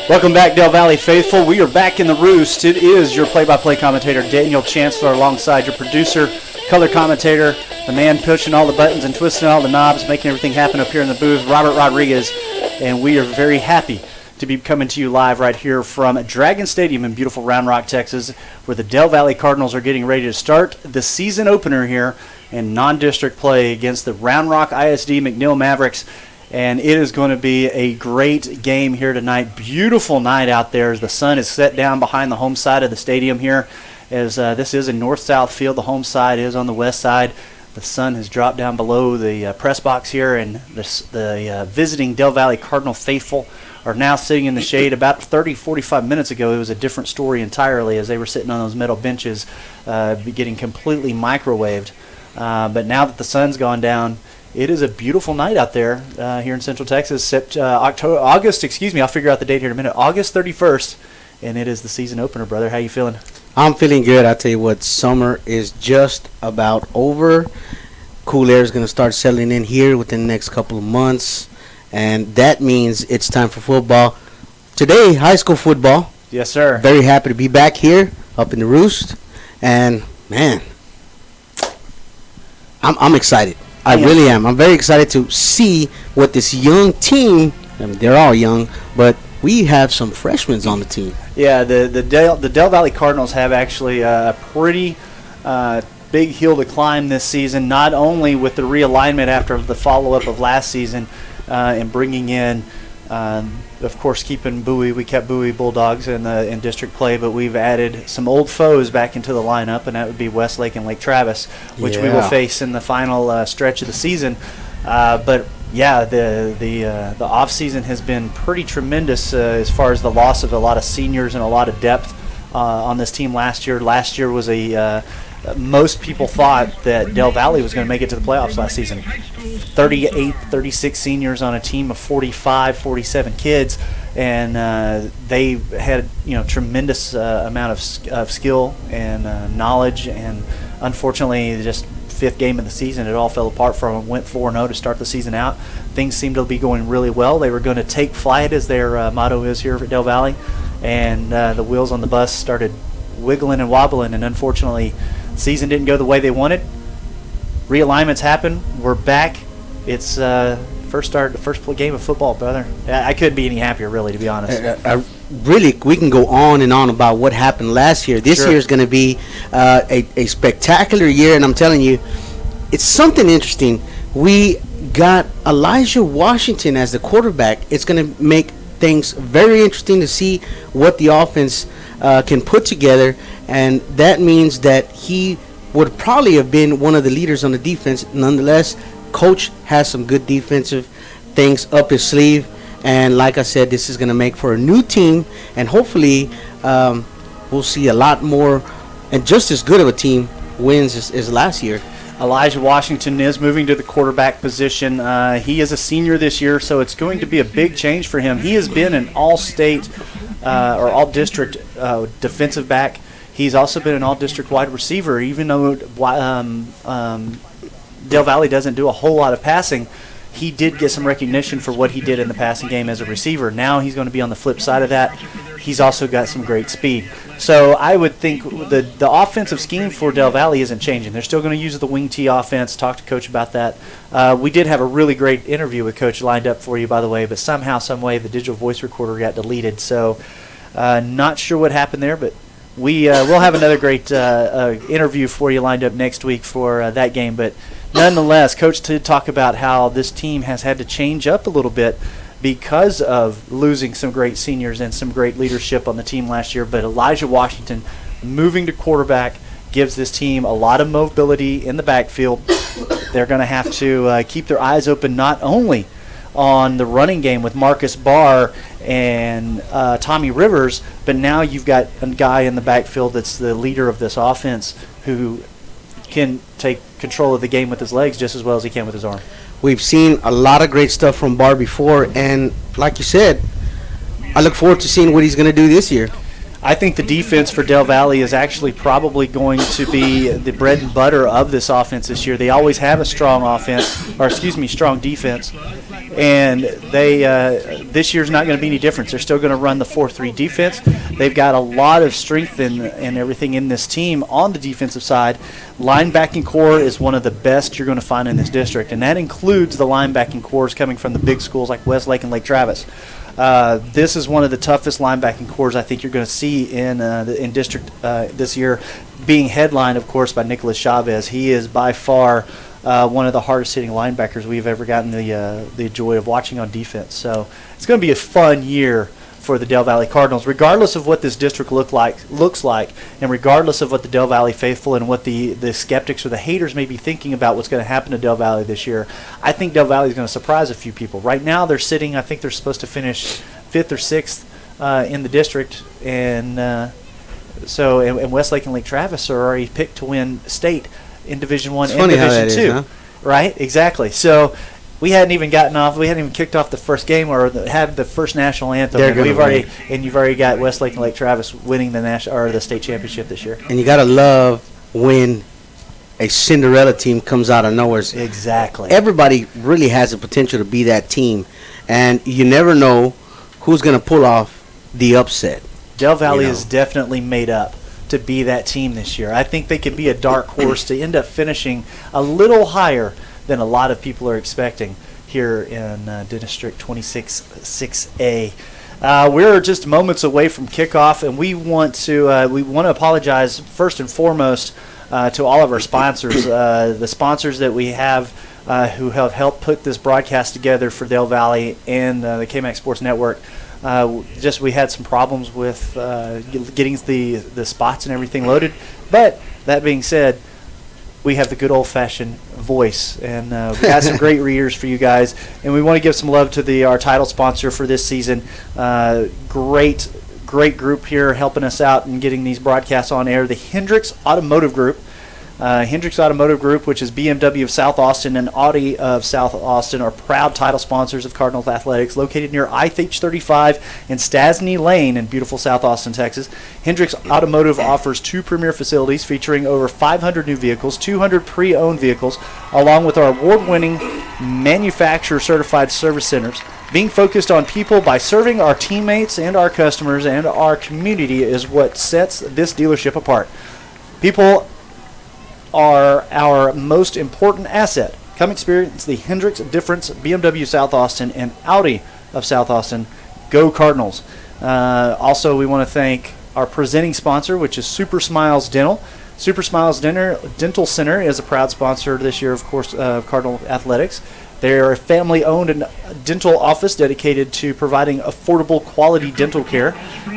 Welcome back, Del Valley faithful. We are back in the roost. It is your play-by-play commentator, Daniel Chancellor, alongside your producer, color commentator, the man pushing all the buttons and twisting all the knobs, making everything happen up here in the booth, Robert Rodriguez. And we are very happy to be coming to you live right here from Dragon Stadium in beautiful Round Rock, Texas, where the Del Valley Cardinals are getting ready to start the season opener here in non-district play against the Round Rock ISD McNeil Mavericks. And it is going to be a great game here tonight. Beautiful night out there as the sun is set down behind the home side of the stadium here. As this is a north-south field, the home side is on the west side. The sun has dropped down below the press box here, and the visiting Del Valley Cardinal faithful are now sitting in the shade. About 30-45 minutes ago, it was a different story entirely as they were sitting on those metal benches getting completely microwaved. But now that the sun's gone down, it is a beautiful night out there here in Central Texas. August, I'll figure out the date here in a minute. August 31st, and it is the season opener, brother. How you feeling? I'm feeling good. I tell you what, summer is just about over. Cool air is going to start settling in here within the next couple of months, and that means it's time for football. Today, high school football. Yes, sir. Very happy to be back here up in the roost, and man, I'm excited. I really am. I'm very excited to see what this young team, I mean, they're all young, but we have some freshmen on the team. Yeah, the Del Valley Cardinals have actually a pretty big hill to climb this season, not only with the realignment after the follow-up of last season and bringing in, of course, keeping Bowie. We kept Bowie Bulldogs in district play, but we've added some old foes back into the lineup, and that would be Westlake and Lake Travis, which we will face in the final stretch of the season. But yeah, the off season has been pretty tremendous as far as the loss of a lot of seniors and a lot of depth on this team last year. Last year was most people thought that Del Valley was going to make it to the playoffs last season. 38, 36 seniors on a team of 45, 47 kids, and they had tremendous amount of skill and knowledge, and unfortunately just fifth game of the season it all fell apart for them. Went 4-0 to start the season out. Things seemed to be going really well. They were going to take flight, as their motto is here for Del Valley, and the wheels on the bus started wiggling and wobbling, and unfortunately the season didn't go the way they wanted. Realignments happen. We're back. It's the first game of football, brother. I couldn't be any happier, really, to be honest. Really, we can go on and on about what happened last year. This year is going to be a spectacular year, and I'm telling you, it's something interesting. We got Elijah Washington as the quarterback. It's going to make things very interesting to see what the offense can put together, and that means that he would probably have been one of the leaders on the defense. Nonetheless, Coach has some good defensive things up his sleeve, and like I said, this is going to make for a new team, and hopefully we'll see a lot more and just as good of a team wins as last year. Elijah Washington is moving to the quarterback position. He is a senior this year, so it's going to be a big change for him. He has been an all-state or all-district defensive back. He's also been an all-district wide receiver, even though Del Valley doesn't do a whole lot of passing. He did get some recognition for what he did in the passing game as a receiver. Now he's going to be on the flip side of that. He's also got some great speed. So I would think the offensive scheme for Del Valley isn't changing. They're still going to use the wing T offense. Talk to Coach about that. We did have a really great interview with Coach lined up for you, by the way, but somehow, some way, the digital voice recorder got deleted. So not sure what happened there, but we'll have another great interview for you lined up next week for that game. But nonetheless, Coach did talk about how this team has had to change up a little bit because of losing some great seniors and some great leadership on the team last year. But Elijah Washington moving to quarterback gives this team a lot of mobility in the backfield. They're going to have to keep their eyes open not only on the running game with Marcus Barr and Tommy Rivers, but now you've got a guy in the backfield that's the leader of this offense who can take control of the game with his legs just as well as he can with his arm. We've seen a lot of great stuff from Barr before, and like you said, I look forward to seeing what he's going to do this year. I think the defense for Del Valle is actually probably going to be the bread and butter of this offense this year. They always have a strong strong defense, and they this year's not going to be any difference. They're still going to run the 4-3 defense. They've got a lot of strength and everything in this team on the defensive side. Linebacking core is one of the best you're going to find in this district, and that includes the linebacking cores coming from the big schools like Westlake and Lake Travis. This is one of the toughest linebacking cores I think you're going to see in district this year, being headlined, of course, by Nicholas Chavez. He is by far one of the hardest hitting linebackers we've ever gotten the joy of watching on defense. So it's going to be a fun year for the Del Valle Cardinals, regardless of what this district looks like, and regardless of what the Del Valle faithful and what the skeptics or the haters may be thinking about what's going to happen to Del Valle this year. I think Del Valle is going to surprise a few people. Right now, they're sitting. I think they're supposed to finish 5th or 6th in the district, and Westlake and Lake Travis are already picked to win state in Division I and Division II. Huh? Right? Exactly. So. We hadn't even kicked off the first game or had the first national anthem. And you've already got Westlake and Lake Travis winning the state championship this year. And you gotta love when a Cinderella team comes out of nowhere. Exactly. Everybody really has the potential to be that team, and you never know who's gonna pull off the upset. Del Valle is definitely made up to be that team this year. I think they could be a dark horse to end up finishing a little higher than a lot of people are expecting here in District 26 6A. We're just moments away from kickoff, and we want to apologize first and foremost to all of our sponsors, the sponsors that we have who have helped put this broadcast together for Del Valle and the KMAX Sports Network. We had some problems with getting the spots and everything loaded, but that being said, we have the good old-fashioned voice, and we got some great readers for you guys, and we want to give some love to our title sponsor for this season. Great group here helping us out and getting these broadcasts on air. The Hendricks Automotive Group. Hendricks Automotive Group, which is BMW of South Austin and Audi of South Austin, are proud title sponsors of Cardinals Athletics, located near I-35 and Stasny Lane in beautiful South Austin, Texas. Hendricks Automotive offers 2 premier facilities featuring over 500 new vehicles, 200 pre-owned vehicles, along with our award-winning manufacturer-certified service centers. Being focused on people by serving our teammates and our customers and our community is what sets this dealership apart. People are our most important asset. Come experience the Hendricks difference, BMW South Austin and Audi of South Austin. Go Cardinals. Also, we want to thank our presenting sponsor, which is Super Smiles Dental. Super Smiles Dental Center is a proud sponsor this year, of course, of Cardinal Athletics. They are a family-owned dental office dedicated to providing affordable, quality dental care.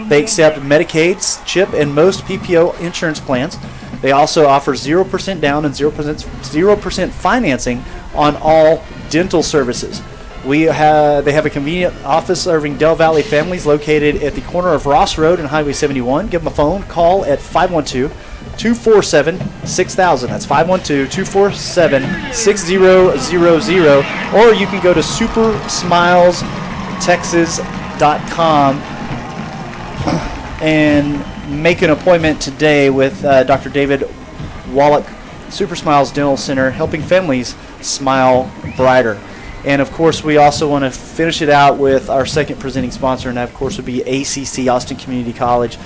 They accept Medicaid, CHIP, and most PPO insurance plans. They also offer 0% down and 0% financing on all dental services. They have a convenient office serving Del Valle families located at the corner of Ross Road and Highway 71. Give them a phone call at 512-247-6000. That's 512-247-6000. Or you can go to supersmilestexas.com and make an appointment today with Dr. David Wallach, Super Smiles Dental Center, helping families smile brighter. And, of course, we also want to finish it out with our second presenting sponsor, and that, of course, would be ACC, Austin Community College.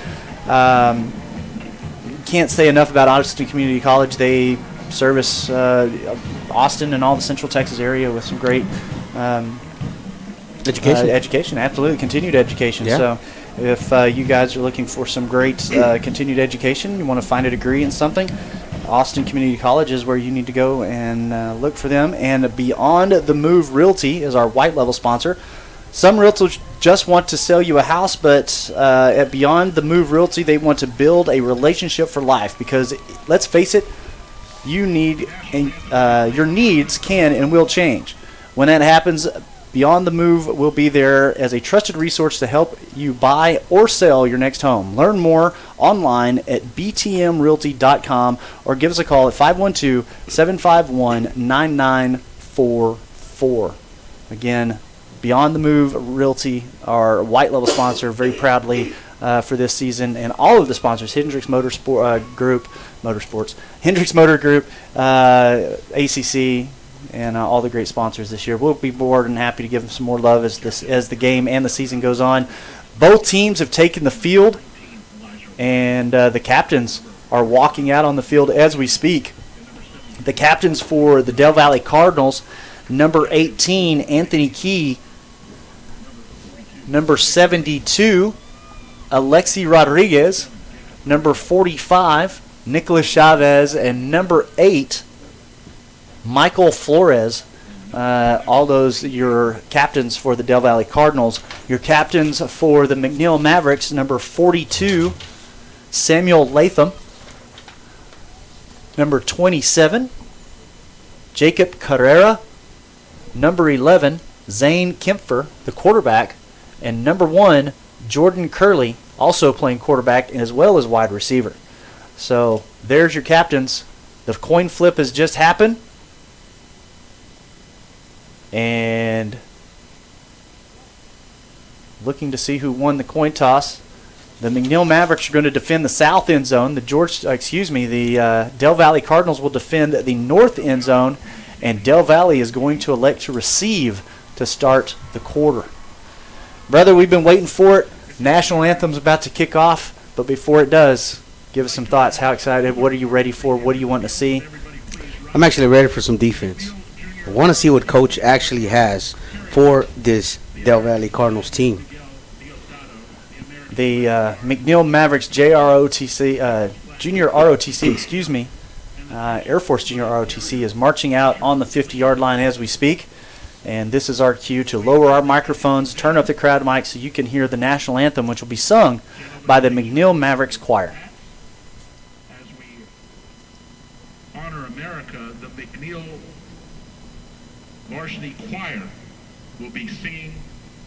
Can't say enough about Austin Community College. They service Austin and all the Central Texas area with some great education, absolutely, continued education. Yeah. So if you guys are looking for some great continued education, you want to find a degree in something, Austin Community College is where you need to go and look for them. And Beyond the Move Realty is our white level sponsor. Some realtors just want to sell you a house, but at Beyond the Move Realty, they want to build a relationship for life, because let's face it, your needs can and will change. When that happens, Beyond the Move will be there as a trusted resource to help you buy or sell your next home. Learn more online at btmrealty.com or give us a call at 512-751-9944. Again, Beyond the Move Realty, our white level sponsor, very proudly for this season, and all of the sponsors, Hendricks Hendricks Motor Group, ACC, and all the great sponsors this year. We'll be more than happy to give them some more love as the game and the season goes on. Both teams have taken the field, and the captains are walking out on the field as we speak. The captains for the Del Valle Cardinals, number 18, Anthony Key, number 72, Alexi Rodriguez, number 45, Nicolas Chavez, and number 8, Michael Flores. All those your captains for the Del Valle Cardinals. Your captains for the McNeil Mavericks, number 42, Samuel Latham, number 27, Jacob Carrera, number 11, Zane Kempfer, the quarterback, and number 1, Jordan Curley, also playing quarterback as well as wide receiver. So there's your captains. The coin flip has just happened. And looking to see who won the coin toss. The McNeil Mavericks are going to defend the south end zone. The Del Valle Cardinals will defend the north end zone, and Del Valle is going to elect to receive to start the quarter. Brother, we've been waiting for it. National Anthem's about to kick off, but before it does, give us some thoughts. How excited? What are you ready for? What do you want to see? I'm actually ready for some defense. I want to see what Coach actually has for this Del Valle Cardinals team. The McNeil Mavericks Junior ROTC, Air Force Junior ROTC is marching out on the 50-yard line as we speak. And this is our cue to lower our microphones, turn up the crowd mic so you can hear the national anthem, which will be sung by the McNeil Mavericks Choir. As we honor America, the McNeil Varsity Choir will be singing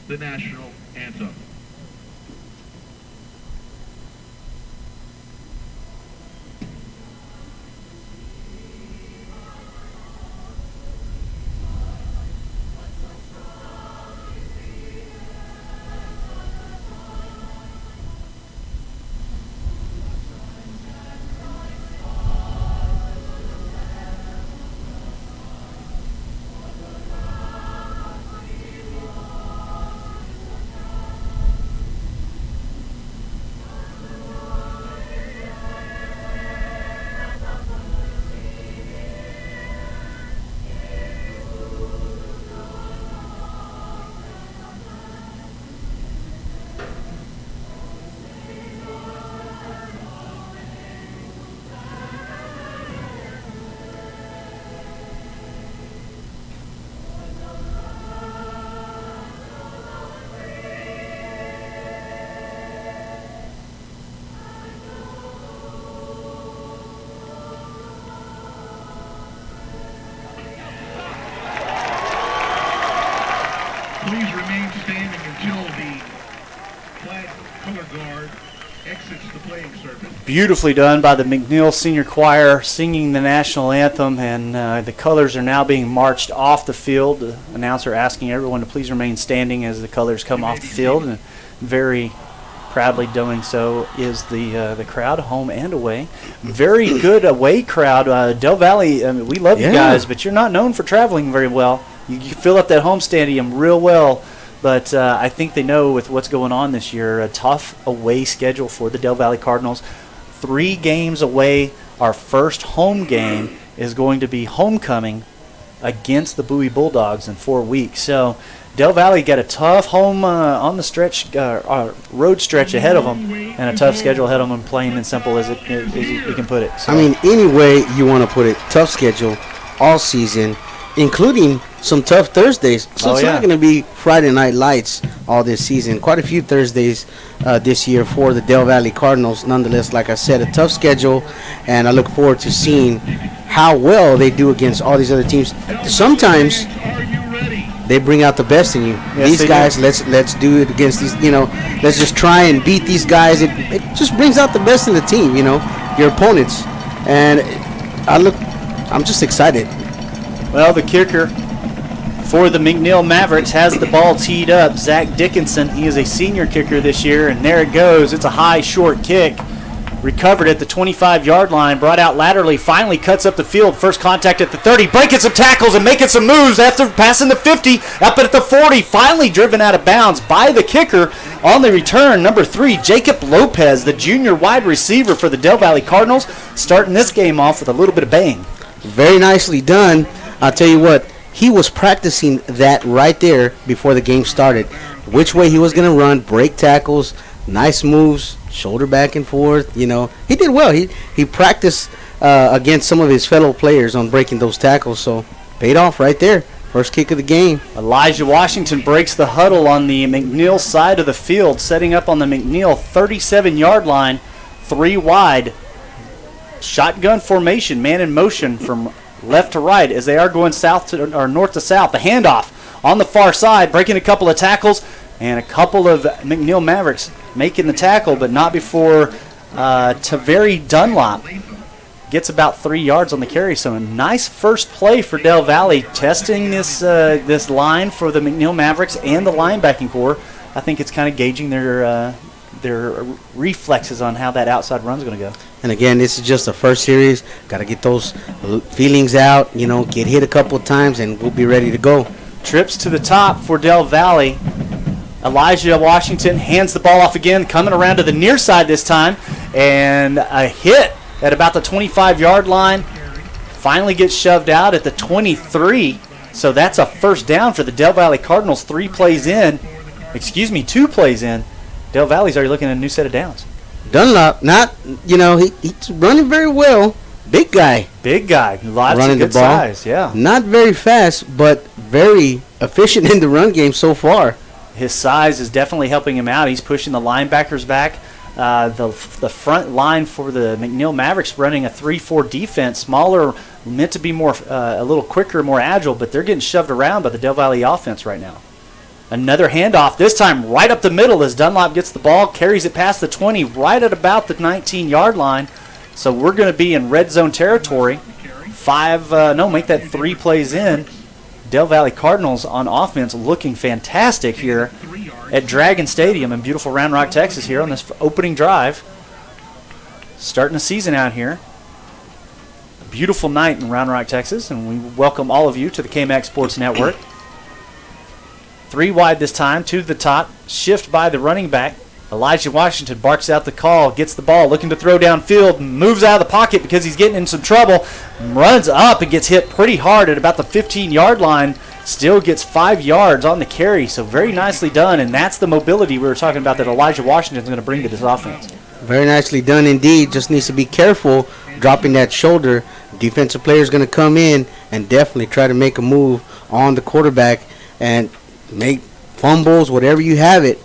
the national anthem. Please remain standing until the flag color guard exits the playing surface. Beautifully done by the McNeil Senior Choir singing the national anthem, and the colors are now being marched off the field. The announcer asking everyone to please remain standing as the colors come off the field, and very proudly doing so is the crowd, home and away. Very good away crowd. Del Valle, we love you guys, but you're not known for traveling very well. You fill up that home stadium real well, but I think they know with what's going on this year, a tough away schedule for the Del Valle Cardinals. 3 games away. Our first home game is going to be homecoming against the Bowie Bulldogs in 4 weeks. So Del Valle got a tough home on the stretch, road stretch ahead of them, and a tough schedule ahead of them, plain and simple as we can put it. So. I mean, any way you want to put it, tough schedule all season, including some tough Thursdays. So it's not going to be Friday night lights all this season. Quite a few Thursdays this year for the Del Valle Cardinals. Nonetheless, like I said, a tough schedule, and I look forward to seeing how well they do against all these other teams. Sometimes they bring out the best in you. Yes, these guys, let's do it against these. Let's just try and beat these guys. It just brings out the best in the team. Your opponents, and I'm just excited. Well, the kicker for the McNeil Mavericks has the ball teed up. Zach Dickinson, he is a senior kicker this year, and there it goes. It's a high, short kick. Recovered at the 25-yard line, brought out laterally, finally cuts up the field. First contact at the 30, breaking some tackles and making some moves after passing the 50, up at the 40, finally driven out of bounds by the kicker. On the return, number 3, Jacob Lopez, the junior wide receiver for the Del Valle Cardinals, starting this game off with a little bit of bang. Very nicely done. I'll tell you what, he was practicing that right there before the game started. Which way he was going to run, break tackles, nice moves, shoulder back and forth. You know, he did well. He practiced against some of his fellow players on breaking those tackles, so paid off right there. First kick of the game. Elijah Washington breaks the huddle on the McNeil side of the field, setting up on the McNeil 37-yard line, 3 wide. Shotgun formation, man in motion from left to right as they are going north to south. The handoff on the far side, breaking a couple of tackles, and a couple of McNeil Mavericks making the tackle, but not before Taveri Dunlop gets about 3 yards on the carry. So a nice first play for Del Valle, testing this line for the McNeil Mavericks and the linebacking core. I think it's kind of gauging their reflexes on how that outside run's going to go. And again, this is just the first series. Got to get those feelings out, you know, get hit a couple of times, and we'll be ready to go. Trips to the top for Del Valle. Elijah Washington hands the ball off again, coming around to the near side this time, and a hit at about the 25-yard line. Finally gets shoved out at the 23, so that's a first down for the Del Valle Cardinals. 2 plays in. Del Valle's already looking at a new set of downs. Dunlop, he's running very well. Big guy. Lots running of good the ball. size, yeah. Not very fast, but very efficient in the run game so far. His size is definitely helping him out. He's pushing the linebackers back. The front line for the McNeil Mavericks running a 3-4 defense, smaller, meant to be more a little quicker, more agile, but they're getting shoved around by the Del Valle offense right now. Another handoff, this time right up the middle as Dunlop gets the ball, carries it past the 20, right at about the 19-yard line. So we're going to be in red zone territory. 3 plays in. Del Valle Cardinals on offense looking fantastic here at Dragon Stadium in beautiful Round Rock, Texas here on this opening drive. Starting the season out here. A beautiful night in Round Rock, Texas, and we welcome all of you to the KMAX Sports Network. 3 wide this time, 2 to the top, shift by the running back. Elijah Washington barks out the call, gets the ball, looking to throw downfield, moves out of the pocket because he's getting in some trouble, runs up and gets hit pretty hard at about the 15-yard line, still gets 5 yards on the carry, so very nicely done, and that's the mobility we were talking about that Elijah Washington is going to bring to this offense. Very nicely done indeed, just needs to be careful dropping that shoulder. Defensive player is going to come in and definitely try to make a move on the quarterback and make fumbles, whatever you have it.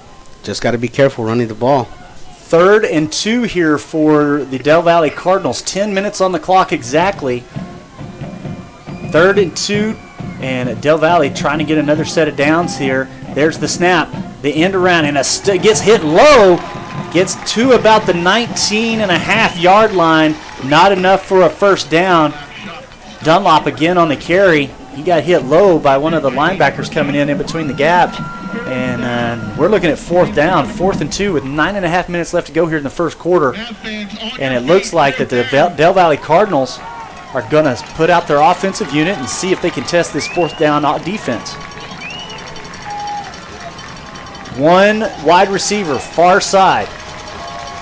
Just got to be careful running the ball. 3rd and 2 here for the Del Valle Cardinals. 10 minutes on the clock exactly. 3rd and 2, and Del Valle trying to get another set of downs here. There's the snap, the end around, and gets hit low. Gets to about the 19.5-yard line. Not enough for a first down. Dunlop again on the carry. He got hit low by one of the linebackers coming in between the gaps. And we're looking at 4th down, 4th and 2 with 9.5 minutes left to go here in the first quarter. And it looks like that the Del Valle Cardinals are going to put out their offensive unit and see if they can test this 4th down defense. 1 wide receiver, far side.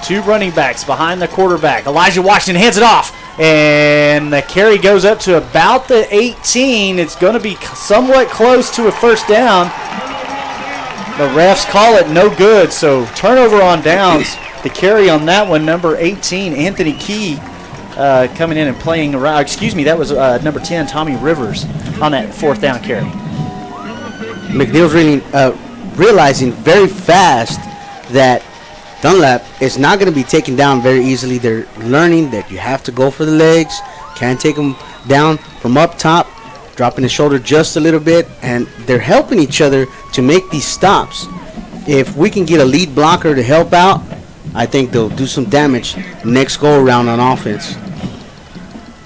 2 running backs behind the quarterback. Elijah Washington hands it off. And the carry goes up to about the 18. It's going to be somewhat close to a first down. The refs call it no good, so turnover on downs. The carry on that one, number 18, Anthony Key, coming in and playing around. Excuse me, that was number 10, Tommy Rivers, on that 4th down carry. McNeil's really realizing very fast that Dunlap is not going to be taken down very easily. They're learning that you have to go for the legs, can't take them down from up top, dropping the shoulder just a little bit, and they're helping each other to make these stops. If we can get a lead blocker to help out, I think they'll do some damage next go around on offense.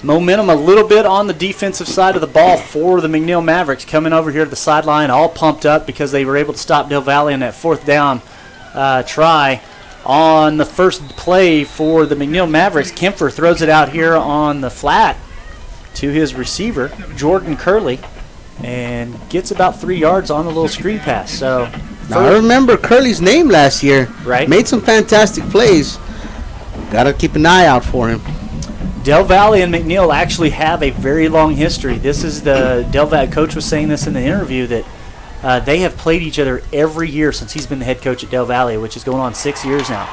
Momentum a little bit on the defensive side of the ball for the McNeil Mavericks, coming over here to the sideline, all pumped up because they were able to stop Del Valle in that 4th down try. On the first play for the McNeil Mavericks, Kempfer throws it out here on the flat to his receiver, Jordan Curley, and gets about 3 yards on the little screen pass. So now I remember Curley's name last year. Right. Made some fantastic plays. Got to keep an eye out for him. Del Valle and McNeil actually have a very long history. This is the Del Valle coach was saying this in the interview that they have played each other every year since he's been the head coach at Del Valle, which is going on 6 years now.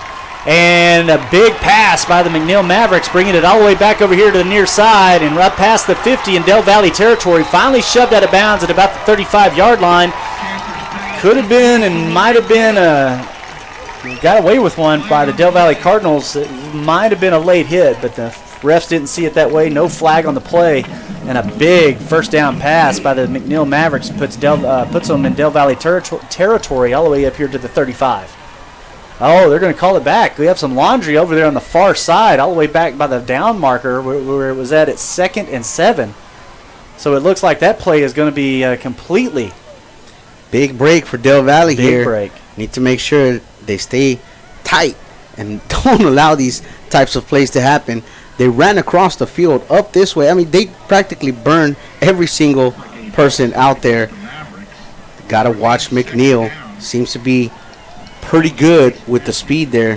And a big pass by the McNeil Mavericks, bringing it all the way back over here to the near side and right past the 50 in Del Valle territory. Finally shoved out of bounds at about the 35-yard line. Could have been and might have been got away with one by the Del Valle Cardinals. It might have been a late hit, but the refs didn't see it that way. No flag on the play, and a big first down pass by the McNeil Mavericks puts them in Del Valle territory all the way up here to the 35. Oh, they're going to call it back. We have some laundry over there on the far side, all the way back by the down marker where it was at 2nd and 7. So it looks like that play is going to be completely. Big break for Del Valle here. Big break. Need to make sure they stay tight and don't allow these types of plays to happen. They ran across the field up this way. I mean, they practically burned every single person out there. Got to watch McNeil. Seems to be pretty good with the speed there.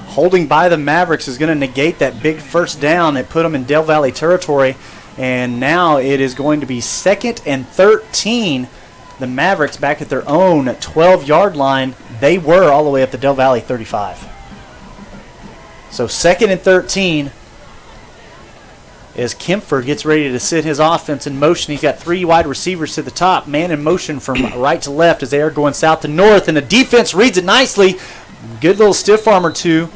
Holding by the Mavericks is going to negate that big first down that put them in Del Valle territory. And now it is going to be 2nd and 13. The Mavericks back at their own 12-yard line. They were all the way up the Del Valle 35. So 2nd and 13 as Kempfer gets ready to sit his offense in motion. He's got 3 wide receivers to the top, man in motion from right to left as they are going south to north, and the defense reads it nicely. Good little stiff arm or two.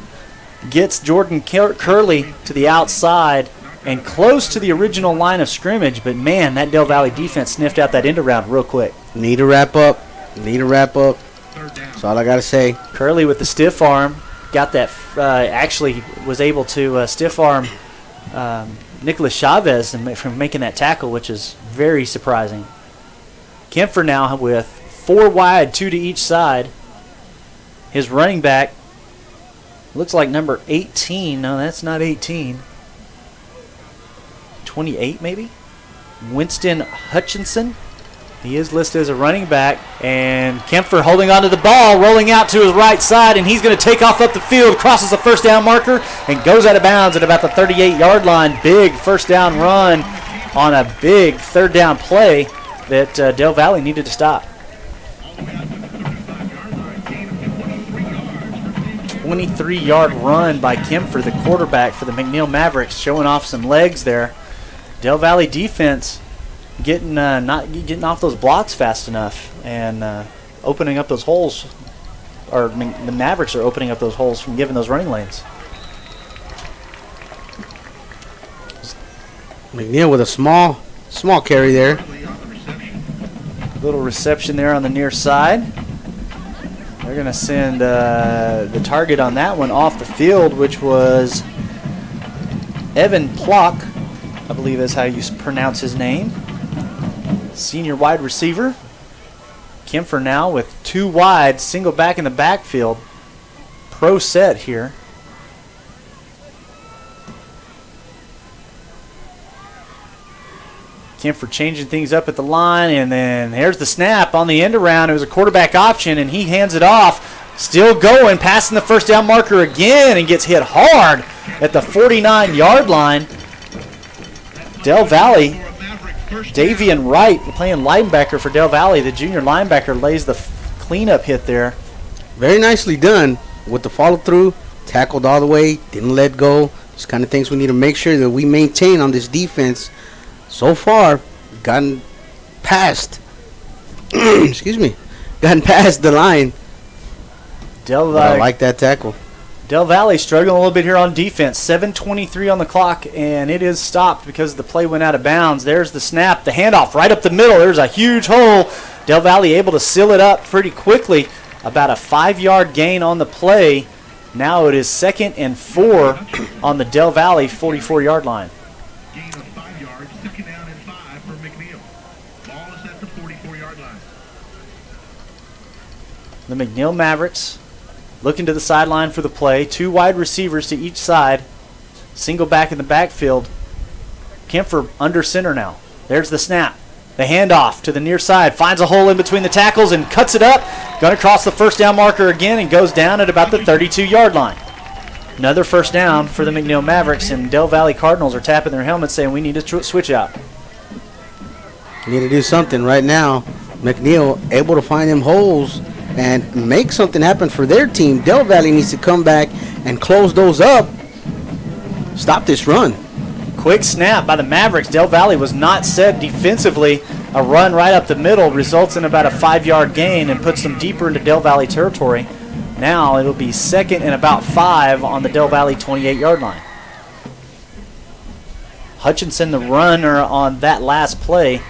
Gets Jordan Curley to the outside and close to the original line of scrimmage, but man, that Del Valle defense sniffed out that end around real quick. Need to wrap up. That's all I got to say. Curley with the stiff arm. Got that, actually was able to stiff arm Nicholas Chavez from making that tackle, which is very surprising. Kempfer now with 4 wide, 2 to each side. His running back looks like number 18. No, that's not 18. 28 maybe? Winston Hutchinson. He is listed as a running back, and Kempfer holding onto the ball, rolling out to his right side, and he's going to take off up the field, crosses the first down marker, and goes out of bounds at about the 38-yard line. Big first down run on a big third down play that Del Valle needed to stop. 23-yard run by Kempfer, the quarterback for the McNeil Mavericks, showing off some legs there. Del Valle defense not getting off those blocks fast enough and opening up those holes, or the Mavericks are opening up those holes from giving those running lanes. McNeil with a small carry there. Little reception there on the near side. They're going to send the target on that one off the field, which was Evan Plock, I believe is how you pronounce his name. Senior wide receiver. Kempfer now with 2 wide, single back in the backfield. Pro set here. Kempfer changing things up at the line, and then there's the snap on the end around. It was a quarterback option, and he hands it off. Still going, passing the first down marker again, and gets hit hard at the 49-yard line. Del Valle, Davian Wright playing linebacker for Del Valle. The junior linebacker lays the cleanup hit there. Very nicely done with the follow-through. Tackled all the way, didn't let go. Those kind of things we need to make sure that we maintain on this defense. So far, gotten past, gotten past the line. I like that tackle. Del Valle struggling a little bit here on defense. 7:23 on the clock, and it is stopped because the play went out of bounds. There's the snap, the handoff right up the middle. There's a huge hole. Del Valle able to seal it up pretty quickly. About a 5-yard gain on the play. Now it is 2nd and 4 on the Del Valle 44-yard line. The McNeil Mavericks looking to the sideline for the play. 2 wide receivers to each side. Single back in the backfield. Kempfer under center now. There's the snap. The handoff to the near side. Finds a hole in between the tackles and cuts it up. Going to cross the first down marker again and goes down at about the 32-yard line. Another first down for the McNeil Mavericks, and Del Valle Cardinals are tapping their helmets saying we need to switch out. Need to do something right now. McNeil able to find them holes and make something happen for their team. Del Valle needs to come back and close those up. Stop this run. Quick snap by the Mavericks. Del Valle was not set defensively. A run right up the middle results in about a 5-yard gain and puts them deeper into Del Valle territory. Now it'll be 2nd and about 5 on the Del Valle 28-yard line. Hutchinson, the runner on that last play.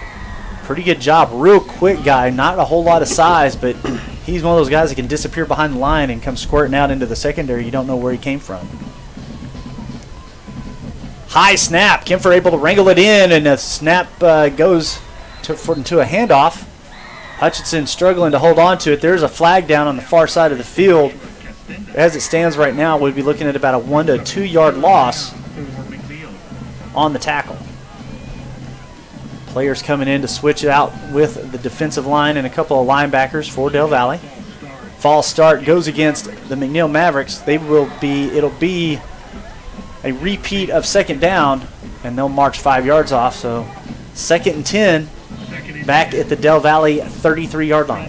Pretty good job. Real quick guy. Not a whole lot of size, but he's one of those guys that can disappear behind the line and come squirting out into the secondary. You don't know where he came from. High snap. Kempfer able to wrangle it in, and the snap goes into a handoff. Hutchinson struggling to hold on to it. There's a flag down on the far side of the field. As it stands right now, we'd be looking at about a 1 to 2 yard loss on the tackle. Players coming in to switch it out with the defensive line and a couple of linebackers for Del Valle. False start goes against the McNeil Mavericks. It'll be a repeat of 2nd down, and they'll march 5 yards off. So 2nd and 10. Back at the Del Valle 33-yard line.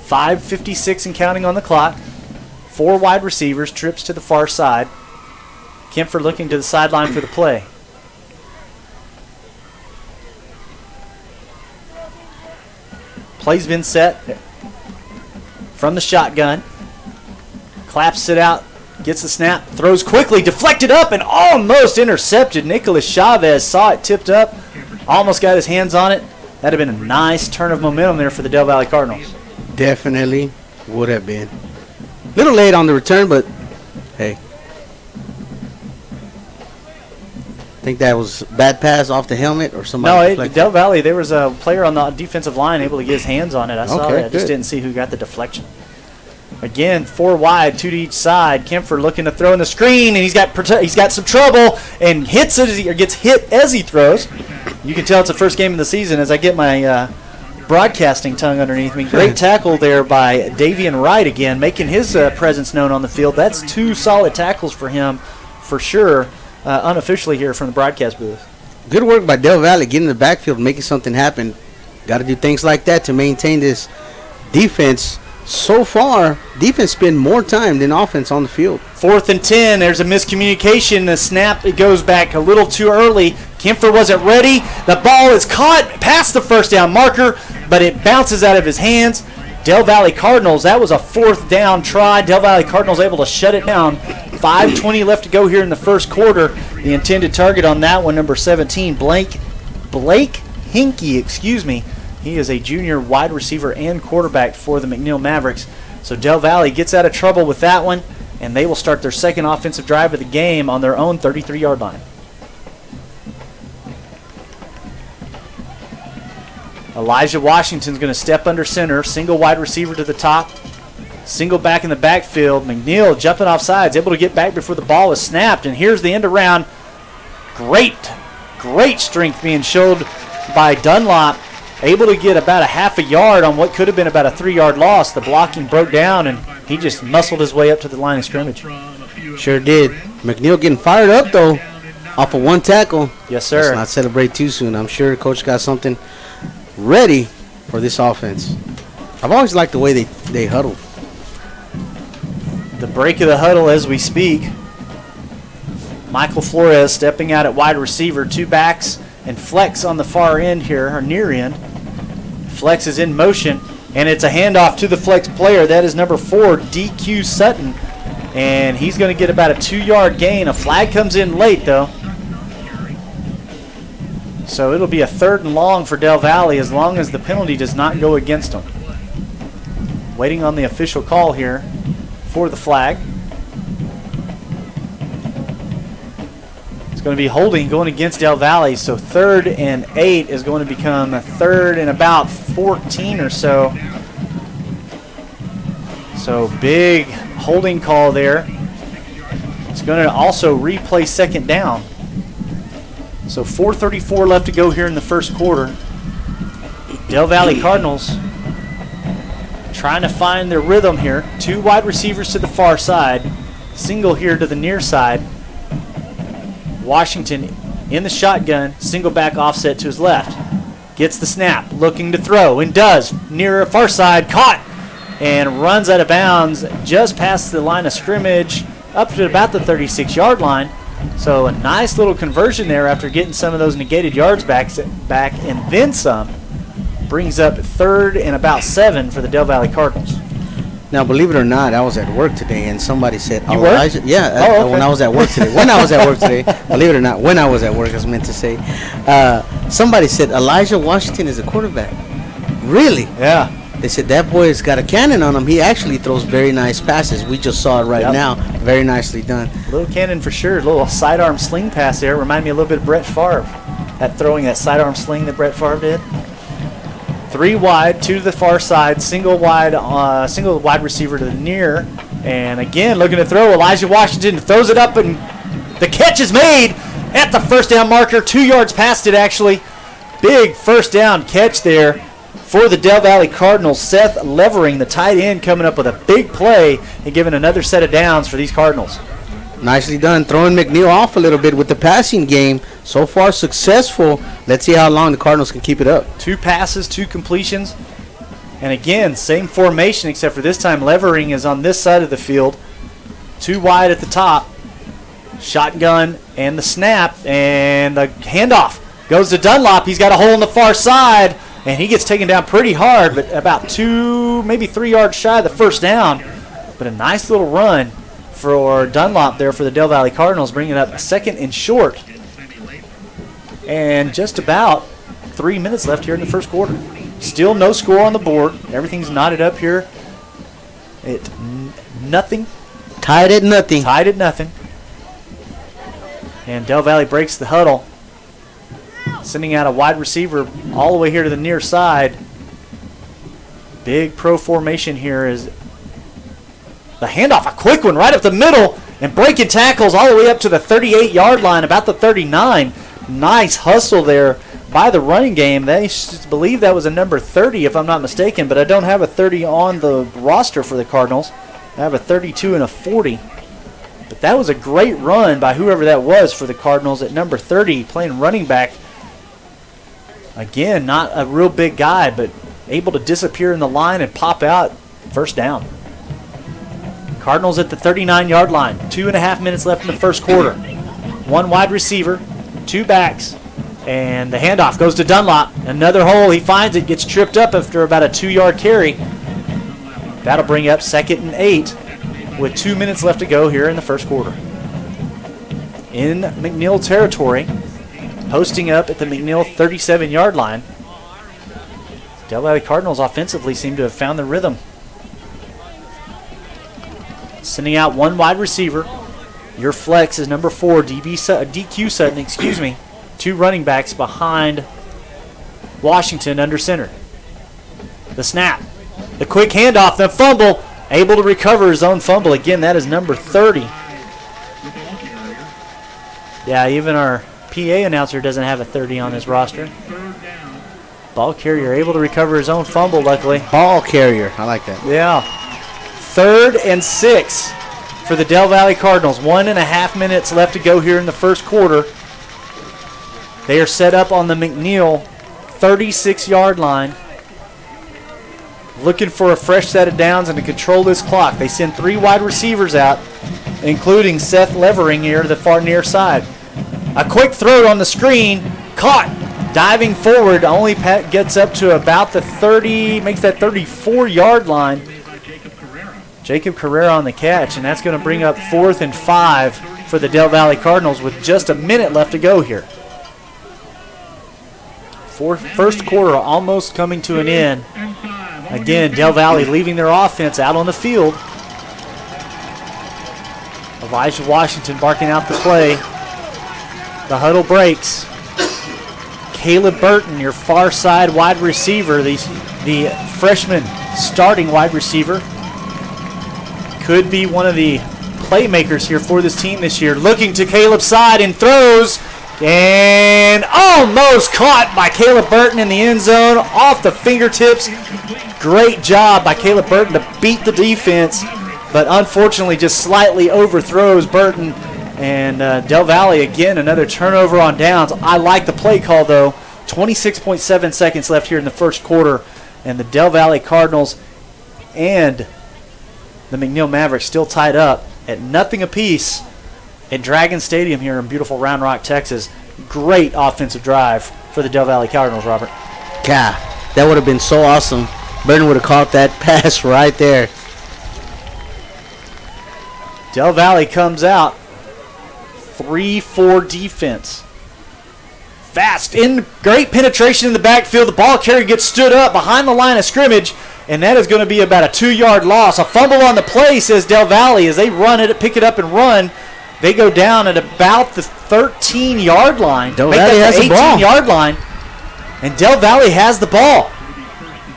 5:56 and counting on the clock. 4 wide receivers, trips to the far side. Kempfer looking to the sideline for the play. Play's been set from the shotgun. Claps it out. Gets the snap, throws quickly, deflected up, and almost intercepted. Nicholas Chavez saw it tipped up, almost got his hands on it. That'd have been a nice turn of momentum there for the Del Valle Cardinals. Definitely would have been. A little late on the return, but hey. I think that was a bad pass off the helmet or somebody. No, Del Valle, there was a player on the defensive line able to get his hands on it. I saw that. I just didn't see who got the deflection. Again, 4 wide, 2 to each side. Kempfer looking to throw in the screen, and he's got some trouble and gets hit as he throws. You can tell it's the first game of the season as I get my broadcasting tongue underneath me. Great tackle there by Davian Wright again, making his presence known on the field. That's 2 solid tackles for him, for sure, unofficially here from the broadcast booth. Good work by Del Valle getting in the backfield, making something happen. Got to do things like that to maintain this defense. So far, defense spend more time than offense on the field. 4th and 10. There's a miscommunication. The snap, it goes back a little too early. Kempfer wasn't ready. The ball is caught past the first down marker, but it bounces out of his hands. Del Valle Cardinals, that was a 4th down try. Del Valle Cardinals able to shut it down. 5:20 left to go here in the first quarter. The intended target on that one, number 17, Blake Hinkie, excuse me. He is a junior wide receiver and quarterback for the McNeil Mavericks. So Del Valle gets out of trouble with that one, and they will start their 2nd offensive drive of the game on their own 33-yard line. Elijah Washington's going to step under center, single wide receiver to the top, single back in the backfield. McNeil jumping off sides, able to get back before the ball is snapped, and here's the end around. Great strength being showed by Dunlop. Able to get about a half a yard on what could have been about a 3-yard loss. The blocking broke down, and he just muscled his way up to the line of scrimmage. Sure did. McNeil getting fired up, though, off of 1 tackle. Yes, sir. Let's not celebrate too soon. I'm sure Coach got something ready for this offense. I've always liked the way they huddle. The break of the huddle as we speak. Michael Flores stepping out at wide receiver, 2 backs, and flex on the far end here, or near end. Flex is in motion, and it's a handoff to the flex player. That is number 4, DQ Sutton, and he's going to get about a 2-yard gain. A flag comes in late, though. So it'll be a 3rd and long for Del Valle as long as the penalty does not go against them. Waiting on the official call here for the flag. going to be holding going against Del Valle. So 3rd and 8 is going to become a 3rd and about 14 or so. So big holding call there. It's going to also replay 2nd down. So 4:34 left to go here in the first quarter. Del Valle Cardinals trying to find their rhythm here. 2 wide receivers to the far side. Single here to the near side. Washington in the shotgun. Single back offset to his left. Gets the snap. Looking to throw and does. Near far side. Caught. And runs out of bounds just past the line of scrimmage up to about the 36-yard line. So a nice little conversion there after getting some of those negated yards back and then some. Brings up 3rd and about 7 for the Del Valle Cardinals. Now, believe it or not, I was at work today, and somebody said, You were? Elijah, yeah, okay. when I was at work today. When I was at work today, believe it or not, when I was at work, I was meant to say, somebody said Elijah Washington is a quarterback. Really? Yeah. They said that boy's got a cannon on him. He actually throws very nice passes. We just saw it right now. Very nicely done. Little cannon for sure. Little sidearm sling pass there. Remind me a little bit of Brett Favre. That throwing that sidearm sling that Brett Favre did. 3 wide, 2 to the far side, single wide receiver to the near. And again, looking to throw. Elijah Washington throws it up, and the catch is made at the first down marker. 2 yards past it, actually. Big first down catch there for the Del Valle Cardinals. Seth Levering, the tight end, coming up with a big play and giving another set of downs for these Cardinals. Nicely done. Throwing McNeil off a little bit with the passing game. So far successful. Let's see how long the Cardinals can keep it up. 2 passes, 2 completions. And again, same formation, except for this time Levering is on this side of the field. 2 wide at the top. Shotgun and the snap and the handoff. Goes to Dunlop. He's got a hole in the far side. And he gets taken down pretty hard, but about 2, maybe 3 yards shy of the first down. But a nice little run for Dunlop there for the Del Valle Cardinals, bringing it up 2nd and short. And just about 3 minutes left here in the first quarter. Still no score on the board. Everything's knotted up here. Nothing. Tied at nothing. Tied at nothing. And Del Valle breaks the huddle. Sending out a wide receiver all the way here to the near side. Big pro formation here is the handoff, a quick one right up the middle, and breaking tackles all the way up to the 38-yard line, about the 39. Nice hustle there by the running game. They believe that was a number 30, if I'm not mistaken, but I don't have a 30 on the roster for the Cardinals. I have a 32 and a 40. But that was a great run by whoever that was for the Cardinals at number 30, playing running back. Again, not a real big guy, but able to disappear in the line and pop out. First down. Cardinals at the 39-yard line. 2.5 minutes left in the first quarter. 1 wide receiver, 2 backs, and the handoff goes to Dunlop. Another hole. He finds it, gets tripped up after about a 2-yard carry. That'll bring up 2nd and 8 with 2 minutes left to go here in the first quarter. In McNeil territory, posting up at the McNeil 37-yard line. Del Valle Cardinals offensively seem to have found the rhythm. Sending out 1 wide receiver. Your flex is number 4, DQ Sutton, excuse me. 2 running backs behind Washington under center. The snap. The quick handoff, the fumble. Able to recover his own fumble. Again, that is number 30. Yeah, even our PA announcer doesn't have a 30 on his roster. Ball carrier able to recover his own fumble, luckily. Ball carrier. I like that. Yeah. 3rd and 6 for the Del Valle Cardinals. 1.5 minutes left to go here in the first quarter. They are set up on the McNeil 36-yard line. Looking for a fresh set of downs and to control this clock. They send 3 wide receivers out, including Seth Levering here to the far near side. A quick throw on the screen. Caught. Diving forward. Only gets up to about the 30, makes that 34-yard line. Jacob Carrera on the catch, and that's going to bring up 4th and 5 for the Del Valle Cardinals with just a minute left to go here. First quarter almost coming to an end. Again, Del Valle leaving their offense out on the field. Elijah Washington barking out the play. The huddle breaks. Caleb Burton, your far side wide receiver, the freshman starting wide receiver, could be one of the playmakers here for this team this year. Looking to Caleb's side and throws, and almost caught by Caleb Burton in the end zone off the fingertips. Great job by Caleb Burton to beat the defense, but unfortunately just slightly overthrows Burton. And Del Valle, again, another turnover on downs. I like the play call, though. 26.7 seconds left here in the first quarter, and the Del Valle Cardinals and the McNeil Mavericks still tied up at nothing apiece at Dragon Stadium here in beautiful Round Rock, Texas. Great offensive drive for the Del Valle Cardinals, Robert. God, that would have been so awesome. Burton would have caught that pass right there. Del Valle comes out. 3-4 defense. Fast, great penetration in the backfield. The ball carrier gets stood up behind the line of scrimmage, and that is going to be about a 2-yard loss. A fumble on the play, says Del Valle, as they run it, pick it up and run. They go down at about the 13-yard line. Del Valle has the ball. 18-yard line, and Del Valle has the ball.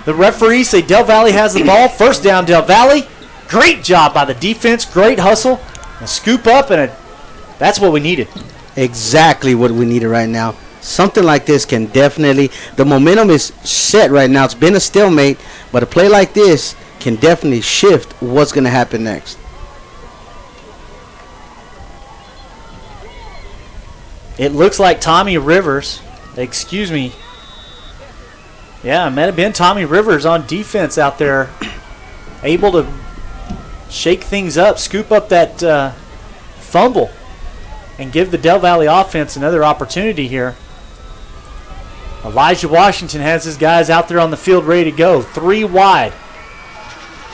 The referees say Del Valle has the ball. First down, Del Valle. Great job by the defense. Great hustle. A scoop up, and that's what we needed. Exactly what we needed right now. Something like this can definitely, the momentum is set right now. It's been a stalemate, but a play like this can definitely shift what's going to happen next. It looks like Tommy Rivers, excuse me. Yeah, it might have been Tommy Rivers on defense out there, able to shake things up, scoop up that fumble, and give the Del Valle offense another opportunity here. Elijah Washington has his guys out there on the field ready to go. 3 wide.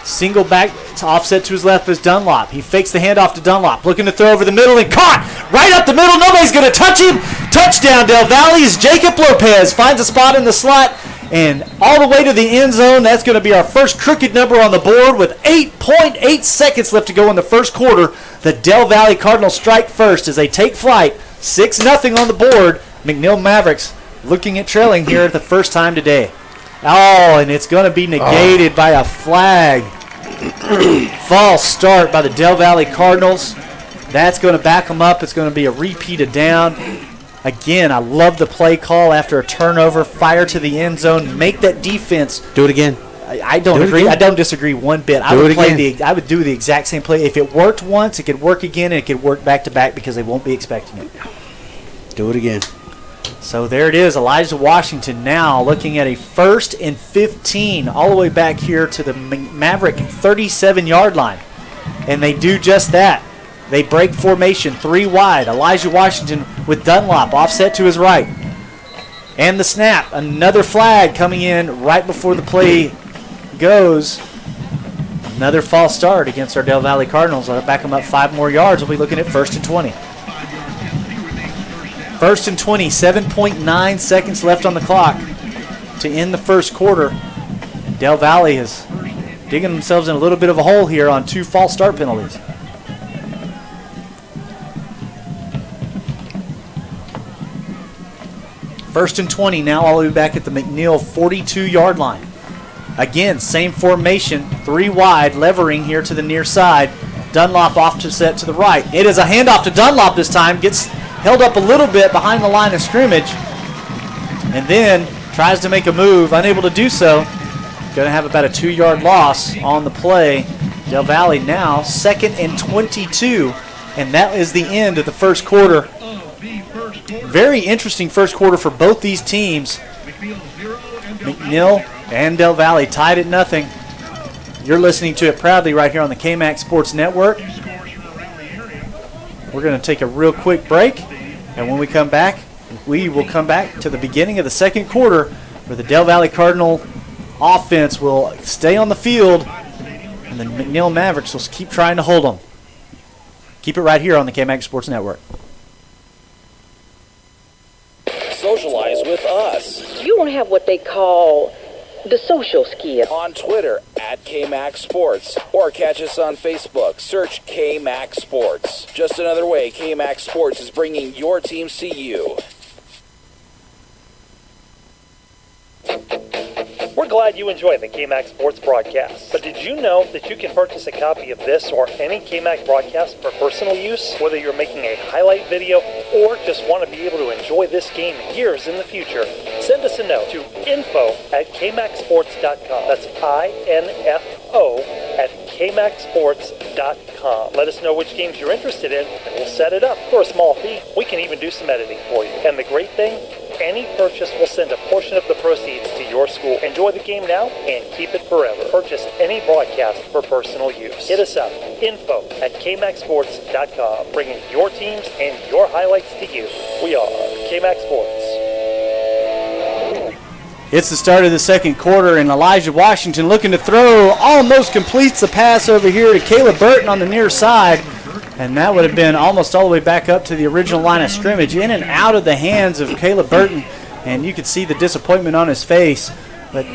Single back, it's offset to his left is Dunlop. He fakes the handoff to Dunlop, looking to throw over the middle and caught right up the middle. Nobody's going to touch him. Touchdown, Del Valle's Jacob Lopez finds a spot in the slot and all the way to the end zone. That's going to be our first crooked number on the board with 8.8 seconds left to go in the first quarter. The Del Valle Cardinals strike first as they take flight. 6-0 on the board. McNeil Mavericks looking at trailing here the first time today. Oh, and it's going to be negated by a flag. False start by the Del Valle Cardinals. That's going to back them up. It's going to be a repeat of down. Again, I love the play call after a turnover. Fire to the end zone. Make that defense. Do it again. I don't agree. Again. I don't disagree one bit. I would do the exact same play. If it worked once, it could work again, and it could work back to back because they won't be expecting it. Do it again. So there it is. Elijah Washington now looking at a 1st and 15 all the way back here to the Maverick 37-yard line. And they do just that. They break formation 3 wide. Elijah Washington with Dunlop offset to his right. And the snap. Another flag coming in right before the play goes. Another false start against our Del Valle Cardinals. I'll back them up 5 more yards. We'll be looking at 1st and 20. 1st and 20, 7.9 seconds left on the clock to end the first quarter. Del Valle is digging themselves in a little bit of a hole here on 2 false start penalties. First and 20 now all the way back at the McNeil 42-yard line. Again, same formation, 3 wide, levering here to the near side. Dunlop off to set to the right. It is a handoff to Dunlop this time. Gets held up a little bit behind the line of scrimmage. And then tries to make a move, unable to do so. Going to have about a 2-yard loss on the play. Del Valle now 2nd and 22. And that is the end of the first quarter. Very interesting first quarter for both these teams. McNeil and Del Valle tied at 0. You're listening to it proudly right here on the KMAX Sports Network. We're going to take a real quick break, and when we come back, we will come back to the beginning of the second quarter where the Del Valle Cardinal offense will stay on the field, and the McNeil Mavericks will keep trying to hold them. Keep it right here on the KMAX Sports Network. Socialize with us. You don't have what they call the social skier. On Twitter @KMax Sports, or catch us on Facebook. Search KMax Sports. Just another way KMax Sports is bringing your teams to you. We're glad you enjoy the KMax Sports broadcast. But did you know that you can purchase a copy of this or any KMax broadcast for personal use? Whether you're making a highlight video or just want to be able to enjoy this game years in the future, send us a note to info@kmaxsports.com. That's info@kmaxsports.com. Let us know which games you're interested in, and we'll set it up for a small fee. We can even do some editing for you. And the great thing, any purchase will send a portion of the proceeds to your school. Enjoy the game now and keep it forever. Purchase any broadcast for personal use. Hit us up, info@kmaxsports.com, bringing your teams and your highlights to you. We are KMax Sports. It's the start of the second quarter, and Elijah Washington looking to throw, almost completes the pass over here to Caleb Burton on the near side. And that would have been almost all the way back up to the original line of scrimmage, in and out of the hands of Caleb Burton. And you could see the disappointment on his face. But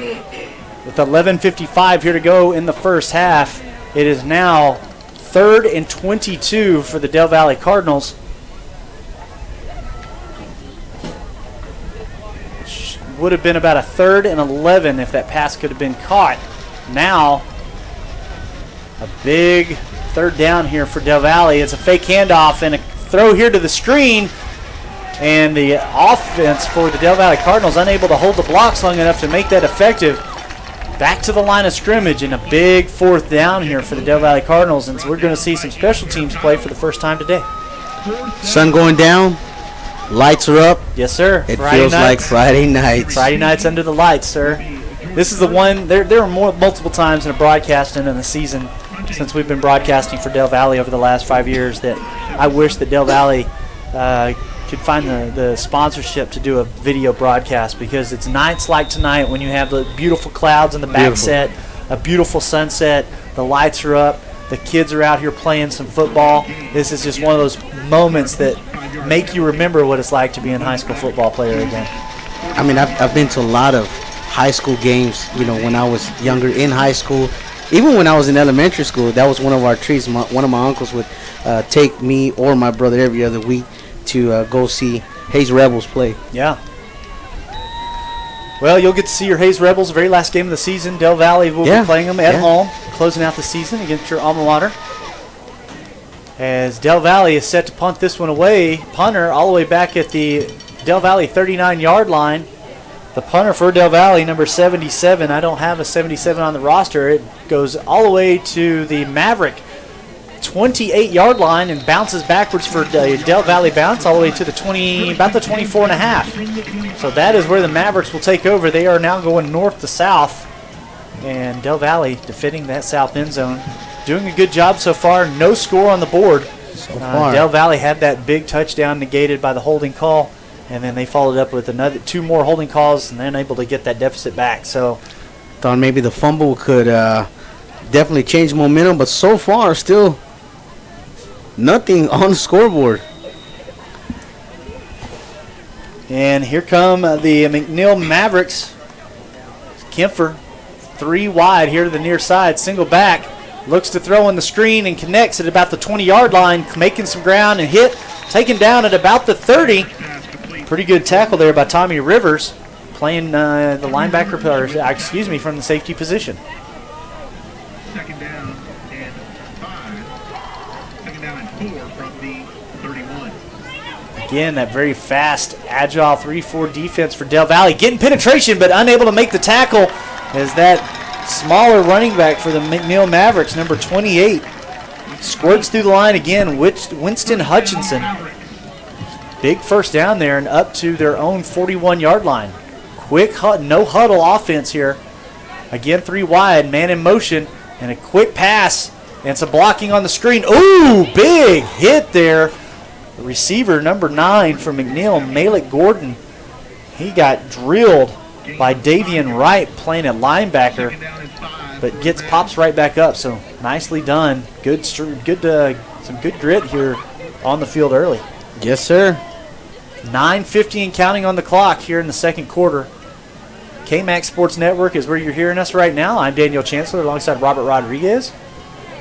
with 11:55 here to go in the first half, it is now 3rd and 22 for the Del Valle Cardinals. Which would have been about a 3rd and 11 if that pass could have been caught. Now, a big 3rd down here for Del Valle. It's a fake handoff and a throw here to the screen. And the offense for the Del Valle Cardinals unable to hold the blocks long enough to make that effective. Back to the line of scrimmage and a big 4th down here for the Del Valle Cardinals. And so we're going to see some special teams play for the first time today. Sun going down. Lights are up. Yes, sir. It feels like Friday nights. Friday nights under the lights, sir. This is the one. There are multiple times in a broadcast and in the season since we've been broadcasting for Del Valle over the last 5 years that I wish that Del Valle could find the sponsorship to do a video broadcast, because it's nights like tonight when you have the beautiful clouds in the back set, a beautiful sunset, the lights are up, the kids are out here playing some football. This is just one of those moments that make you remember what it's like to be a high school football player again. I mean, I've been to a lot of high school games, when I was younger in high school. Even when I was in elementary school, that was one of our treats. One of my uncles would take me or my brother every other week to go see Hayes Rebels play. Yeah. Well, you'll get to see your Hayes Rebels, the very last game of the season. Del Valle will be playing them at home, closing out the season against your alma mater. As Del Valle is set to punt this one away. Punter all the way back at the Del Valle 39-yard line. The punter for Del Valle, number 77. I don't have a 77 on the roster. It goes all the way to the Maverick 28-yard line and bounces backwards for Del Valle bounce all the way to the about the 24.5. So that is where the Mavericks will take over. They are now going north to south, and Del Valle defending that south end zone. Doing a good job so far. No score on the board. So far. Del Valle had that big touchdown negated by the holding call. And then they followed up with 2 more holding calls and then able to get that deficit back. So, thought maybe the fumble could definitely change momentum, but so far still nothing on the scoreboard. And here come the McNeil Mavericks. Kempfer, 3 wide here to the near side, single back. Looks to throw on the screen and connects at about the 20-yard line, making some ground and hit. Taken down at about the 30. Pretty good tackle there by Tommy Rivers, playing the linebacker, from the safety position. 2nd down and 5. 2nd down and 4 from the 31. Again, that very fast, agile 3-4 defense for Del Valle. Getting penetration, but unable to make the tackle as that smaller running back for the McNeil Mavericks, number 28, squirts through the line again. Winston Hutchinson. Big first down there and up to their own 41-yard line. Quick no huddle offense here. Again, 3 wide, man in motion, and a quick pass and some blocking on the screen. Ooh, big hit there. The receiver, number 9 for McNeil, Malik Gordon. He got drilled by Davian Wright playing at linebacker, but pops right back up. So nicely done. Some good grit here on the field early. Yes, sir. 9:50 and counting on the clock here in the second quarter. KMAX Sports Network is where you're hearing us right now. I'm Daniel Chancellor alongside Robert Rodriguez.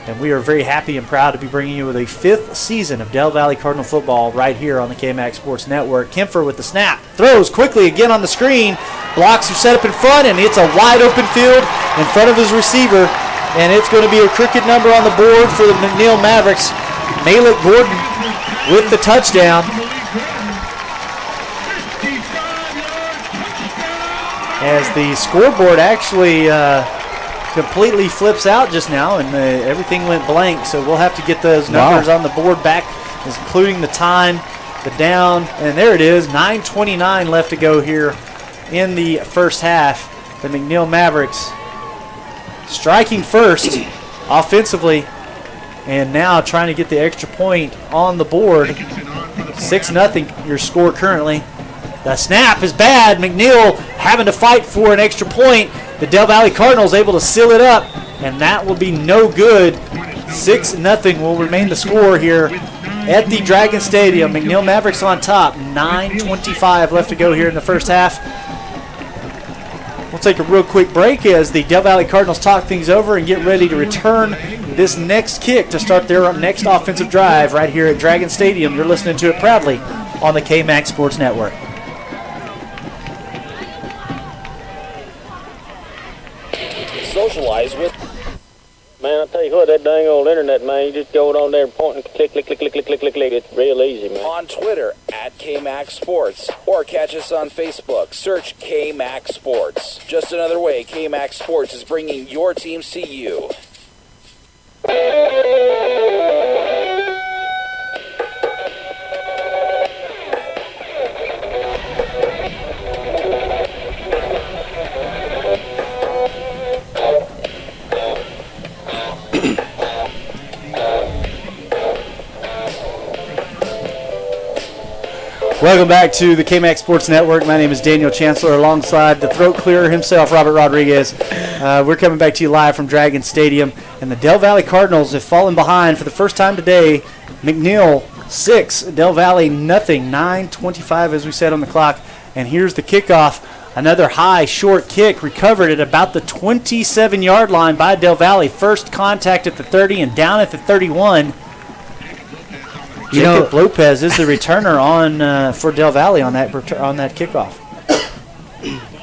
And we are very happy and proud to be bringing you the 5th season of Del Valley Cardinal football right here on the KMAX Sports Network. Kempfer with the snap. Throws quickly again on the screen. Blocks are set up in front, and it's a wide open field in front of his receiver. And it's going to be a crooked number on the board for the McNeil Mavericks. Malik Gordon with the touchdown. As the scoreboard actually completely flips out just now, and everything went blank. So we'll have to get those numbers on the board back, including the time, the down, and there it is. 9:29 left to go here in the first half. The McNeil Mavericks striking first offensively, and now trying to get the extra point on the board. 6-0 your score currently. The snap is bad. McNeil having to fight for an extra point. The Del Valley Cardinals able to seal it up, and that will be no good. 6-0 will remain the score here at the Dragon Stadium. McNeil Mavericks on top. 9:25 left to go here in the first half. We'll take a real quick break as the Del Valley Cardinals talk things over and get ready to return this next kick to start their next offensive drive right here at Dragon Stadium. You're listening to it proudly on the KMAX Sports Network. Socialize with. Man, I tell you what, that dang old internet, man, you just go on there and point and click, click, click, click, click, click, click, click. It's real easy, man. On Twitter at KMAX Sports, or catch us on Facebook. Search KMAX Sports. Just another way KMAX Sports is bringing your teams to you. Welcome back to the KMAX Sports Network. My name is Daniel Chancellor alongside the throat clearer himself, Robert Rodriguez. We're coming back to you live from Dragon Stadium, and the Del Valley Cardinals have fallen behind for the first time today. McNeil 6, Del Valley nothing. 9:25 as we said on the clock, and here's the kickoff. Another high, short kick recovered at about the 27-yard line by Del Valley. First contact at the 30 and down at the 31. Jacob Lopez is the returner on for Del Valley on that kickoff.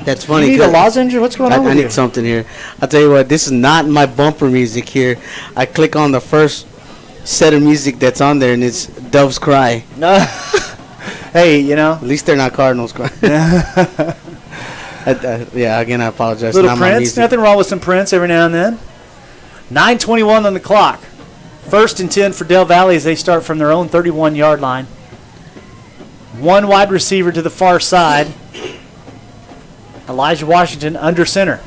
That's funny. You need a lozenge? What's going on with you? I need something here. I'll tell you what, this is not my bumper music here. I click on the first set of music that's on there, and it's Doves Cry. No. Hey, you know. At least they're not Cardinals crying. Yeah, again, I apologize. Little Prince. Nothing wrong with some Prince every now and then. 9:21 on the clock. 1st and 10 for Del Valley as they start from their own 31-yard line. One wide receiver to the far side. Elijah Washington under center.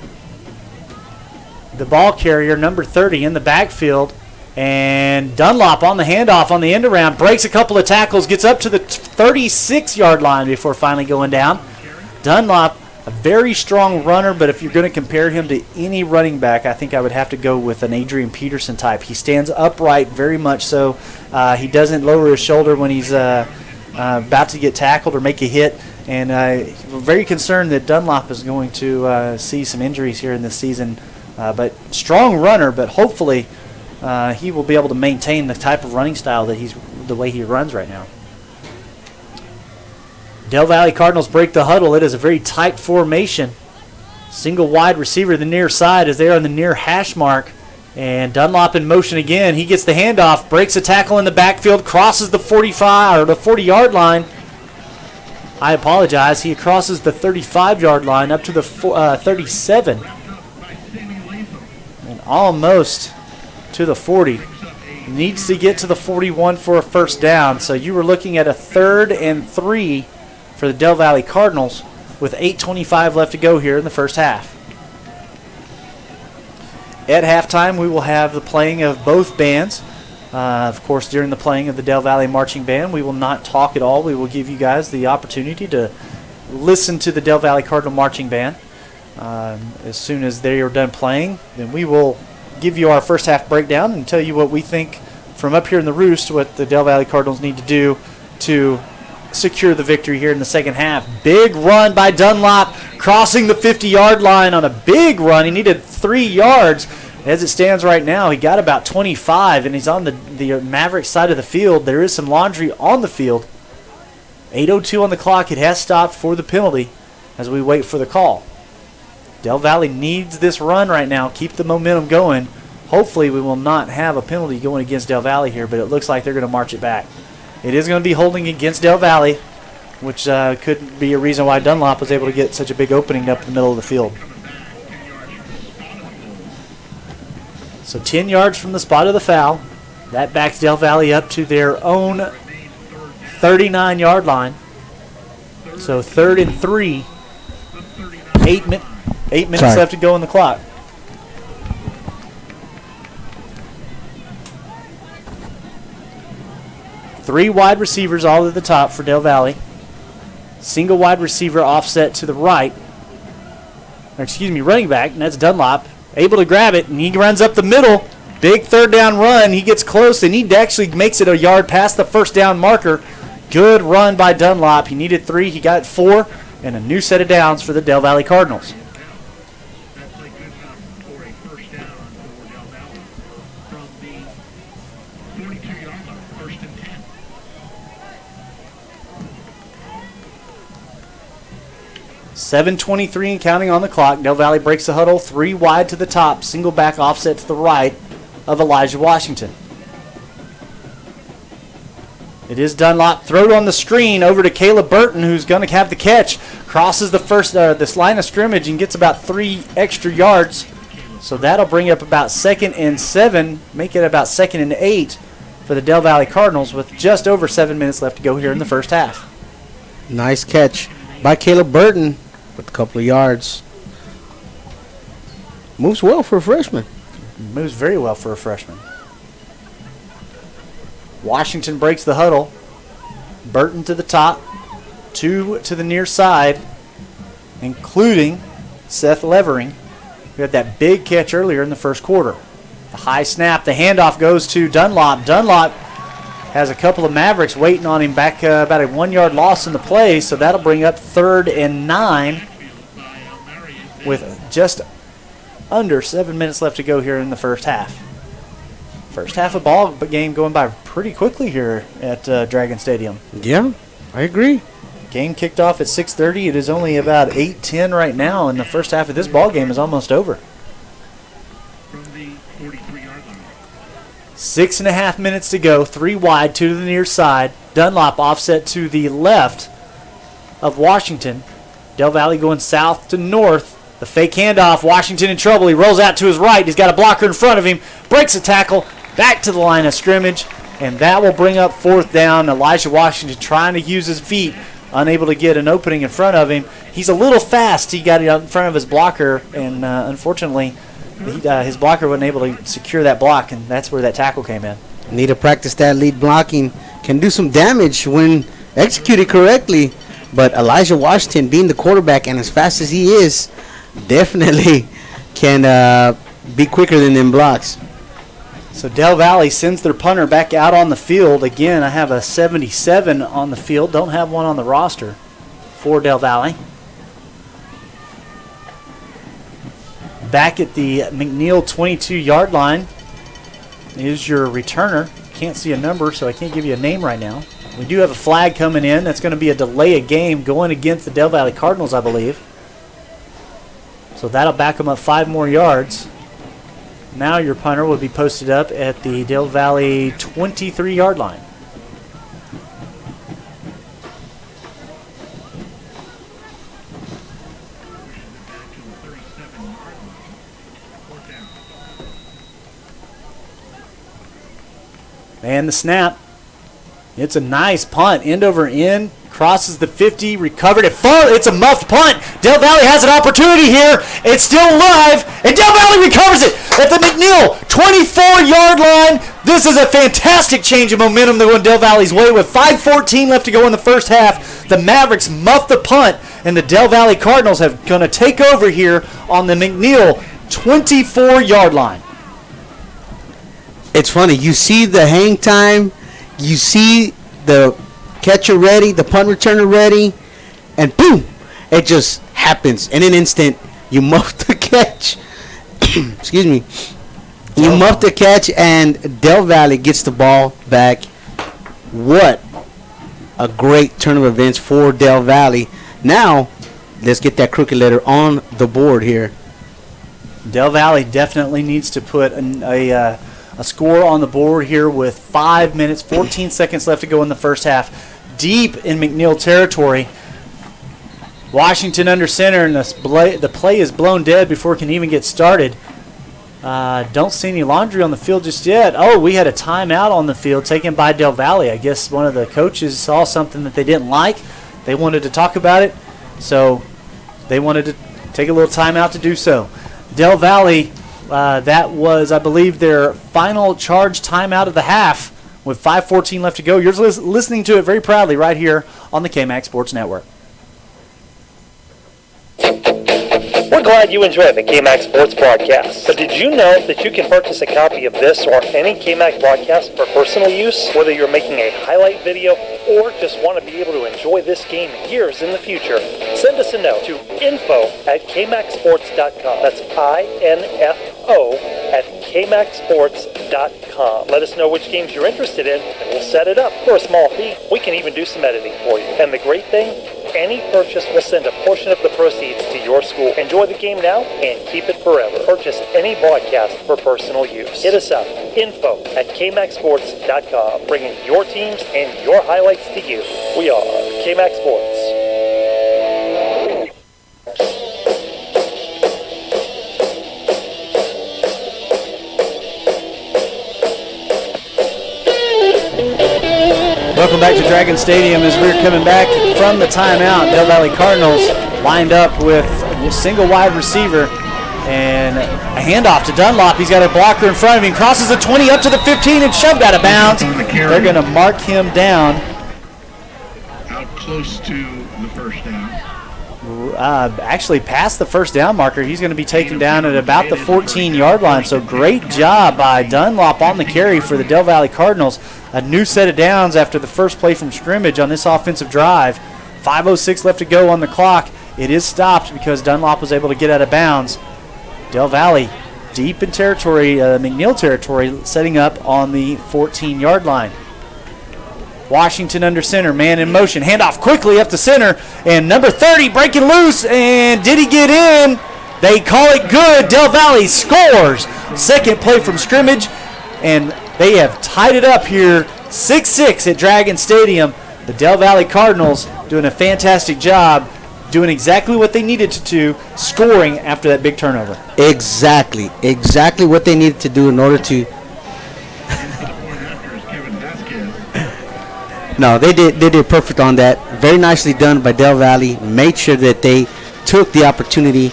The ball carrier, number 30, in the backfield. And Dunlop on the handoff on the end around. Breaks a couple of tackles. Gets up to the 36-yard line before finally going down. Dunlop, a very strong runner, but if you're going to compare him to any running back, I think I would have to go with an Adrian Peterson type. He stands upright very much so. He doesn't lower his shoulder when he's about to get tackled or make a hit. And we're very concerned that Dunlop is going to see some injuries here in this season. But strong runner, but hopefully he will be able to maintain the type of running style that the way he runs right now. Del Valley Cardinals break the huddle. It is a very tight formation. Single wide receiver to the near side as they are on the near hash mark. And Dunlop in motion again. He gets the handoff, breaks a tackle in the backfield, crosses the 45 or the 40-yard line. I apologize. He crosses the 35-yard line up to the 37. And almost to the 40. Needs to get to the 41 for a first down. So you were looking at a 3rd and 3 for the Del Valley Cardinals with 8:25 left to go here in the first half. At halftime, we will have the playing of both bands. Of course, during the playing of the Del Valley Marching Band, we will not talk at all. We will give you guys the opportunity to listen to the Del Valley Cardinal Marching Band. As soon as they are done playing, then we will give you our first half breakdown and tell you what we think from up here in the roost, what the Del Valley Cardinals need to do to secure the victory here in the second half. Big run by Dunlop, crossing the 50-yard line on a big run. He needed 3 yards. As it stands right now, he got about 25, and he's on the Mavericks side of the field. There is some laundry on the field. 8:02 on the clock. It has stopped for the penalty as we wait for the call. Del Valle needs this run right now. Keep the momentum going. Hopefully we will not have a penalty going against Del Valle here, but it looks like they're going to march it back. It is going to be holding against Del Valle, which could be a reason why Dunlop was able to get such a big opening up in the middle of the field. So 10 yards from the spot of the foul. That backs Del Valle up to their own 39-yard line. So 3rd and 3. 8 minutes left to go on the clock. Three wide receivers all at the top for Del Valle. Single wide receiver offset to the right. Running back, and that's Dunlop. Able to grab it, and he runs up the middle. Big 3rd down run. He gets close, and he actually makes it a yard past the 1st down marker. Good run by Dunlop. He needed 3. He got 4, and a new set of downs for the Del Valle Cardinals. That's like good enough for a first down for Del Valle from the 42-yard line, 1st and 10. .7:23 and counting on the clock. Del Valle breaks the huddle. 3 wide to the top. Single back offset to the right of Elijah Washington. It is Dunlop. Throw on the screen over to Caleb Burton, who's going to have the catch. Crosses this line of scrimmage and gets about 3 extra yards. So that'll bring up about 2nd and 7. Make it about 2nd and 8 for the Del Valle Cardinals with just over 7 minutes left to go here in the first half. Nice catch by Caleb Burton with a couple of yards. Moves well for a freshman. Moves very well for a freshman. Washington breaks the huddle. Burton to the top. 2 to the near side, including Seth Levering, who had that big catch earlier in the first quarter. The high snap. The handoff goes to Dunlop. Dunlop has a couple of Mavericks waiting on him back about a 1-yard loss in the play, so that'll bring up 3rd and 9 with just under 7 minutes left to go here in the first half. First half of ball game going by pretty quickly here at Dragon Stadium. Yeah, I agree. Game kicked off at 6:30. It is only about 8:10 right now, and the first half of this ball game is almost over. From the 43-yard line. 6.5 minutes to go. 3 wide, 2 to the near side. Dunlop offset to the left of Washington. Del Valle going south to north. The fake handoff. Washington in trouble. He rolls out to his right. He's got a blocker in front of him. Breaks a tackle. Back to the line of scrimmage. And that will bring up 4th down. Elijah Washington trying to use his feet. Unable to get an opening in front of him. He's a little fast. He got it out in front of his blocker. And unfortunately, his blocker wasn't able to secure that block. And that's where that tackle came in. Need to practice that lead blocking. Can do some damage when executed correctly. But Elijah Washington, being the quarterback and as fast as he is, definitely can be quicker than them blocks. So Del Valle sends their punter back out on the field. Again, I have a 77 on the field. Don't have one on the roster for Del Valle. Back at the McNeil 22-yard line is your returner. Can't see a number, so I can't give you a name right now. We do have a flag coming in. That's going to be a delay of game going against the Del Valle Cardinals, I believe. So that'll back them up 5 more yards. Now your punter will be posted up at the Del Valle 23-yard line. And the snap. It's a nice punt. End over end. Crosses the 50. Recovered it far. It's a muffed punt. Del Valle has an opportunity here. It's still alive. And Del Valle recovers it at the McNeil 24-yard line. This is a fantastic change of momentum going Del Valle's way with 5:14 left to go in the first half. The Mavericks muff the punt, and the Del Valle Cardinals have going to take over here on the McNeil 24-yard line. It's funny. You see the hang time. You see the catcher ready, the punt returner ready, and boom, it just happens? In an instant, you muff the catch. Excuse me. You muff the catch, and Del Valle gets the ball back. What a great turn of events for Del Valle. Now, let's get that crooked letter on the board here. Del Valle definitely needs to put a score on the board here with 5 minutes, 14 seconds left to go in the first half. Deep in McNeil territory. Washington under center, and the play is blown dead before it can even get started. Don't see any laundry on the field just yet. Oh, we had a timeout on the field taken by Del Valle. I guess one of the coaches saw something that they didn't like. They wanted to talk about it, so they wanted to take a little timeout to do so. Del Valle, that was, I believe, their final charge timeout of the half with 5:14 left to go. You're listening to it very proudly right here on the KMAX Sports Network. We're glad you enjoyed the KMAX Sports Broadcast. But did you know that you can purchase a copy of this or any KMAX broadcast for personal use? Whether you're making a highlight video or just want to be able to enjoy this game years in the future, send us a note to info@kmaxsports.com. That's info@kmaxsports.com. Let us know which games you're interested in, and we'll set it up for a small fee. We can even do some editing for you. And the great thing, any purchase will send a portion of the proceeds to your school. Enjoy the game now and keep it forever. Purchase any broadcast for personal use. Hit us up, info@kmaxsports.com, bringing your teams and your highlights to you. We are KMAX Sports. Welcome back to Dragon Stadium as we're coming back from the timeout. Del Valle Cardinals lined up with a single wide receiver and a handoff to Dunlop. He's got a blocker in front of him. Crosses the 20 up to the 15 and shoved out of bounds. They're going to mark him down. Out close to the first down. Actually past the first down marker. He's going to be taken down at about the 14-yard line. So great job by Dunlop on the carry for the Del Valle Cardinals. A new set of downs after the first play from scrimmage on this offensive drive. 5:06 left to go on the clock. It is stopped because Dunlop was able to get out of bounds. Del Valle deep in territory, McNeil territory, setting up on the 14-yard line. Washington under center, man in motion. Handoff quickly up to center, and number 30 breaking loose, and did he get in? They call it good. Del Valle scores. Second play from scrimmage, and they have tied it up here 6-6 at Dragon Stadium. The Del Valle Cardinals doing a fantastic job, doing exactly what they needed to do, scoring after that big turnover. Exactly what they needed to do in order to. No, they did perfect on that. Very nicely done by Del Valle. Made sure that they took the opportunity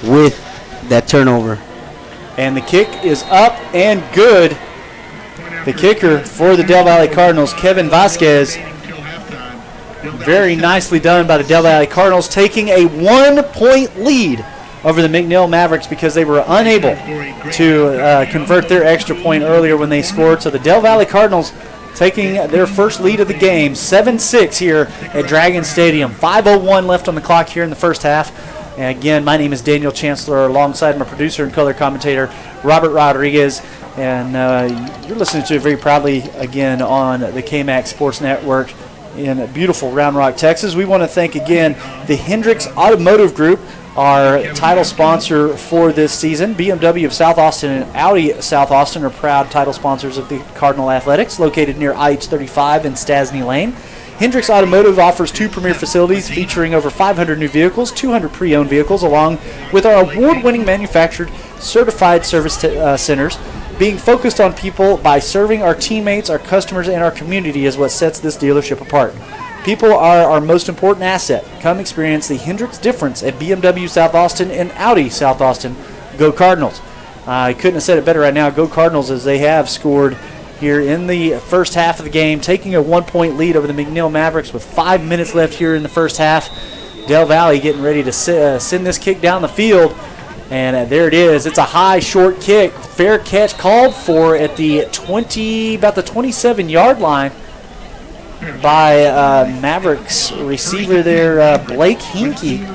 with that turnover. And the kick is up and good. The kicker for the Del Valle Cardinals, Kevin Vasquez. Very nicely done by the Del Valle Cardinals, taking a 1-point lead over the McNeil Mavericks because they were unable to convert their extra point earlier when they scored. So the Del Valle Cardinals taking their first lead of the game, 7-6 here at Dragon Stadium. 5:01 left on the clock here in the first half. And again, my name is Daniel Chancellor, alongside my producer and color commentator, Robert Rodriguez. And you're listening to it very proudly again on the KMAX Sports Network in beautiful Round Rock, Texas. We want to thank again the Hendricks Automotive Group, our title sponsor for this season. BMW of South Austin and Audi South Austin are proud title sponsors of the Cardinal Athletics, located near IH-35 in Stasny Lane. Hendricks Automotive offers two premier facilities featuring over 500 new vehicles, 200 pre-owned vehicles, along with our award-winning manufactured certified service centers. Being focused on people by serving our teammates, our customers, and our community is what sets this dealership apart. People are our most important asset. Come experience the Hendricks difference at BMW South Austin and Audi South Austin. Go Cardinals. I couldn't have said it better right now. Go Cardinals, as they have scored here in the first half of the game, taking a 1-point lead over the McNeil Mavericks with 5 minutes left here in the first half. Del Valle getting ready to send this kick down the field. And there it is. It's a high, short kick. Fair catch called for at the about the 27-yard line by Mavericks receiver there, Blake Hinkie.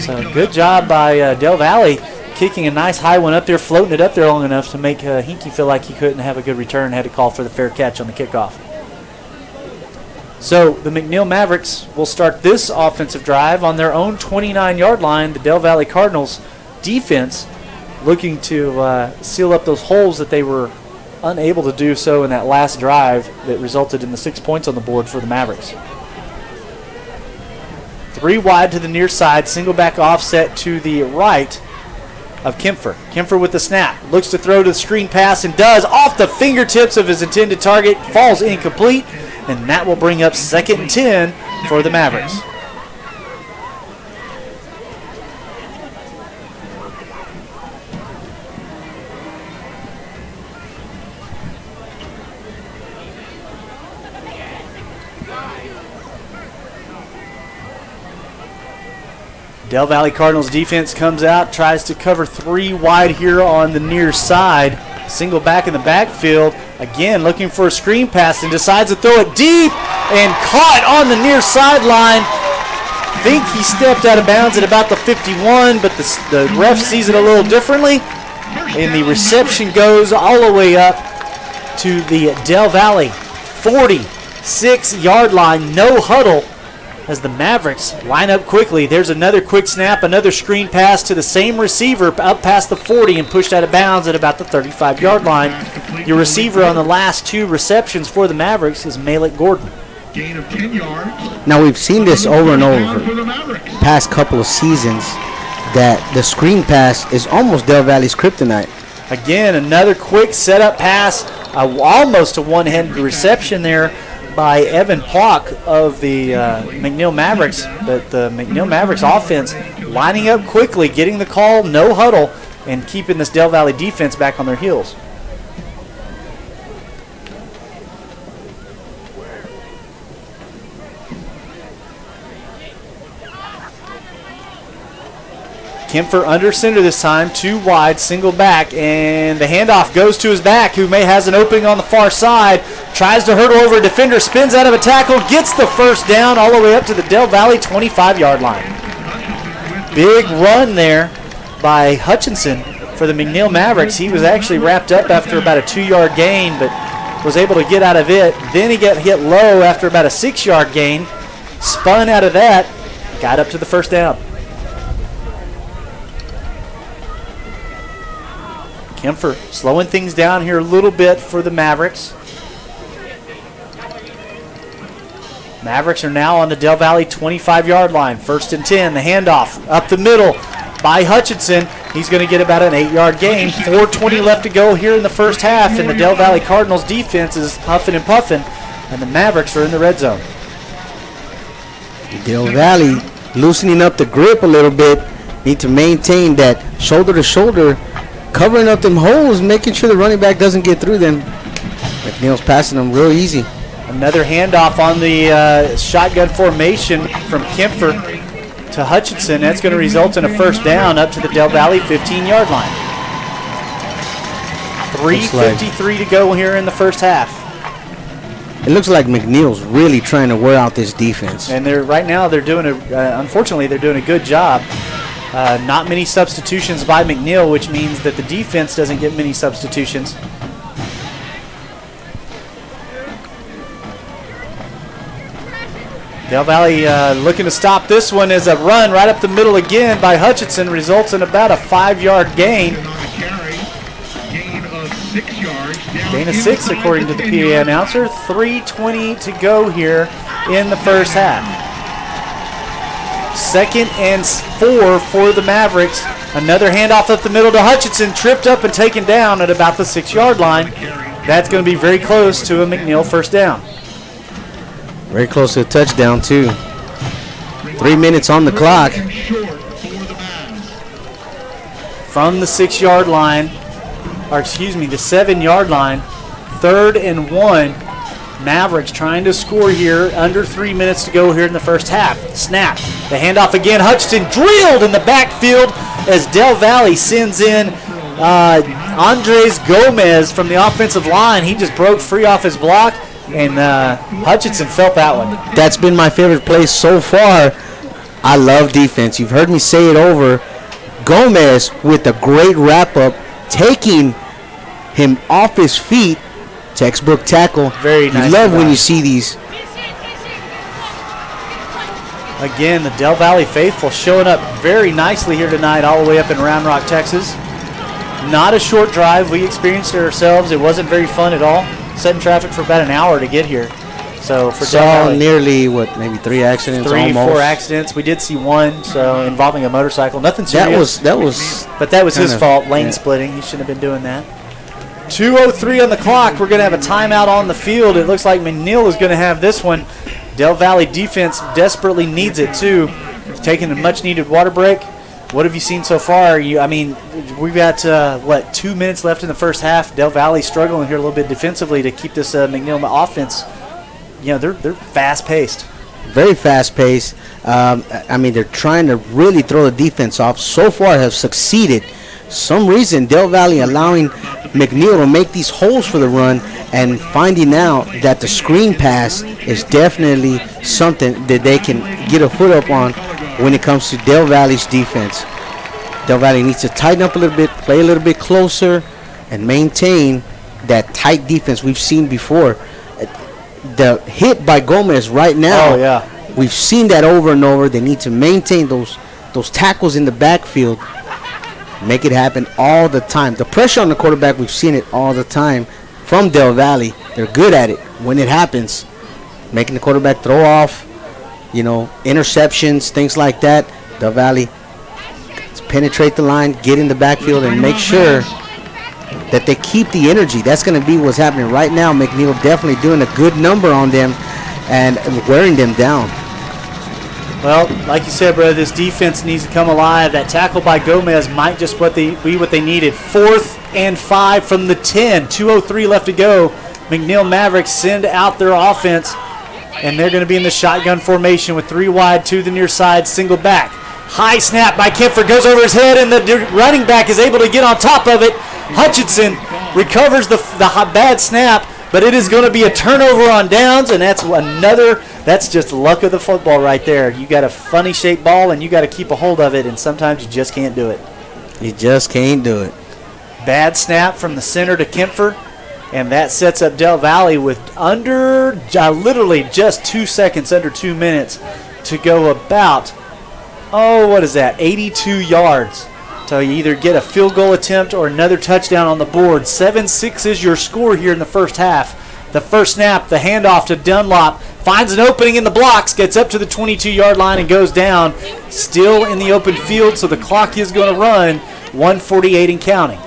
So good job by Del Valle, kicking a nice high one up there, floating it up there long enough to make Hinkie feel like he couldn't have a good return, had to call for the fair catch on the kickoff. So the McNeil Mavericks will start this offensive drive on their own 29-yard line. The Del Valle Cardinals defense looking to seal up those holes that they were unable to do so in that last drive that resulted in the 6 points on the board for the Mavericks. 3 wide to the near side, single back offset to the right of Kempfer. Kempfer with the snap, looks to throw to the screen pass and does, off the fingertips of his intended target, falls incomplete, and that will bring up 2nd and 10 for the Mavericks. Del Valle Cardinals defense comes out, tries to cover 3 wide here on the near side. Single back in the backfield. Again, looking for a screen pass and decides to throw it deep and caught on the near sideline. I think he stepped out of bounds at about the 51, but the ref sees it a little differently. And the reception goes all the way up to the Del Valle 46-yard line. No huddle as the Mavericks line up quickly. There's another quick snap, another screen pass to the same receiver up past the 40 and pushed out of bounds at about the 35-yard line. Your receiver on the last 2 receptions for the Mavericks is Malik Gordon. Gain of 10 yards. Now we've seen this over and over past couple of seasons that the screen pass is almost Del Valle's kryptonite. Again, another quick setup pass, almost a one-handed reception there by Evan Plock of the McNeil Mavericks, but the McNeil Mavericks offense lining up quickly, getting the call, no huddle, and keeping this Del Valle defense back on their heels. Kempfer under center this time, 2 wide, single back, and the handoff goes to his back, who has an opening on the far side, tries to hurdle over a defender, spins out of a tackle, gets the first down all the way up to the Del Valle 25-yard line. Big run there by Hutchinson for the McNeil Mavericks. He was actually wrapped up after about a 2-yard gain, but was able to get out of it. Then he got hit low after about a 6-yard gain, spun out of that, got up to the first down. Kempfer slowing things down here a little bit for the Mavericks. Mavericks are now on the Del Valle 25-yard line. 1st and 10. The handoff up the middle by Hutchinson. He's going to get about an 8-yard gain. 4:20 left to go here in the first half, and the Del Valle Cardinals defense is huffing and puffing, and the Mavericks are in the red zone. Del Valle loosening up the grip a little bit. Need to maintain that shoulder to shoulder, covering up them holes, making sure the running back doesn't get through them. McNeil's passing them real easy. Another handoff on the shotgun formation from Kempfer to Hutchinson. That's going to result in a first down up to the Del Valle 15-yard line. 3:53 to go here in the first half. It looks like McNeil's really trying to wear out this defense. And they're doing unfortunately, they're doing a good job. Not many substitutions by McNeil, which means that the defense doesn't get many substitutions. Del Valle looking to stop this one as a run right up the middle again by Hutchinson results in about a 5-yard gain. Gain of 6 according to the PA announcer. 3:20 to go here in the first half. 2nd and 4 for the Mavericks. Another handoff up the middle to Hutchinson, tripped up and taken down at about the 6-yard line. That's going to be very close to a McNeil first down. Very close to a touchdown, too. 3 minutes on the clock. From the 6-yard line, the 7-yard line, 3rd and 1. Mavericks trying to score here. Under 3 minutes to go here in the first half. Snap. The handoff again. Hutchinson drilled in the backfield as Del Valle sends in Andres Gomez from the offensive line. He just broke free off his block, and Hutchinson felt that one. That's been my favorite play so far. I love defense. You've heard me say it over. Gomez with a great wrap-up, taking him off his feet. Textbook tackle. Very nice. You love when you see these. Again, the Del Valle faithful showing up very nicely here tonight, all the way up in Round Rock, Texas. Not a short drive. We experienced it ourselves. It wasn't very fun at all. Set in traffic for about an hour to get here. So for Del Saw Valle, nearly, maybe 3 accidents? three, almost. 4 accidents. We did see one, so involving a motorcycle. Nothing serious. That was. But that was his kinda- fault. Lane yeah. splitting. He shouldn't have been doing that. 2:03 on the clock. We're going to have a timeout on the field. It looks like McNeil is going to have this one. Del Valle defense desperately needs it too. Taking a much-needed water break. What have you seen so far? We've got 2 minutes left in the first half. Del Valle struggling here a little bit defensively to keep this McNeil offense. They're fast-paced. Very fast-paced. They're trying to really throw the defense off. So far, have succeeded. Some reason, Del Valle allowing McNeil to make these holes for the run and finding out that the screen pass is definitely something that they can get a foot up on when it comes to Del Valle's defense. Del Valle needs to tighten up a little bit, play a little bit closer, and maintain that tight defense we've seen before. The hit by Gomez right now, Oh, yeah. we've seen that over and over. They need to maintain those tackles in the backfield. Make it happen all the time. The pressure on the quarterback, we've seen it all the time from Del Valle. They're good at it when it happens. Making the quarterback throw off, interceptions, things like that. Del Valle penetrate the line, get in the backfield, and make sure that they keep the energy. That's going to be what's happening right now. McNeil definitely doing a good number on them and wearing them down. Well, like you said, brother, this defense needs to come alive. That tackle by Gomez might just be what they needed. 4th and 5 from the 10. 2:03 left to go. McNeil Mavericks send out their offense, and they're going to be in the shotgun formation with 3 wide, 2 to the near side, single back. High snap by Kempfer, goes over his head, and the running back is able to get on top of it. Hutchinson recovers the bad snap, but it is going to be a turnover on downs, and that's just luck of the football right there. You got a funny shaped ball, and you got to keep a hold of it, and sometimes you just can't do it. You just can't do it. Bad snap from the center to Kempfer, and that sets up Del Valle with literally just 2 seconds, under 2 minutes to go about, 82 yards. So you either get a field goal attempt or another touchdown on the board. 7-6 is your score here in the first half. The first snap, the handoff to Dunlop, finds an opening in the blocks, gets up to the 22-yard line and goes down. Still in the open field, so the clock is going to run. 1:48 and counting.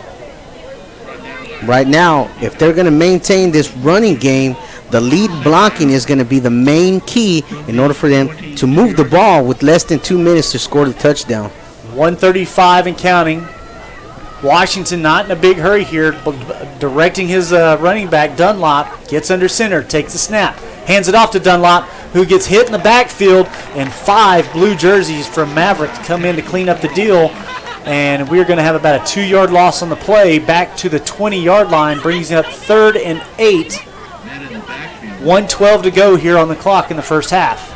Right now, if they're going to maintain this running game, the lead blocking is going to be the main key in order for them to move the ball with less than 2 minutes to score the touchdown. 1:35 and counting. Washington not in a big hurry here, directing his running back, Dunlop, gets under center, takes the snap, hands it off to Dunlop, who gets hit in the backfield, and 5 blue jerseys from Mavericks come in to clean up the deal, and we're going to have about a 2-yard loss on the play, back to the 20-yard line, brings it up 3rd and 8. 1:12 to go here on the clock in the first half.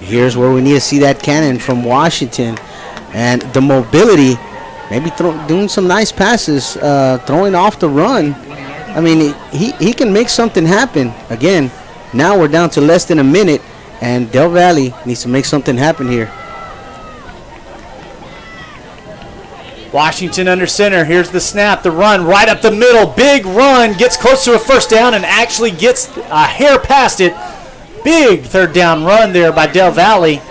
Here's where we need to see that cannon from Washington, and the mobility, maybe doing some nice passes, throwing off the run. I mean, he can make something happen. Again, now we're down to less than a minute, and Del Valle needs to make something happen here. Washington under center. Here's the snap, the run right up the middle. Big run, gets close to a first down and actually gets a hair past it. Big 3rd down run there by Del Valle.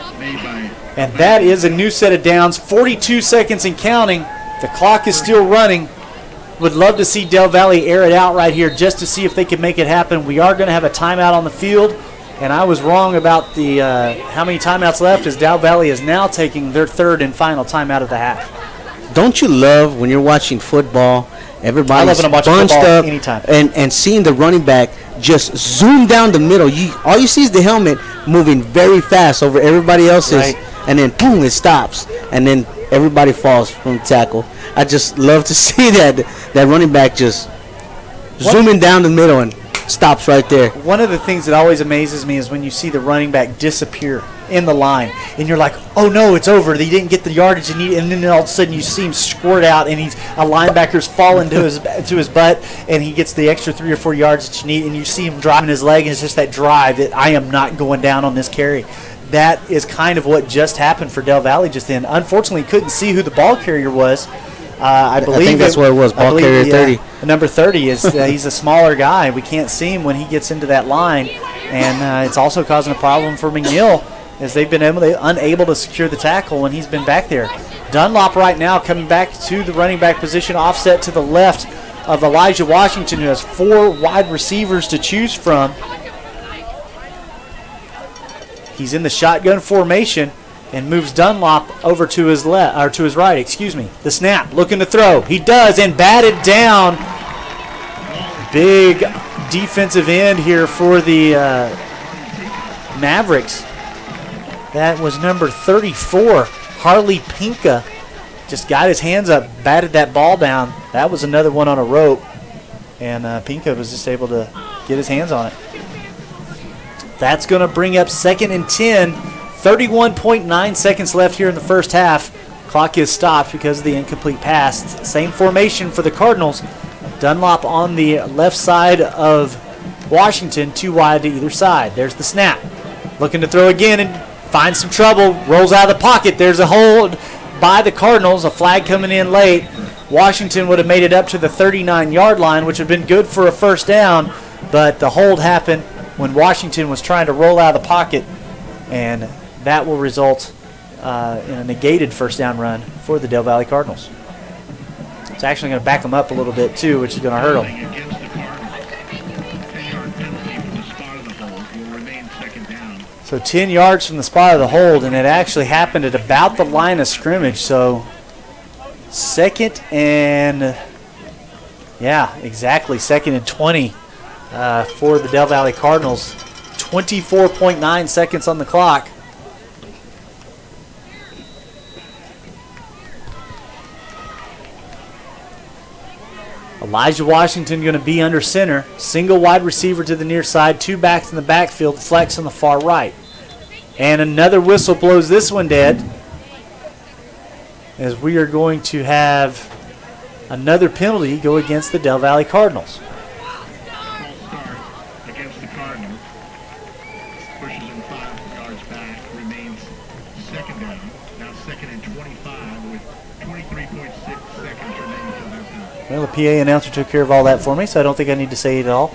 And that is a new set of downs. 42 seconds and counting. The clock is still running. Would love to see Del Valle air it out right here just to see if they can make it happen. We are going to have a timeout on the field. And I was wrong about the how many timeouts left, as Del Valle is now taking their 3rd and final timeout of the half. Don't you love when you're watching football, everybody's bunched up anytime. and seeing the running back just zoom down the middle? All you see is the helmet moving very fast over everybody else's, right. And then boom, it stops, and then everybody falls from the tackle. I just love to see that running back just zooming down the middle and stops right there. One of the things that always amazes me is when you see the running back disappear. in the line. And you're like, oh no, it's over. He didn't get the yardage he needed. And then all of a sudden you see him squirt out, and a linebacker's falling to his butt, and he gets the extra 3 or 4 yards that you need. And you see him driving his leg, and it's just that drive that I am not going down on this carry. That is kind of what just happened for Del Valle just then. Unfortunately, couldn't see who the ball carrier was. I think that's what it was, ball carrier 30. Number 30 is he's a smaller guy. We can't see him when he gets into that line. And it's also causing a problem for McNeil as they've been unable to secure the tackle when he's been back there. Dunlop right now coming back to the running back position, offset to the left of Elijah Washington, who has 4 wide receivers to choose from. He's in the shotgun formation and moves Dunlop over to his left, or to his right, excuse me. The snap, looking to throw. He does, and batted down. Big defensive end here for the Mavericks. That was number 34, Harley Pinka. Just got his hands up, batted that ball down. That was another one on a rope, and Pinka was just able to get his hands on it. That's going to bring up 2nd and 10. 31.9 seconds left here in the first half. Clock is stopped because of the incomplete pass. Same formation for the Cardinals. Dunlop on the left side of Washington, 2 wide to either side. There's the snap. Looking to throw again and finds some trouble. Rolls out of the pocket. There's a hold by the Cardinals. A flag coming in late. Washington would have made it up to the 39-yard line, which would have been good for a first down, but the hold happened when Washington was trying to roll out of the pocket, and that will result in a negated first down run for the Del Valle Cardinals. It's actually going to back them up a little bit, too, which is going to hurt them. Against the Cardinals. 10-yard penalty from the spot of the hold will remain 2nd down. So 10 yards from the spot of the hold, and it actually happened at about the line of scrimmage. So 2nd and, yeah, exactly, 2nd and 20 for the Del Valle Cardinals. 24.9 seconds on the clock. Elijah Washington going to be under center. Single wide receiver to the near side. 2 backs in the backfield. Flex on the far right. And another whistle blows this one dead, as we are going to have another penalty go against the Del Valle Cardinals. False start against the Cardinals. Pushes him 5 yards back. Remains 2nd down. Now 2nd and 25 with 23.6 seconds remaining till that time. Well, the PA announcer took care of all that for me, so I don't think I need to say it at all.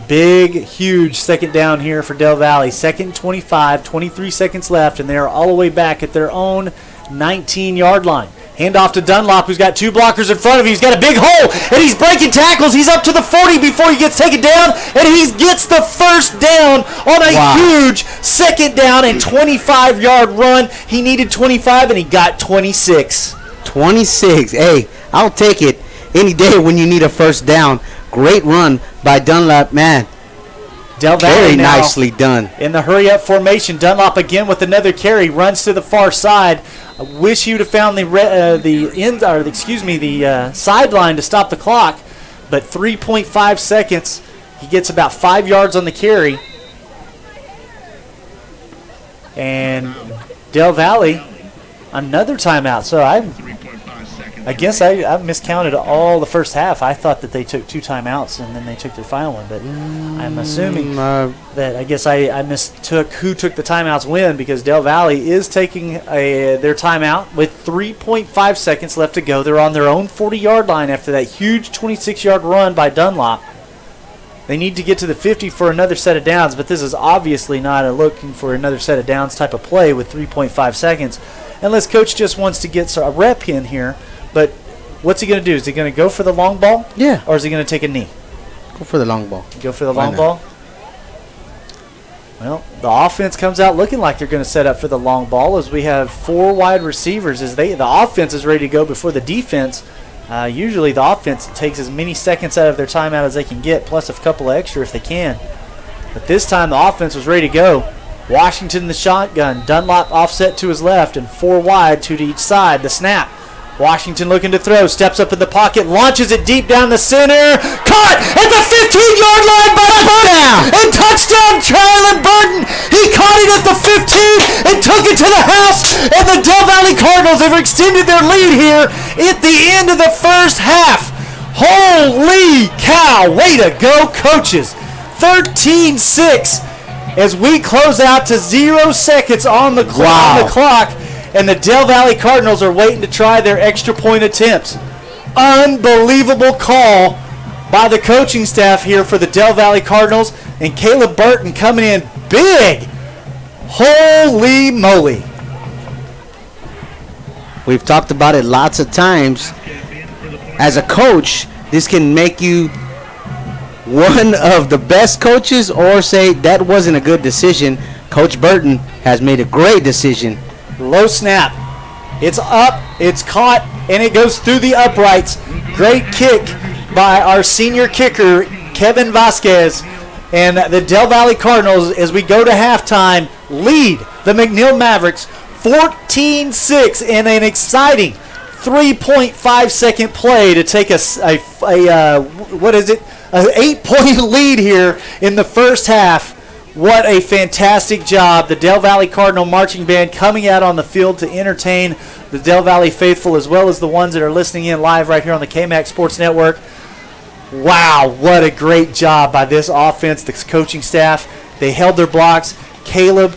Big, huge 2nd down here for Del Valle. 2nd and 25, 23 seconds left, and they're all the way back at their own 19-yard line. Handoff to Dunlop, who's got 2 blockers in front of him. He's got a big hole, and he's breaking tackles. He's up to the 40 before he gets taken down, and he gets the first down on a huge 2nd down and 25-yard run. He needed 25, and he got 26. 26. Hey, I'll take it any day when you need a first down. Great run by Dunlop, man. Del Valle Very now nicely done. in the hurry-up formation. Dunlop again with another carry, runs to the far side. I wish he would have found the sideline to stop the clock, but 3.5 seconds. He gets about 5 yards on the carry, and Del Valle another timeout. So I 3.5 seconds. I guess I miscounted all the first half. I thought that they took 2 timeouts and then they took their final one. But I'm assuming that I guess I mistook who took the timeouts when, because Del Valle is taking their timeout with 3.5 seconds left to go. They're on their own 40-yard line after that huge 26-yard run by Dunlop. They need to get to the 50 for another set of downs, but this is obviously not a looking for another set of downs type of play with 3.5 seconds. Unless Coach just wants to get a rep in here. But what's he going to do? Is he going to go for the long ball? Yeah. Or is he going to take a knee? Go for the long ball. Go for the Why long not? ball? Well, the offense comes out looking like they're going to set up for the long ball, as we have 4 wide receivers. As the offense is ready to go before the defense. Usually the offense takes as many seconds out of their timeout as they can get, plus a couple of extra if they can. But this time the offense was ready to go. Washington in the shotgun. Dunlop offset to his left and 4 wide, 2 to each side. The snap. Washington looking to throw, steps up in the pocket, launches it deep down the center. Caught at the 15-yard line by Burton. And touchdown, Traylon Burton. He caught it at the 15 and took it to the house. And the Del Valley Cardinals have extended their lead here at the end of the first half. Holy cow. Way to go, coaches. 13-6 as we close out to 0 seconds on the clock. And the Del Valley Cardinals are waiting to try their extra point attempts. Unbelievable call by the coaching staff here for the Del Valley Cardinals. And Caleb Burton coming in big. Holy moly. We've talked about it lots of times. As a coach, this can make you one of the best coaches or say that wasn't a good decision. Coach Burton has made a great decision. Low snap. It's up, it's caught, and it goes through the uprights. Great kick by our senior kicker, Kevin Vasquez. And the Del Valley Cardinals, as we go to halftime, lead the McNeil Mavericks 14-6 in an exciting 3.5-second play to take an 8-point lead here in the first half. What a fantastic job. The Del Valley Cardinal Marching Band coming out on the field to entertain the Del Valley faithful as well as the ones that are listening in live right here on the KMAX Sports Network. Wow, what a great job by this offense, this coaching staff. They held their blocks. Caleb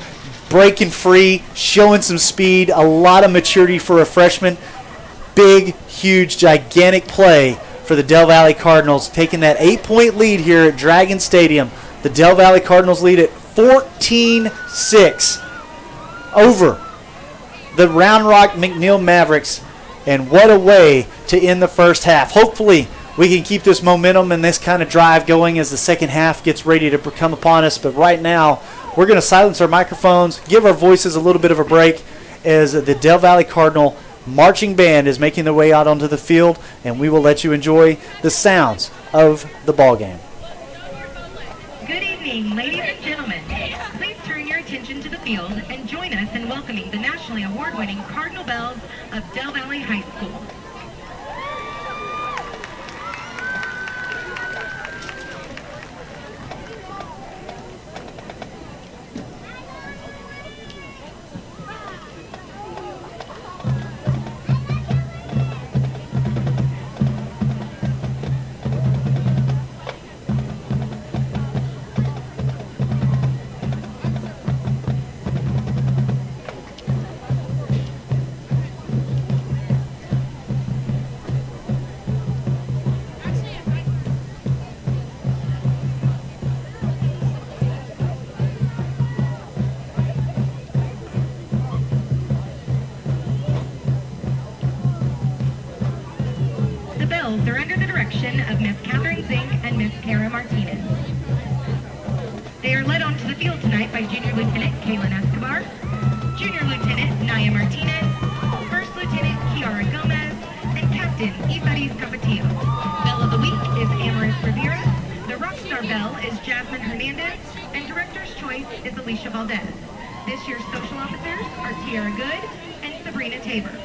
breaking free, showing some speed, a lot of maturity for a freshman. Big, huge, gigantic play for the Del Valley Cardinals, taking that 8-point lead here at Dragon Stadium. The Del Valley Cardinals lead at 14-6 over the Round Rock McNeil Mavericks. And what a way to end the first half. Hopefully we can keep this momentum and this kind of drive going as the second half gets ready to come upon us. But right now, we're going to silence our microphones, give our voices a little bit of a break as the Del Valley Cardinal Marching Band is making their way out onto the field, and we will let you enjoy the sounds of the ball game. Good evening, ladies and gentlemen. Please turn your attention to the field and join us in welcoming the nationally award-winning Cardinal Bells of Del Valley High School. They're under the direction of Miss Catherine Zink and Miss Kara Martinez. They are led onto the field tonight by Junior Lieutenant Kaylin Escobar, Junior Lieutenant Naya Martinez, First Lieutenant Kiara Gomez, and Captain Isaris Capatillo. Belle of the Week is Amaris Rivera, the Rockstar Belle is Jasmine Hernandez, and Director's Choice is Alicia Valdez. This year's social officers are Tiara Good and Sabrina Tabor.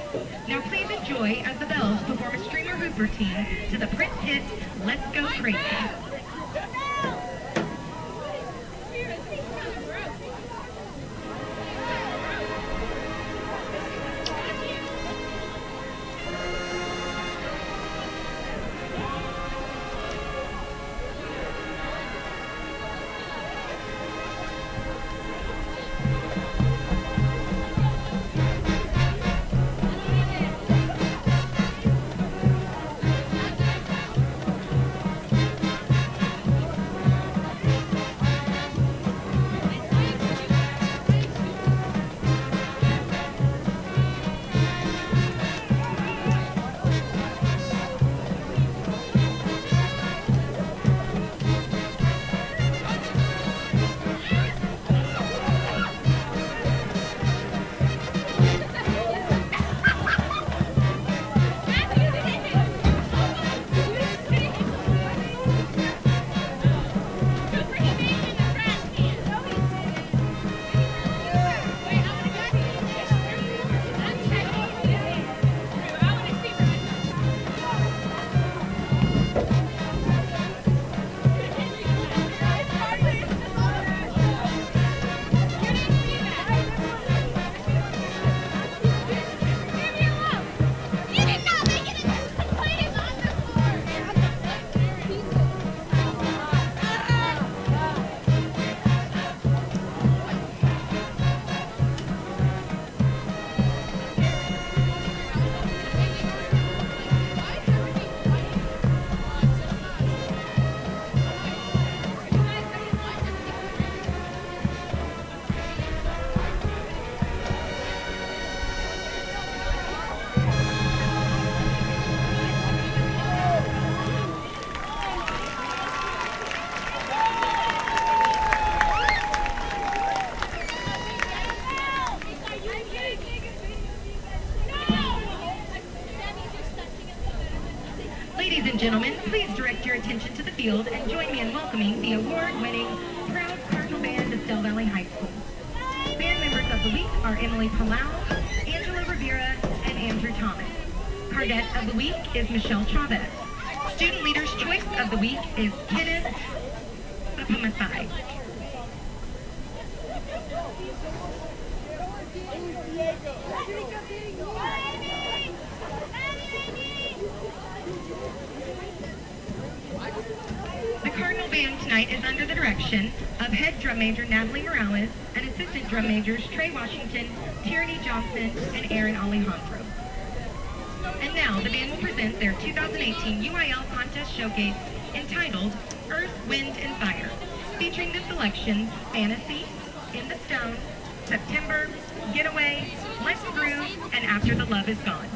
Now please enjoy as the Bells perform a streamer hoop routine to the Prince hit, Let's Go Crazy. Ladies and gentlemen, please direct your attention to the field and join me in welcoming the award-winning Proud Cardinal Band of Del Valley High School. Band members of the week are Emily Palau, Angela Rivera, and Andrew Thomas. Cardette of the week is Michelle Chavez. Student Leader's Choice of the week is Kenneth Sapamasai. The Cardinal Band tonight is under the direction of Head Drum Major Natalie Morales and Assistant Drum Majors Trey Washington, Tierney Johnson, and Aaron Alejandro. And now the band will present their 2018 UIL Contest Showcase entitled Earth, Wind, and Fire, featuring the selections Fantasy, In the Stone, September, Getaway, Let's Groove, and After the Love Is Gone.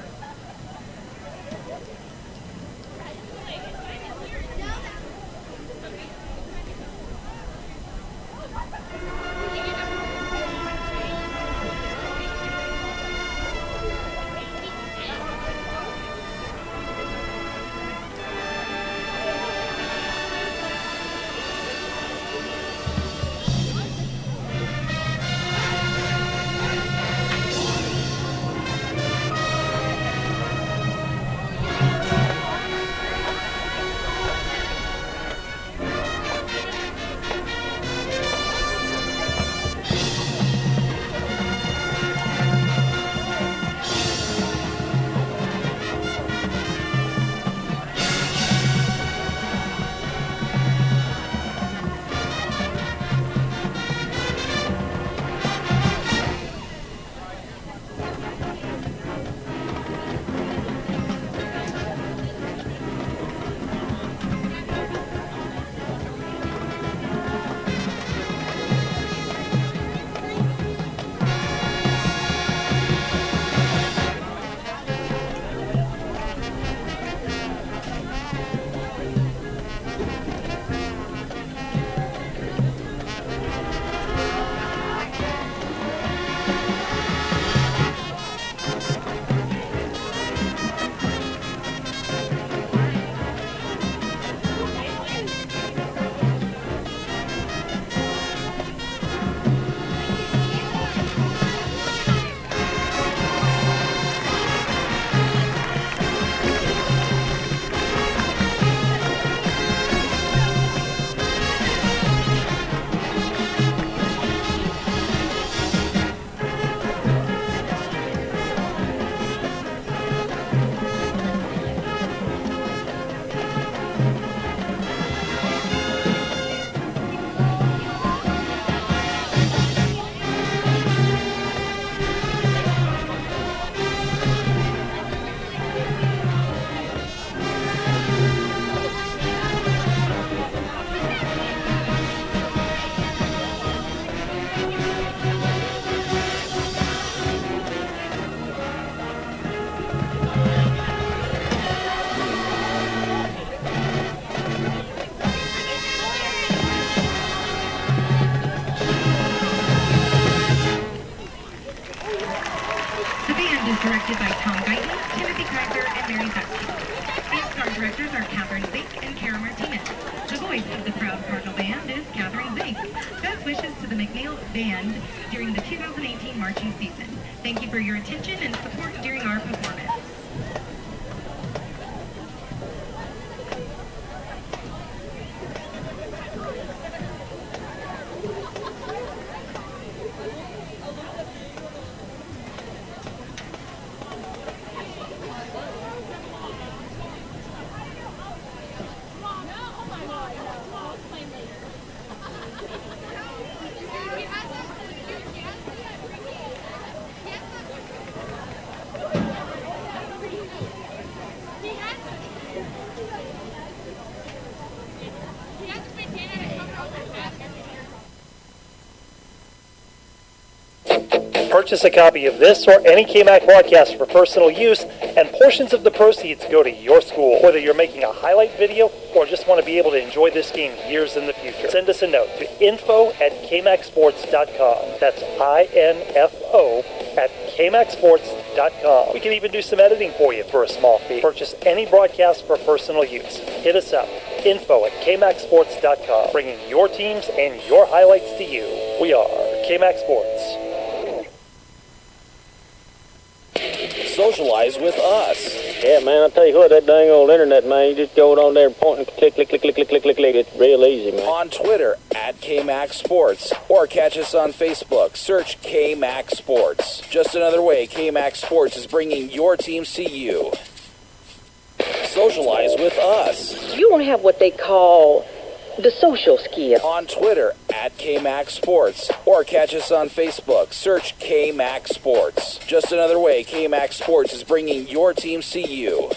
Directed by Tom Guyton, Timothy Kaiser, and Mary Zepke. These star directors are Catherine Zink and Kara Martinez. The voice of the Proud Cardinal Band is Catherine Zink. Best wishes to the McNeil Band during the 2018 marching season. Thank you for your attention and support during our performance. Purchase a copy of this or any KMAC broadcast for personal use, and portions of the proceeds go to your school. Whether you're making a highlight video or just want to be able to enjoy this game years in the future, send us a note to info@kmacsports.com. That's info@kmacsports.com. We can even do some editing for you for a small fee. Purchase any broadcast for personal use. Hit us up, info@kmacsports.com, bringing your teams and your highlights to you. We are KMAC Sports. Socialize with us. Yeah, man, I tell you what, that dang old internet, man, you just go on there and point and click, click, click, click, click, click, click, click. It's real easy, man. On Twitter @KMAC Sports, or catch us on Facebook. Search KMAC Sports. Just another way KMAC Sports is bringing your teams to you. Socialize with us. You don't have what they call the social skill. On Twitter @KMAC Sports, or catch us on Facebook. Search KMAC Sports. Just another way KMAC Sports is bringing your teams to you.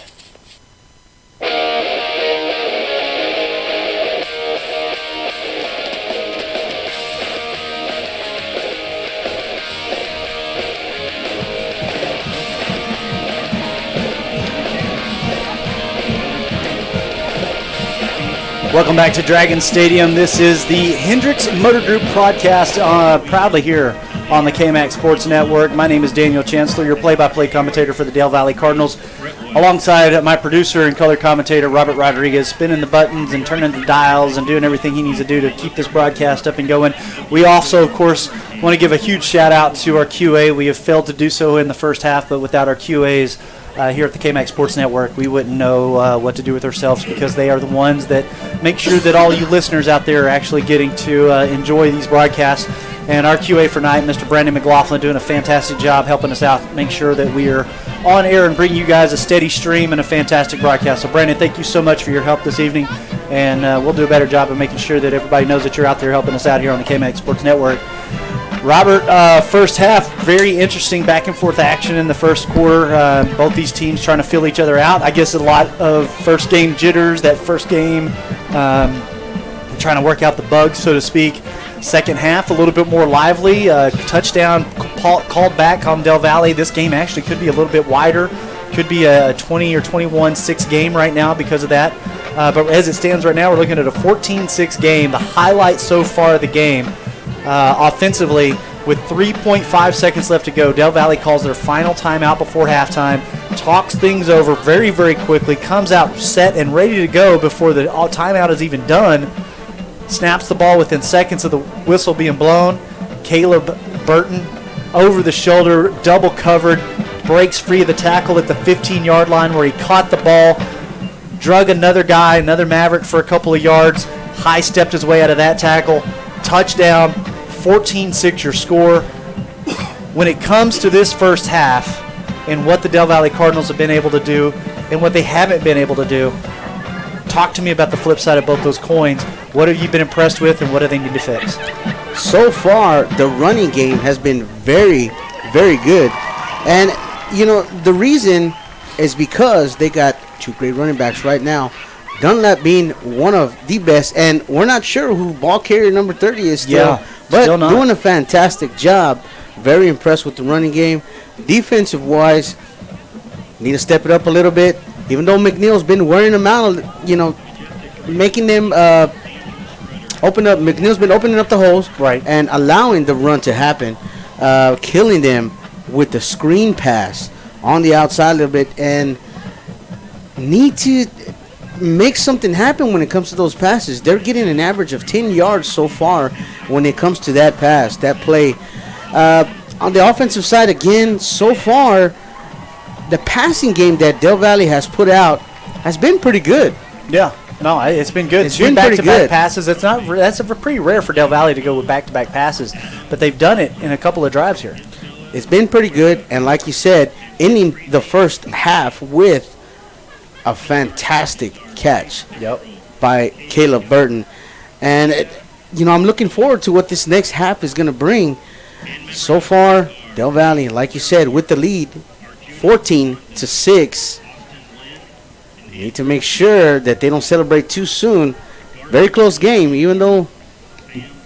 Welcome back to Dragon Stadium. This is the Hendricks Motor Group broadcast, proudly here on the KMAC Sports Network. My name is Daniel Chancellor, your play-by-play commentator for the Del Valley Cardinals, alongside my producer and color commentator, Robert Rodriguez, spinning the buttons and turning the dials and doing everything he needs to do to keep this broadcast up and going. We also, of course, want to give a huge shout-out to our QA. We have failed to do so in the first half, but without our QAs, here at the KMAC Sports Network, we wouldn't know what to do with ourselves, because they are the ones that make sure that all you listeners out there are actually getting to enjoy these broadcasts. And our QA for tonight, Mr. Brandon McLaughlin, doing a fantastic job helping us out, make sure that we are on air and bring you guys a steady stream and a fantastic broadcast. So, Brandon, thank you so much for your help this evening, and we'll do a better job of making sure that everybody knows that you're out there helping us out here on the KMAC Sports Network. Robert, first half, very interesting back and forth action in the first quarter. Both these teams trying to feel each other out. I guess a lot of first game jitters, that first game, trying to work out the bugs, so to speak. Second half, a little bit more lively. Touchdown called back on Del Valley. This game actually could be a little bit wider. Could be a 20 or 21-6 game right now because of that. But as it stands right now, we're looking at a 14-6 game. The highlight so far of the game, offensively, with 3.5 seconds left to go, Del Valley calls their final timeout before halftime, talks things over very, very quickly, comes out set and ready to go before the timeout is even done, snaps the ball within seconds of the whistle being blown. Caleb Burton, over the shoulder, double covered, breaks free of the tackle at the 15-yard line where he caught the ball, drug another guy, another Maverick, for a couple of yards, high-stepped his way out of that tackle, touchdown, 14-6 your score. When it comes to this first half and what the Del Valley Cardinals have been able to do and what they haven't been able to do, talk to me about the flip side of both those coins. What have you been impressed with, and what do they need to fix? So far, the running game has been very, very good. And, you know, the reason is because they got two great running backs right now. Dunlap being one of the best, and we're not sure who ball carrier number 30 is still, but still not. Doing a fantastic job. Very impressed with the running game. Defensive-wise, need to step it up a little bit. Even though McNeil's been wearing them out, you know, making them open up. McNeil's been opening up the holes, right, and allowing the run to happen, killing them with the screen pass on the outside a little bit, and need to make something happen when it comes to those passes. They're getting an average of 10 yards so far when it comes to that pass, that play. On the offensive side, again, so far, the passing game that Del Valley has put out has been pretty good. Yeah, no, it's been good. It's been back-to-back pretty good. passes. That's pretty rare for Del Valley to go with back-to-back passes, but they've done it in a couple of drives here. It's been pretty good, and like you said, ending the first half with a fantastic catch by Caleb Burton. And, you know, I'm looking forward to what this next half is going to bring. So far, Del Valley, like you said, with the lead, 14-6. Need to make sure that they don't celebrate too soon. Very close game, even though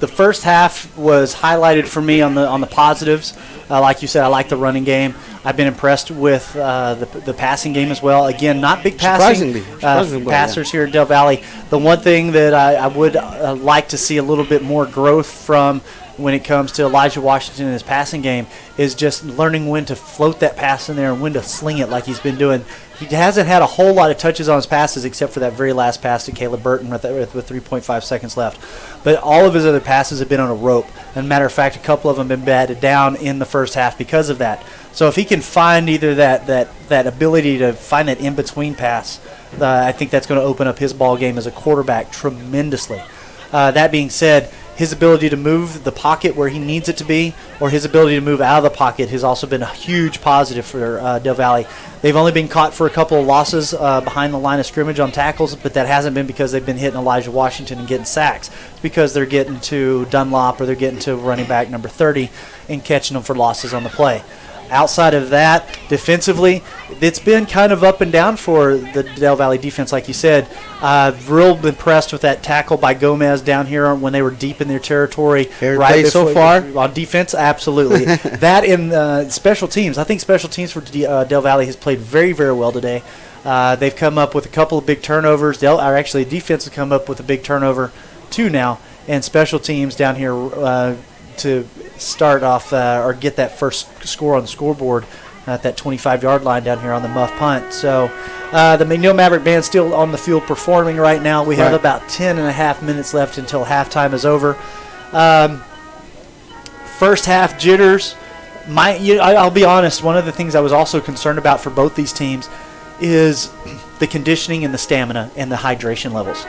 the first half was highlighted for me on the positives. Like you said, I like the running game. I've been impressed with the passing game as well. Again, not big passing Surprisingly, passers here at Del Valle. The one thing that I would like to see a little bit more growth from when it comes to Elijah Washington and his passing game is just learning when to float that pass in there and when to sling it like he's been doing. He hasn't had a whole lot of touches on his passes except for that very last pass to Caleb Burton with 3.5 seconds left. But all of his other passes have been on a rope. And matter of fact, a couple of them have been batted down in the first half because of that. So if he can find either that ability to find that in-between pass, I think that's going to open up his ball game as a quarterback tremendously. That being said, his ability to move the pocket where he needs it to be, or his ability to move out of the pocket, has also been a huge positive for Del Valle. They've only been caught for a couple of losses behind the line of scrimmage on tackles, but that hasn't been because they've been hitting Elijah Washington and getting sacks. It's because they're getting to Dunlop or they're getting to running back number 30 and catching them for losses on the play. Outside of that, defensively, it's been kind of up and down for the Del Valle defense, like you said. Real impressed with that tackle by Gomez down here when they were deep in their territory. Fair play so far. On defense, absolutely. That in special teams. I think special teams for Del Valle has played very, very well today. They've come up with a couple of big turnovers. Defense has come up with a big turnover, too, now. And special teams down here to start off or get that first score on the scoreboard at that 25-yard line down here on the muff punt. So the McNeil Maverick Band still on the field performing right now. We have about 10 and a half minutes left until halftime is over. First half jitters. I'll be honest, one of the things I was also concerned about for both these teams is the conditioning and the stamina and the hydration levels.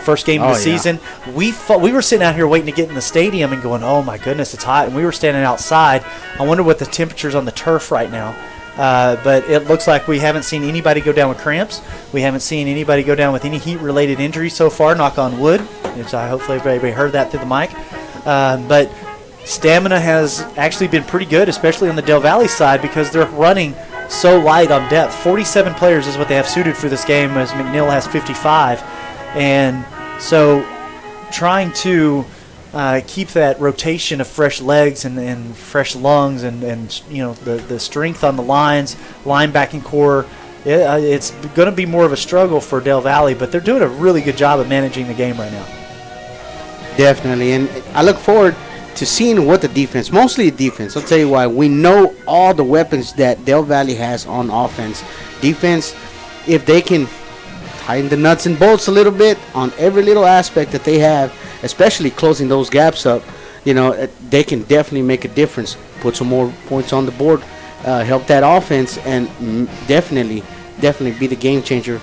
First game of the season, we were sitting out here waiting to get in the stadium and going, oh my goodness, it's hot, and we were standing outside. I wonder what the temperature's on the turf right now. But it looks like we haven't seen anybody go down with cramps. We haven't seen anybody go down with any heat-related injuries so far, knock on wood. Hopefully everybody heard that through the mic. But stamina has actually been pretty good, especially on the Del Valle side, because they're running so light on depth. 47 players is what they have suited for this game, as McNeil has 55. And so trying to keep that rotation of fresh legs and fresh lungs and the strength on the lines, linebacking core, it's going to be more of a struggle for Del Valle, but they're doing a really good job of managing the game right now. Definitely, and I look forward to seeing what the defense, mostly the defense. I'll tell you why. We know all the weapons that Del Valle has on offense. Defense, if they can tighten the nuts and bolts a little bit on every little aspect that they have, especially closing those gaps up, they can definitely make a difference. Put some more points on the board, help that offense, and definitely be the game changer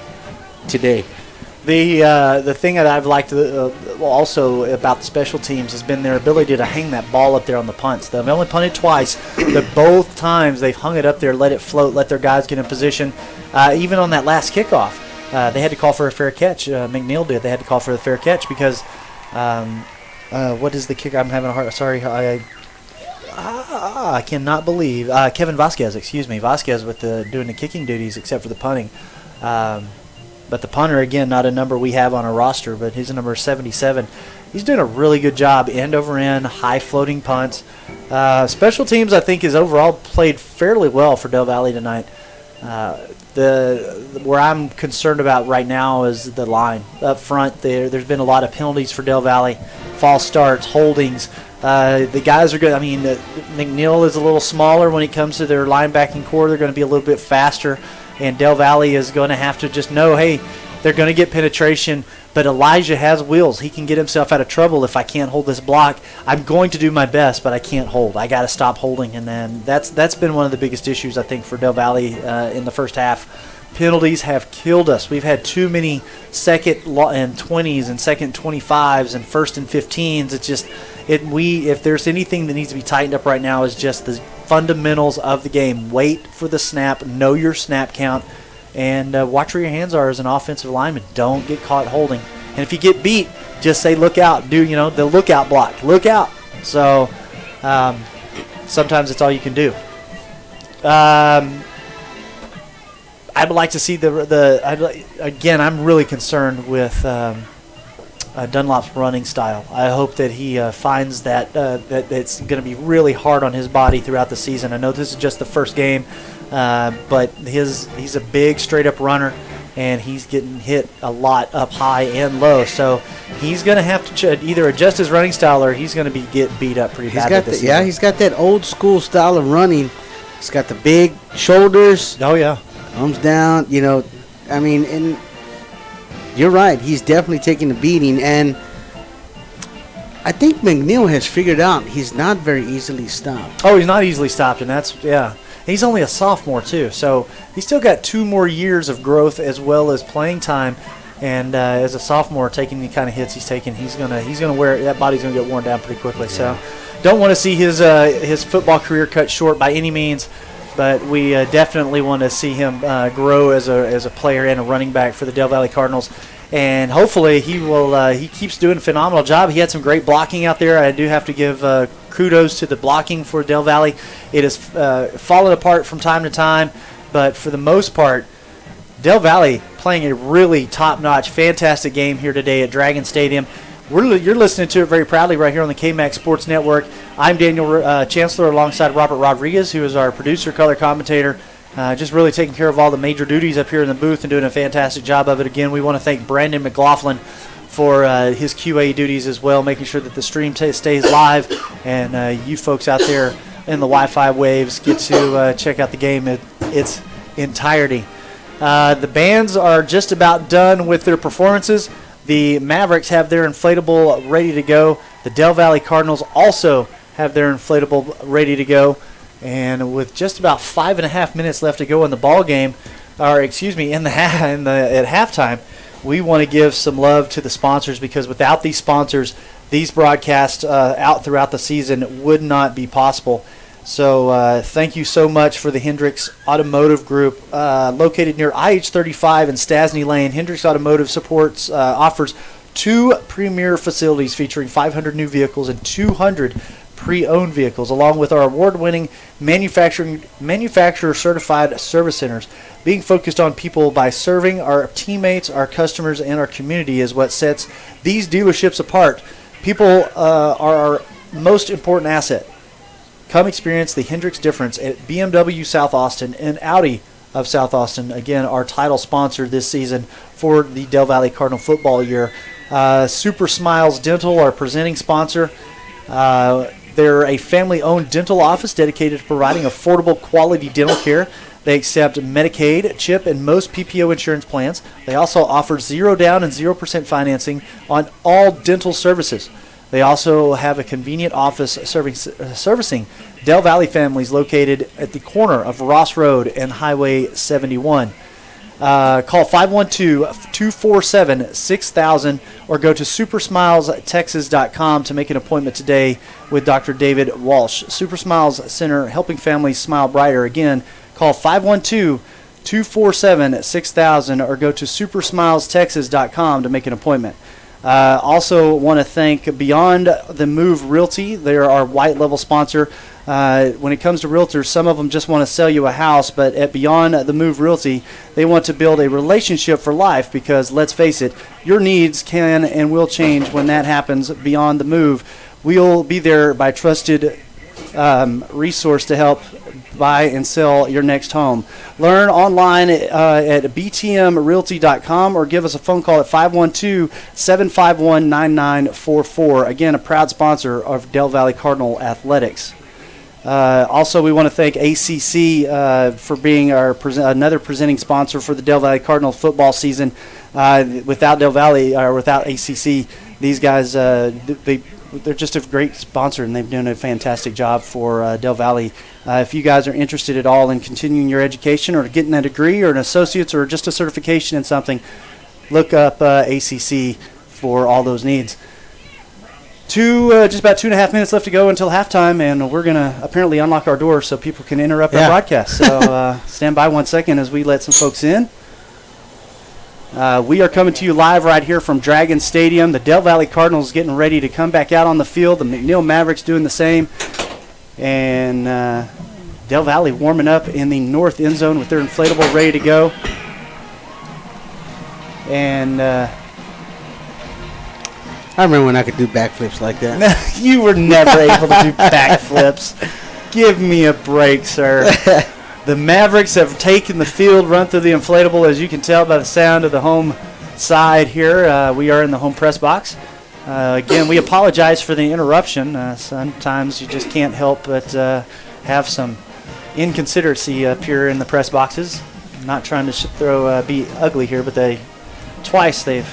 today. The thing that I've liked also about the special teams has been their ability to hang that ball up there on the punts. They've only punted twice, but both times they've hung it up there, let it float, let their guys get in position. Even on that last kickoff, they had to call for a fair catch. McNeil did. They had to call for the fair catch because what is the kicker? I'm having a hard. Sorry, I cannot believe Kevin Vasquez. Excuse me, Vasquez with doing the kicking duties except for the punting. But the punter, again, not a number we have on our roster, but his number is 77. He's doing a really good job, end over end, high floating punts. Special teams, I think, is overall played fairly well for Del Valle tonight. Where I'm concerned about right now is the line up front. There's been a lot of penalties for Del Valle, false starts, holdings. The guys are good. I mean, McNeil is a little smaller when it comes to their linebacking core. They're going to be a little bit faster, and Del Valle is going to have to just know, hey, they're going to get penetration, but Elijah has wheels. He can get himself out of trouble if I can't hold this block. I'm going to do my best, but I can't hold. I got to stop holding, and then that's been one of the biggest issues, I think, for Del Valle in the first half. Penalties have killed us. We've had too many second and 20s and second 25s and first and 15s. It's just if there's anything that needs to be tightened up right now is just the fundamentals of the game. Wait for the snap, know your snap count, and watch where your hands are as an offensive lineman. Don't get caught holding. And if you get beat, just say look out. Do the lookout block. Look out. So sometimes it's all you can do. I'd like to see again, I'm really concerned with Dunlop's running style. I hope that he finds that it's going to be really hard on his body throughout the season. I know this is just the first game, but he's a big straight-up runner, and he's getting hit a lot up high and low. So he's going to have to either adjust his running style or he's going to get beat up pretty badly this season. Yeah, he's got that old-school style of running. He's got the big shoulders. Oh, yeah. Arms down, I mean, and you're right. He's definitely taking a beating, and I think McNeil has figured out he's not very easily stopped. Oh, he's not easily stopped, and he's only a sophomore too, so he's still got 2 more years of growth as well as playing time. And as a sophomore, taking the kind of hits he's taking, he's gonna wear that body's gonna get worn down pretty quickly. Yeah. So, don't want to see his football career cut short by any means. But we definitely want to see him grow as a player and a running back for the Del Valle Cardinals. And hopefully he keeps doing a phenomenal job. He had some great blocking out there. I do have to give kudos to the blocking for Del Valle. It has fallen apart from time to time, but for the most part, Del Valle playing a really top-notch, fantastic game here today at Dragon Stadium. You're listening to it very proudly right here on the KMAX Sports Network. I'm Daniel Chancellor alongside Robert Rodriguez, who is our producer, color commentator, just really taking care of all the major duties up here in the booth and doing a fantastic job of it. Again, we want to thank Brandon McLaughlin for his QA duties as well, making sure that the stream stays live and you folks out there in the Wi-Fi waves get to check out the game in its entirety. The bands are just about done with their performances. The Mavericks have their inflatable ready to go. The Del Valle Cardinals also have their inflatable ready to go. And with just about 5.5 minutes left to go in the ball game, at halftime, we want to give some love to the sponsors, because without these sponsors, these broadcasts out throughout the season would not be possible. So thank you so much for the Hendricks Automotive Group, located near IH-35 and Stasny Lane. Hendricks Automotive offers 2 premier facilities featuring 500 new vehicles and 200 pre-owned vehicles, along with our award-winning manufacturer-certified service centers. Being focused on people by serving our teammates, our customers, and our community is what sets these dealerships apart. People are our most important asset. Come experience the Hendricks difference at BMW South Austin and Audi of South Austin. Again, our title sponsor this season for the Del Valle Cardinal football year. Super Smiles Dental, our presenting sponsor. They're a family-owned dental office dedicated to providing affordable, quality dental care. They accept Medicaid, CHIP, and most PPO insurance plans. They also offer 0 down and 0% financing on all dental services. They also have a convenient office servicing Del Valle families located at the corner of Ross Road and Highway 71. Call 512-247-6000 or go to supersmilestexas.com to make an appointment today with Dr. David Walsh. Super Smiles Center, helping families smile brighter. Again, call 512-247-6000 or go to supersmilestexas.com to make an appointment. Also want to thank Beyond the Move Realty. They're our white level sponsor. When it comes to realtors, some of them just want to sell you a house, but at Beyond the Move Realty, they want to build a relationship for life, because let's face it, your needs can and will change when that happens beyond the move. We'll be there by trusted resource to help buy and sell your next home. Learn online at btmrealty.com or give us a phone call at 512-751-9944. Again, a proud sponsor of Del Valle Cardinal Athletics. Also, we want to thank ACC for being another presenting sponsor for the Del Valle Cardinal football season. Without Del Valle or without ACC, these guys they're just a great sponsor, and they've done a fantastic job for Del Valle. If you guys are interested at all in continuing your education or getting a degree or an associate's or just a certification in something, look up ACC for all those needs. Just about 2.5 minutes left to go until halftime, and we're going to apparently unlock our doors so people can interrupt our broadcast. So stand by 1 second as we let some folks in. We are coming to you live right here from Dragon Stadium. The Del Valle Cardinals getting ready to come back out on the field. The McNeil Mavericks doing the same. And Del Valle warming up in the north end zone with their inflatable ready to go. And I remember when I could do backflips like that. You were never able to do backflips. Give me a break, sir. The Mavericks have taken the field, run through the inflatable, as you can tell by the sound of the home side here. We are in the home press box. Again, we apologize for the interruption. Sometimes you just can't help but have some inconsideracy up here in the press boxes. I'm not trying to be ugly here, but twice they've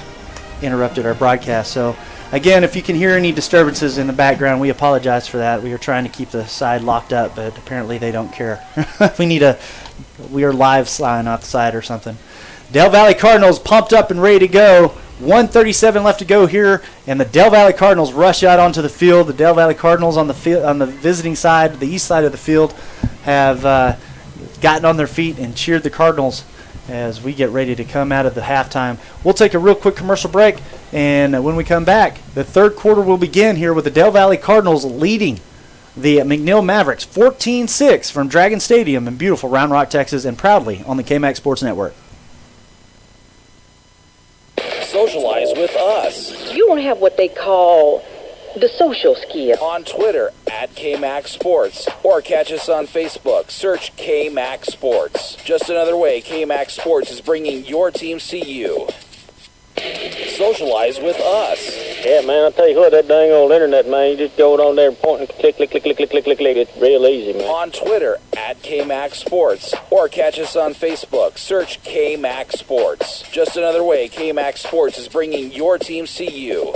interrupted our broadcast. So, again, if you can hear any disturbances in the background, we apologize for that. We are trying to keep the side locked up, but apparently they don't care. We are live sign off the side or something. Del Valle Cardinals pumped up and ready to go. 1:37 left to go here, and the Del Valle Cardinals rush out onto the field. The Del Valle Cardinals on the visiting side, the east side of the field, have gotten on their feet and cheered the Cardinals as we get ready to come out of the halftime. We'll take a real quick commercial break, and when we come back, the third quarter will begin here with the Del Valle Cardinals leading the McNeil Mavericks 14-6 from Dragon Stadium in beautiful Round Rock, Texas, and proudly on the KMAX Sports Network. Socialize with us. You don't have what they call the social skill. On Twitter at KMAX Sports, or catch us on Facebook. Search KMAX Sports. Just another way KMAX Sports is bringing your team see you. Socialize with us. Yeah, man, I tell you what, that dang old internet, man, you just go on there and point and click, click, click, click, click, click, click, click. It's real easy, man. On Twitter at KMAX Sports, or catch us on Facebook. Search KMAX Sports. Just another way KMAX Sports is bringing your team see you.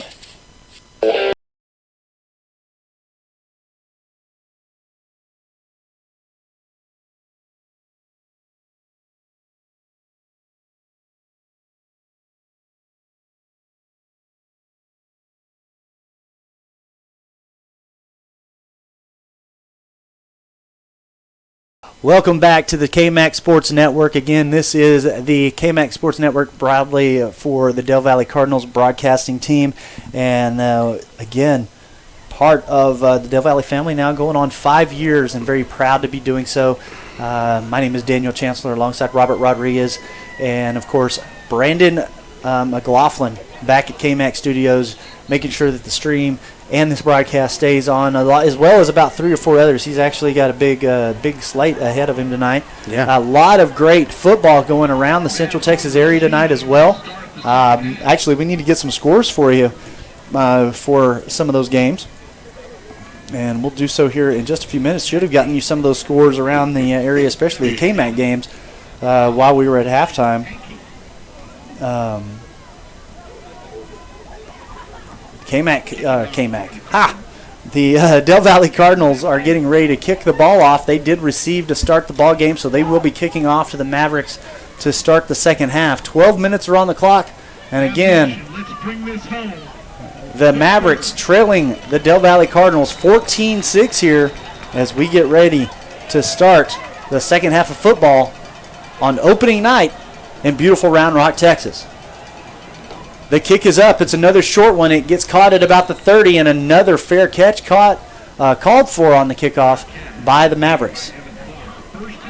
Welcome back to the KMAX Sports Network. Again, this is the KMAX Sports Network proudly for the Del Valle Cardinals broadcasting team. And again, part of the Del Valle family now going on 5 years, and very proud to be doing so. My name is Daniel Chancellor alongside Robert Rodriguez and, of course, Brandon McLaughlin back at KMAX Studios, making sure that the stream and this broadcast stays on, as well as about 3 or 4 others. He's actually got a big slate ahead of him tonight. Yeah. A lot of great football going around the Central Texas area tonight as well. Actually, we need to get some scores for you for some of those games. And we'll do so here in just a few minutes. Should have gotten you some of those scores around the area, especially the KMAC games, while we were at halftime. The Del Valle Cardinals are getting ready to kick the ball off. They did receive to start the ball game, so they will be kicking off to the Mavericks to start the second half. 12 minutes are on the clock, and again, the Mavericks trailing the Del Valle Cardinals 14-6 here as we get ready to start the second half of football on opening night in beautiful Round Rock, Texas. The kick is up. It's another short one. It gets caught at about the 30, and another fair catch called for on the kickoff by the Mavericks.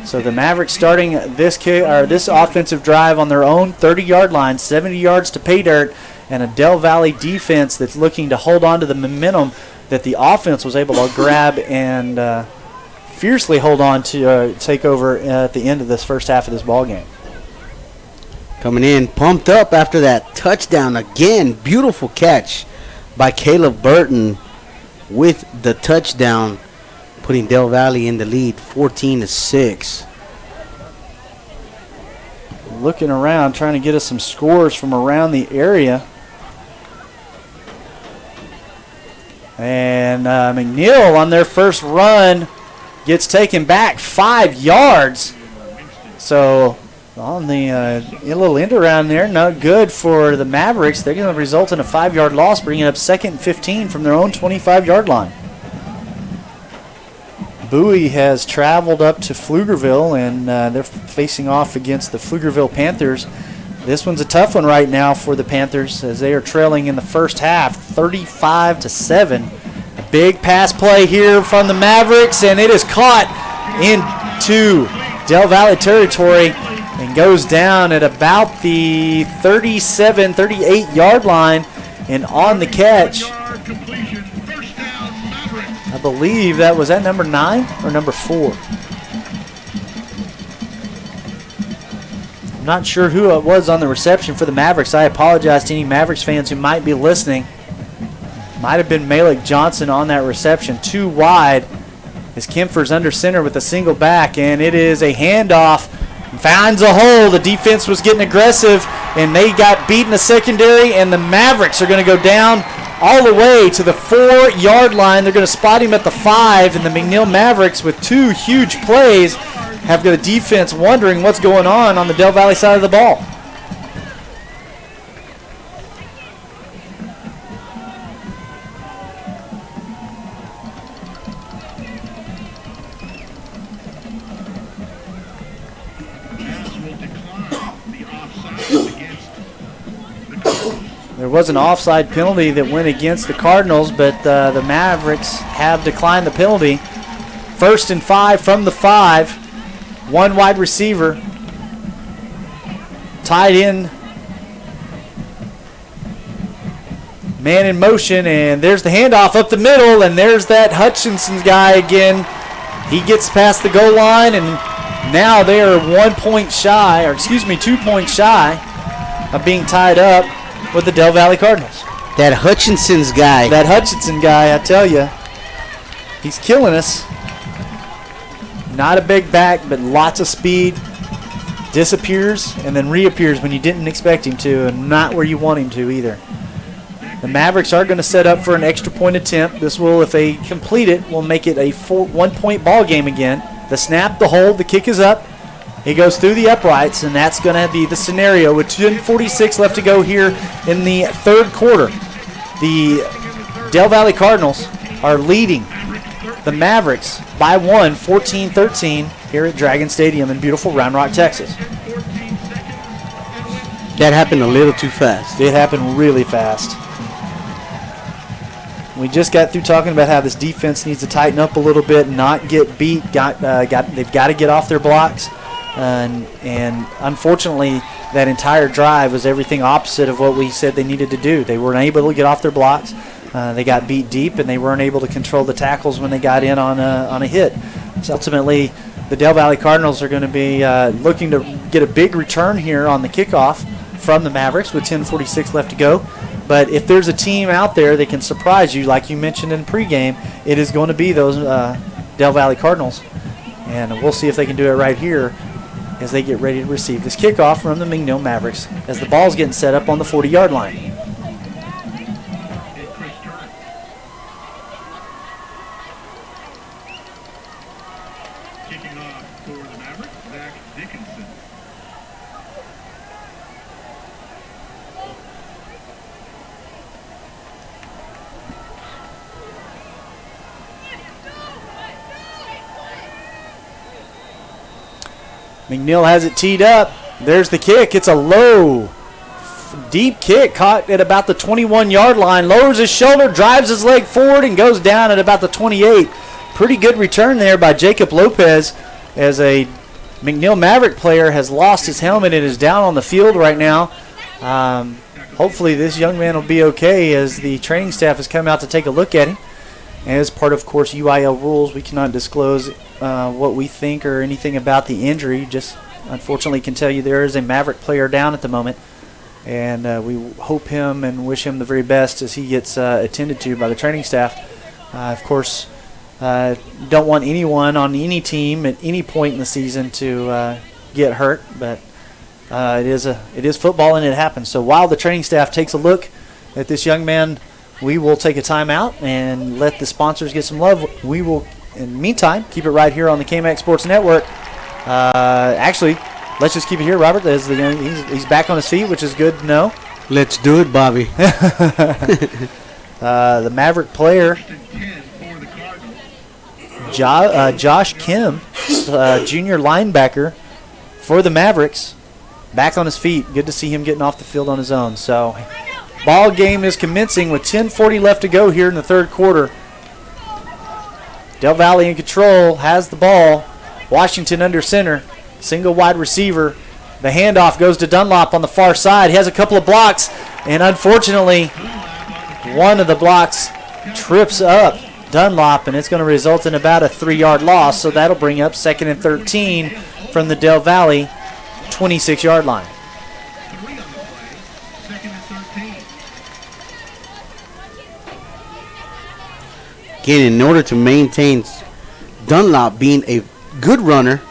So the Mavericks starting this offensive drive on their own 30-yard line, 70 yards to pay dirt, and a Del Valle defense that's looking to hold on to the momentum that the offense was able to grab and fiercely hold on to take over at the end of this first half of this ball game. Coming in, pumped up after that touchdown again. Beautiful catch by Caleb Burton with the touchdown, putting Del Valle in the lead, 14-6. Looking around, trying to get us some scores from around the area. And McNeil on their first run gets taken back 5 yards. So on the a little end around there, not good for the Mavericks. They're going to result in a 5-yard loss, bringing up 2nd and 15 from their own 25-yard line. Bowie has traveled up to Pflugerville, and they're facing off against the Pflugerville Panthers. This one's a tough one right now for the Panthers as they are trailing in the first half, 35-7. A big pass play here from the Mavericks, and it is caught into Del Valle territory and goes down at about the 37, 38-yard line. And on the catch, Yard completion, first down, Mavericks. I believe that was at number 9 or number 4. I'm not sure who it was on the reception for the Mavericks. I apologize to any Mavericks fans who might be listening. Might have been Malik Johnson on that reception. Too wide as Kempfer's under center with a single back, and it is a handoff. Finds a hole. The defense was getting aggressive, and they got beat in the secondary, and the Mavericks are going to go down all the way to the 4-yard line. They're going to spot him at the 5, and the McNeil Mavericks, with 2 huge plays, have got the defense wondering what's going on the Del Valle side of the ball. There was an offside penalty that went against the Cardinals, but the Mavericks have declined the penalty. 1st and 5 from the 5. 1 wide receiver. Tied in. Man in motion, and there's the handoff up the middle, and there's that Hutchinson's guy again. He gets past the goal line, and now they are 2 points shy of being tied up with the Del Valle Cardinals. That Hutchinson's guy. That Hutchinson guy, I tell you, he's killing us. Not a big back, but lots of speed. Disappears and then reappears when you didn't expect him to, and not where you want him to either. The Mavericks are going to set up for an extra point attempt. This will, if they complete it, will make it a 1-point ball game again. The snap, the hold, the kick is up. He goes through the uprights, and that's going to be the scenario with 2:46 left to go here in the 3rd quarter. The Del Valle Cardinals are leading the Mavericks by 1, 14-13 here at Dragon Stadium in beautiful Round Rock, Texas. That happened a little too fast. It happened really fast. We just got through talking about how this defense needs to tighten up a little bit and not get beat. They've got to get off their blocks. And unfortunately, that entire drive was everything opposite of what we said they needed to do. They weren't able to get off their blocks. They got beat deep, and they weren't able to control the tackles when they got in on a hit. So ultimately, the Del Valle Cardinals are going to be looking to get a big return here on the kickoff from the Mavericks with 10:46 left to go. But if there's a team out there that can surprise you, like you mentioned in pregame, it is going to be those Del Valle Cardinals. And we'll see if they can do it right here as they get ready to receive this kickoff from the McNeil Mavericks as the ball's getting set up on the 40-yard line. Kicking off for the Mavericks, Zach Dickinson. McNeil has it teed up. There's the kick. It's a low, deep kick caught at about the 21-yard line. Lowers his shoulder, drives his leg forward, and goes down at about the 28. Pretty good return there by Jacob Lopez, as a McNeil Maverick player has lost his helmet and is down on the field right now. Hopefully this young man will be okay, as the training staff has come out to take a look at him. As part of course, UIL rules, we cannot disclose what we think or anything about the injury. Just unfortunately can tell you there is a Maverick player down at the moment. And we hope him and wish him the very best as he gets attended to by the training staff. Of course, don't want anyone on any team at any point in the season to get hurt, but it is football and it happens. So while the training staff takes a look at this young man, we will take a timeout and let the sponsors get some love. We will, in the meantime, keep it right here on the KMAX Sports Network. Actually, let's just keep it here, Robert. As he's back on his feet, which is good to know. Let's do it, Bobby. The Maverick player, Josh Kim, junior linebacker for the Mavericks, back on his feet. Good to see him getting off the field on his own. So, ball game is commencing with 10:40 left to go here in the 3rd quarter. Del Valle in control, has the ball. Washington under center, single wide receiver. The handoff goes to Dunlop on the far side. He has a couple of blocks, and unfortunately, One of the blocks trips up Dunlop, and it's going to result in about a 3-yard loss, so that'll bring up 2nd and 13 from the Del Valle 26-yard line. 3 on the play. 2nd and 13. Again, in order to maintain Dunlop being a good runner,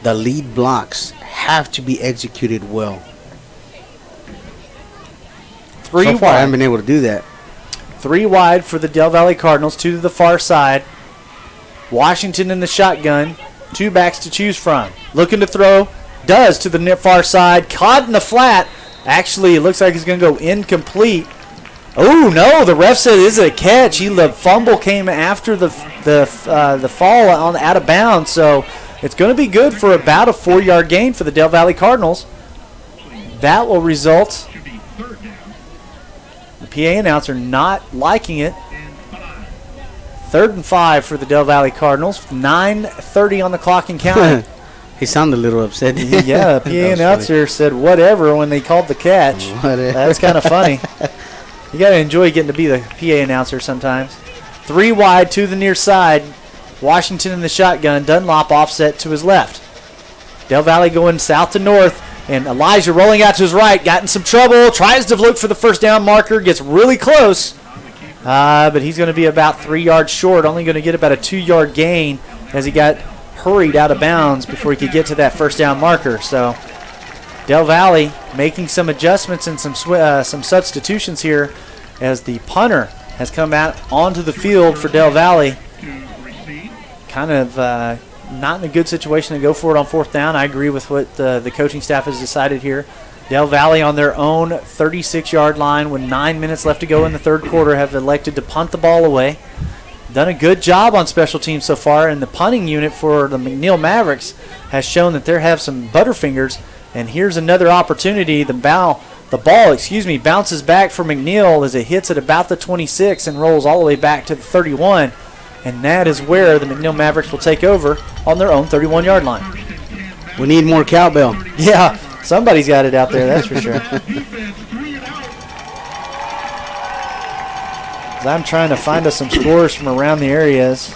the lead blocks have to be executed well. So far, I haven't been able to do that. 3 wide for the Del Valle Cardinals, 2 to the far side. Washington in the shotgun, 2 backs to choose from. Looking to throw, does to the far side, caught in the flat. Actually, it looks like he's going to go incomplete. Oh no! The ref said this is a catch. The fumble came after the fall on out of bounds, so it's going to be good for about a 4-yard gain for the Del Valle Cardinals. That will result. Should be 3rd down. The PA announcer not liking it. And 5. 3rd and 5 for the Del Valle Cardinals. 9:30 on the clock and counting. He sounded a little upset. Yeah, the PA announcer said whatever when they called the catch. Whatever. That's kind of funny. You got to enjoy getting to be the PA announcer sometimes. 3 wide to the near side. Washington in the shotgun. Dunlop offset to his left. Del Valle going south to north. And Elijah rolling out to his right. Got in some trouble. Tries to look for the first down marker. Gets really close. But he's going to be about 3 yards short. Only going to get about a 2-yard gain as he got hurried out of bounds before he could get to that first down marker. So Del Valle making some adjustments and some substitutions here as the punter has come out onto the field for Del Valle. Kind of not in a good situation to go for it on 4th down. I agree with what the coaching staff has decided here. Del Valle on their own 36-yard line with 9 minutes left to go in the 3rd quarter have elected to punt the ball away. Done a good job on special teams so far, and the punting unit for the McNeil Mavericks has shown that they have some butterfingers. And here's another opportunity. The ball bounces back for McNeil as it hits at about the 26 and rolls all the way back to the 31. And that is where the McNeil Mavericks will take over on their own 31-yard line. We need more cowbell. Yeah, somebody's got it out there, that's for sure. I'm trying to find us some scores from around the areas.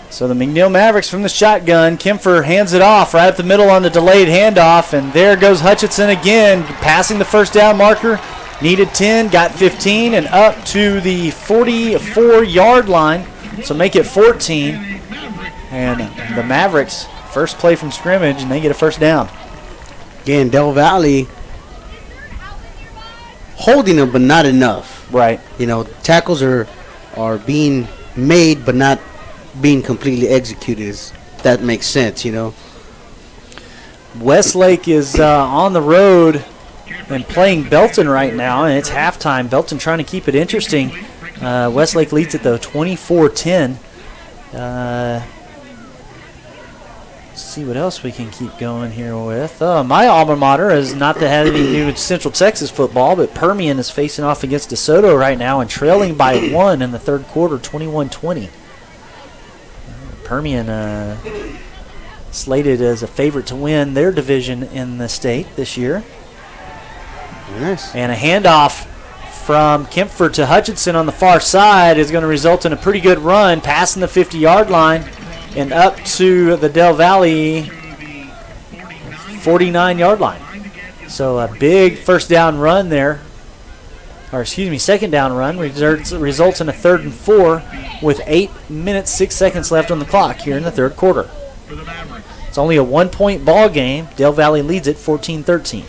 So the McNeil Mavericks from the shotgun. Kempfer hands it off right up the middle on the delayed handoff, and there goes Hutchinson again, passing the first down marker. Needed 10, got 15, and up to the 44-yard line. So make it 14. And the Mavericks, first play from scrimmage, and they get a first down. Again, Del Valle holding them, but not enough. Right. Tackles are being made, but not being completely executed. That makes sense, Westlake is on the road and playing Belton right now, and it's halftime. Belton trying to keep it interesting. Westlake leads it, though, 24-10. Let's see what else we can keep going here with. My alma mater is not to have anything to do with Central Texas football, but Permian is facing off against DeSoto right now and trailing by 1 in the 3rd quarter, 21-20. Permian slated as a favorite to win their division in the state this year. Nice. And a handoff from Kempfer to Hutchinson on the far side is going to result in a pretty good run, passing the 50-yard line and up to the Del Valle 49-yard line. So a big first down run there. Second down run results in a 3rd and 4 with 8 minutes, 6 seconds left on the clock here in the 3rd quarter. It's only a 1-point ball game. Del Valle leads it 14-13.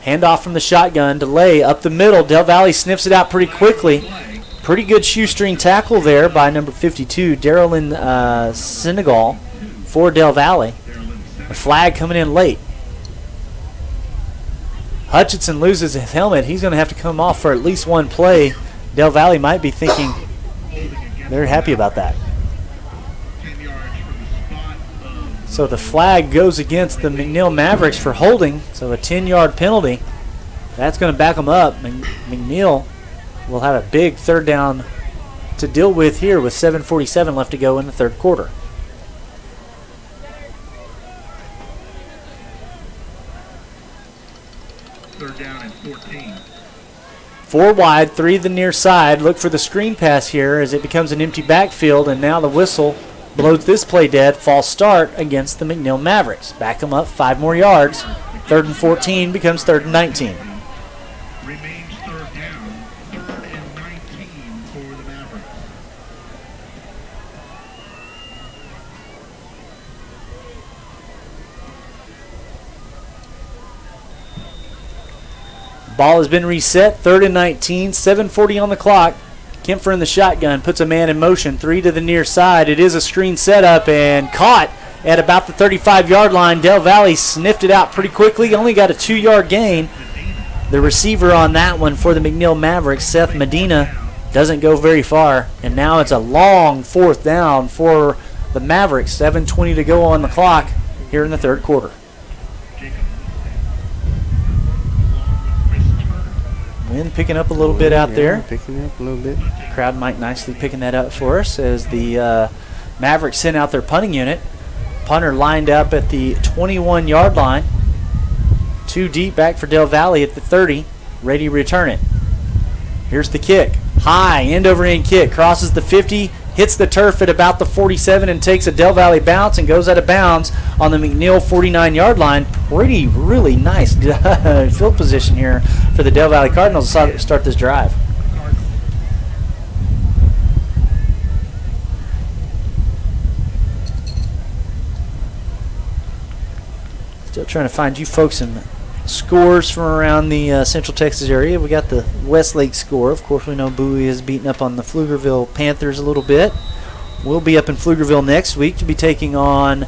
Handoff from the shotgun, delay up the middle. Del Valle sniffs it out pretty quickly. Pretty good shoestring tackle there by number 52, Darylyn Senegal for Del Valle. The flag coming in late. Hutchinson loses his helmet. He's going to have to come off for at least one play. Del Valle might be thinking they're happy about that. So the flag goes against the McNeil Mavericks for holding, so a 10-yard penalty. That's going to back them up. McNeil will have a big third down to deal with here with 7:47 left to go in the third quarter. Third down and 14. 4 wide, 3 to the near side. Look for the screen pass here as it becomes an empty backfield, and now the whistle blows this play dead. False start against the McNeil Mavericks. Back them up 5 more yards. 3rd and 14 becomes 3rd and 19. Remains third down. 3rd and 19 for the Mavericks. Ball has been reset. 3rd and 19. 7:40 on the clock. Kempfer in the shotgun puts a man in motion. 3 to the near side. It is a screen setup and caught at about the 35-yard line. Del Valle sniffed it out pretty quickly. Only got a 2-yard gain. The receiver on that one for the McNeil Mavericks, Seth Medina, doesn't go very far. And now it's a long 4th down for the Mavericks. 7:20 to go on the clock here in the third quarter. Wind picking up a little bit out there. Picking up a little bit. Crowd might nicely picking that up for us as the Mavericks send out their punting unit. Punter lined up at the 21-yard line. 2 deep back for Del Valle at the 30. Ready to return it. Here's the kick. High, end-over-end kick. Crosses the 50, hits the turf at about the 47 and takes a Del Valle bounce and goes out of bounds on the McNeil 49-yard line. Really nice field position here for the Del Valle Cardinals to start this drive. Still trying to find you folks some scores from around the Central Texas area. We got the Westlake score. Of course, we know Bowie is beating up on the Pflugerville Panthers a little bit. We'll be up in Pflugerville next week to be taking on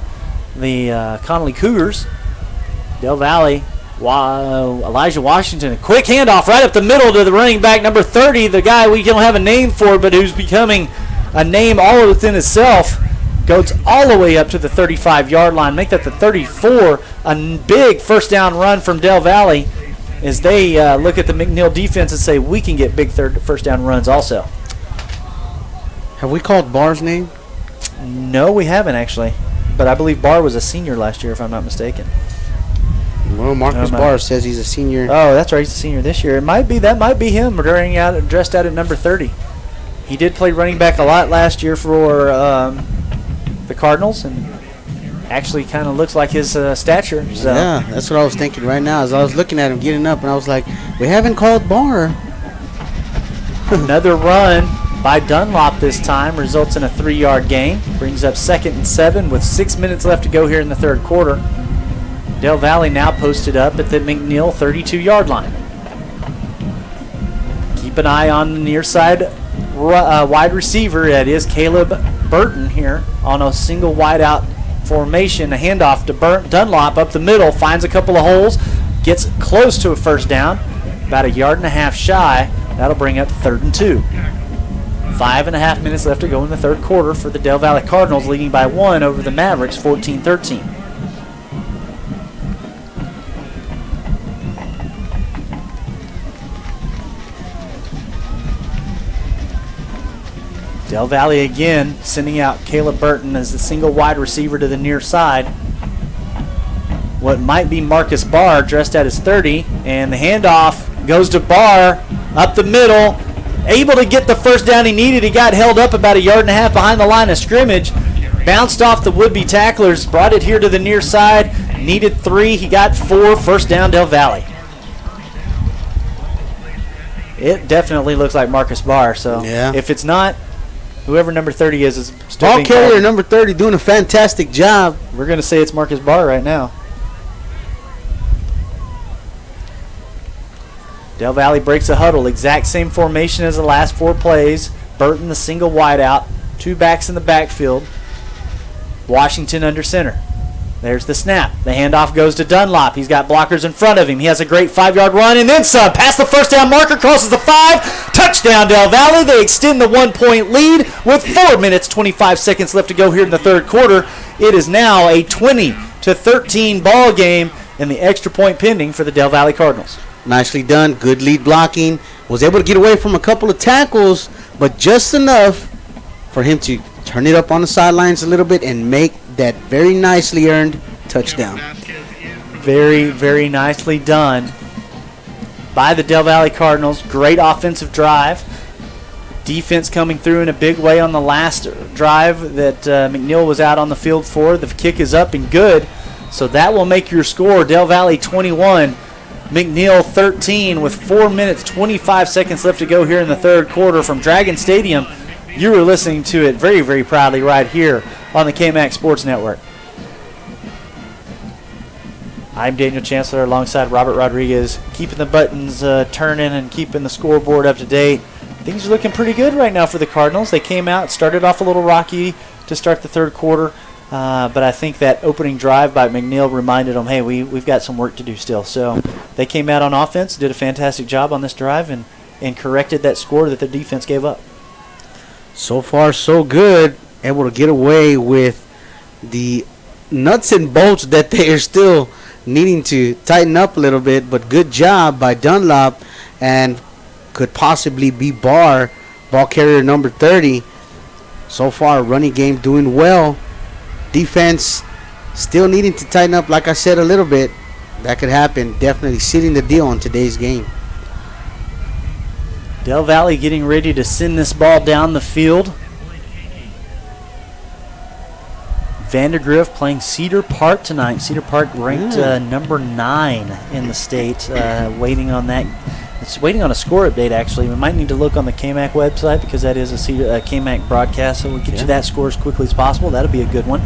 the Connolly Cougars. Del Valle, Elijah Washington, a quick handoff right up the middle to the running back, number 30, the guy we don't have a name for, but who's becoming a name all within itself. Goes all the way up to the 35-yard line. Make that the 34. A big first down run from Del Valle as they look at the McNeil defense and say, we can get big first down runs also. Have we called Barr's name? No, we haven't actually. But I believe Barr was a senior last year, if I'm not mistaken. Well, Marcus Barr says he's a senior. Oh, that's right. He's a senior this year. That might be him dressed out at number 30. He did play running back a lot last year for the Cardinals, and actually kind of looks like his stature. So. Yeah, that's what I was thinking right now as I was looking at him getting up, and I was like, we haven't called Barr. Another run by Dunlop this time results in a 3-yard gain. Brings up 2nd and 7 with 6 minutes left to go here in the third quarter. Del Valle now posted up at the McNeil 32-yard line. Keep an eye on the near side wide receiver. That is Caleb Burton here on a single wideout formation. A handoff to Dunlop up the middle. Finds a couple of holes. Gets close to a first down. About a yard and a half shy. That'll bring up 3rd and 2. 5.5 minutes left to go in the third quarter for the Del Valle Cardinals, leading by 1 over the Mavericks, 14-13. Del Valle again sending out Caleb Burton as the single wide receiver to the near side. What might be Marcus Barr dressed at his 30, and the handoff goes to Barr up the middle. Able to get the first down he needed. He got held up about a yard and a half behind the line of scrimmage. Bounced off the would-be tacklers, brought it here to the near side. Needed 3, he got 4. First down, Del Valle. It definitely looks like Marcus Barr, so yeah. If it's not, whoever number 30 is still Ball being carrier called. number 30 doing a fantastic job. We're going to say it's Marcus Barr right now. Del Valle breaks a huddle. Exact same formation as the last 4 plays. Burton the single wide out. 2 backs in the backfield. Washington under center. There's the snap. The handoff goes to Dunlop. He's got blockers in front of him. He has a great 5-yard run and then some. Past the first down marker, crosses the 5. Touchdown, Del Valle. They extend the 1-point lead with 4 minutes, 25 seconds left to go here in the third quarter. It is now a 20-13 ball game, and the extra point pending for the Del Valle Cardinals. Nicely done. Good lead blocking. Was able to get away from a couple of tackles, but just enough for him to turn it up on the sidelines a little bit and make that very nicely earned touchdown. Very, very nicely done by the Del Valle Cardinals. Great offensive drive. Defense coming through in a big way on the last drive that McNeil was out on the field for. The kick is up and good, so that will make your score Del Valle 21, McNeil 13 with 4 minutes, 25 seconds left to go here in the third quarter from Dragon Stadium. You were listening to it very, very proudly right here on the KMAX Sports Network. I'm Daniel Chancellor alongside Robert Rodriguez, keeping the buttons turning and keeping the scoreboard up to date. Things are looking pretty good right now for the Cardinals. They came out, started off a little rocky to start the third quarter, but I think that opening drive by McNeil reminded them, hey, we've got some work to do still. So they came out on offense, did a fantastic job on this drive, and corrected that score that the defense gave up. So far, so good. Able to get away with the nuts and bolts that they are still needing to tighten up a little bit, but good job by Dunlop, and could possibly be ball carrier number 30. So far, running game doing well. Defense still needing to tighten up, like I said, a little bit. That could happen. Definitely sealing the deal on today's game. Del Valle getting ready to send this ball down the field. Vandergrift playing Cedar Park tonight. Cedar Park ranked number 9 in the state. Waiting on that. It's waiting on a score update, actually. We might need to look on the KMAC website because that is a KMAC broadcast, so we'll get you that score as quickly as possible. That'll be a good one.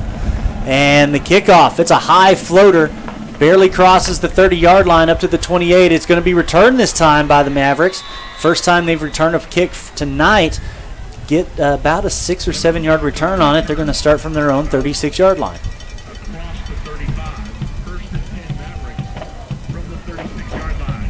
And the kickoff. It's a high floater. Barely crosses the 30-yard line up to the 28. It's going to be returned this time by the Mavericks. First time they've returned a kick tonight. Get about a 6 or 7 yard return on it. They're going to start from their own 36-yard line. Across the 35, first and 10 Mavericks from the 36-yard line.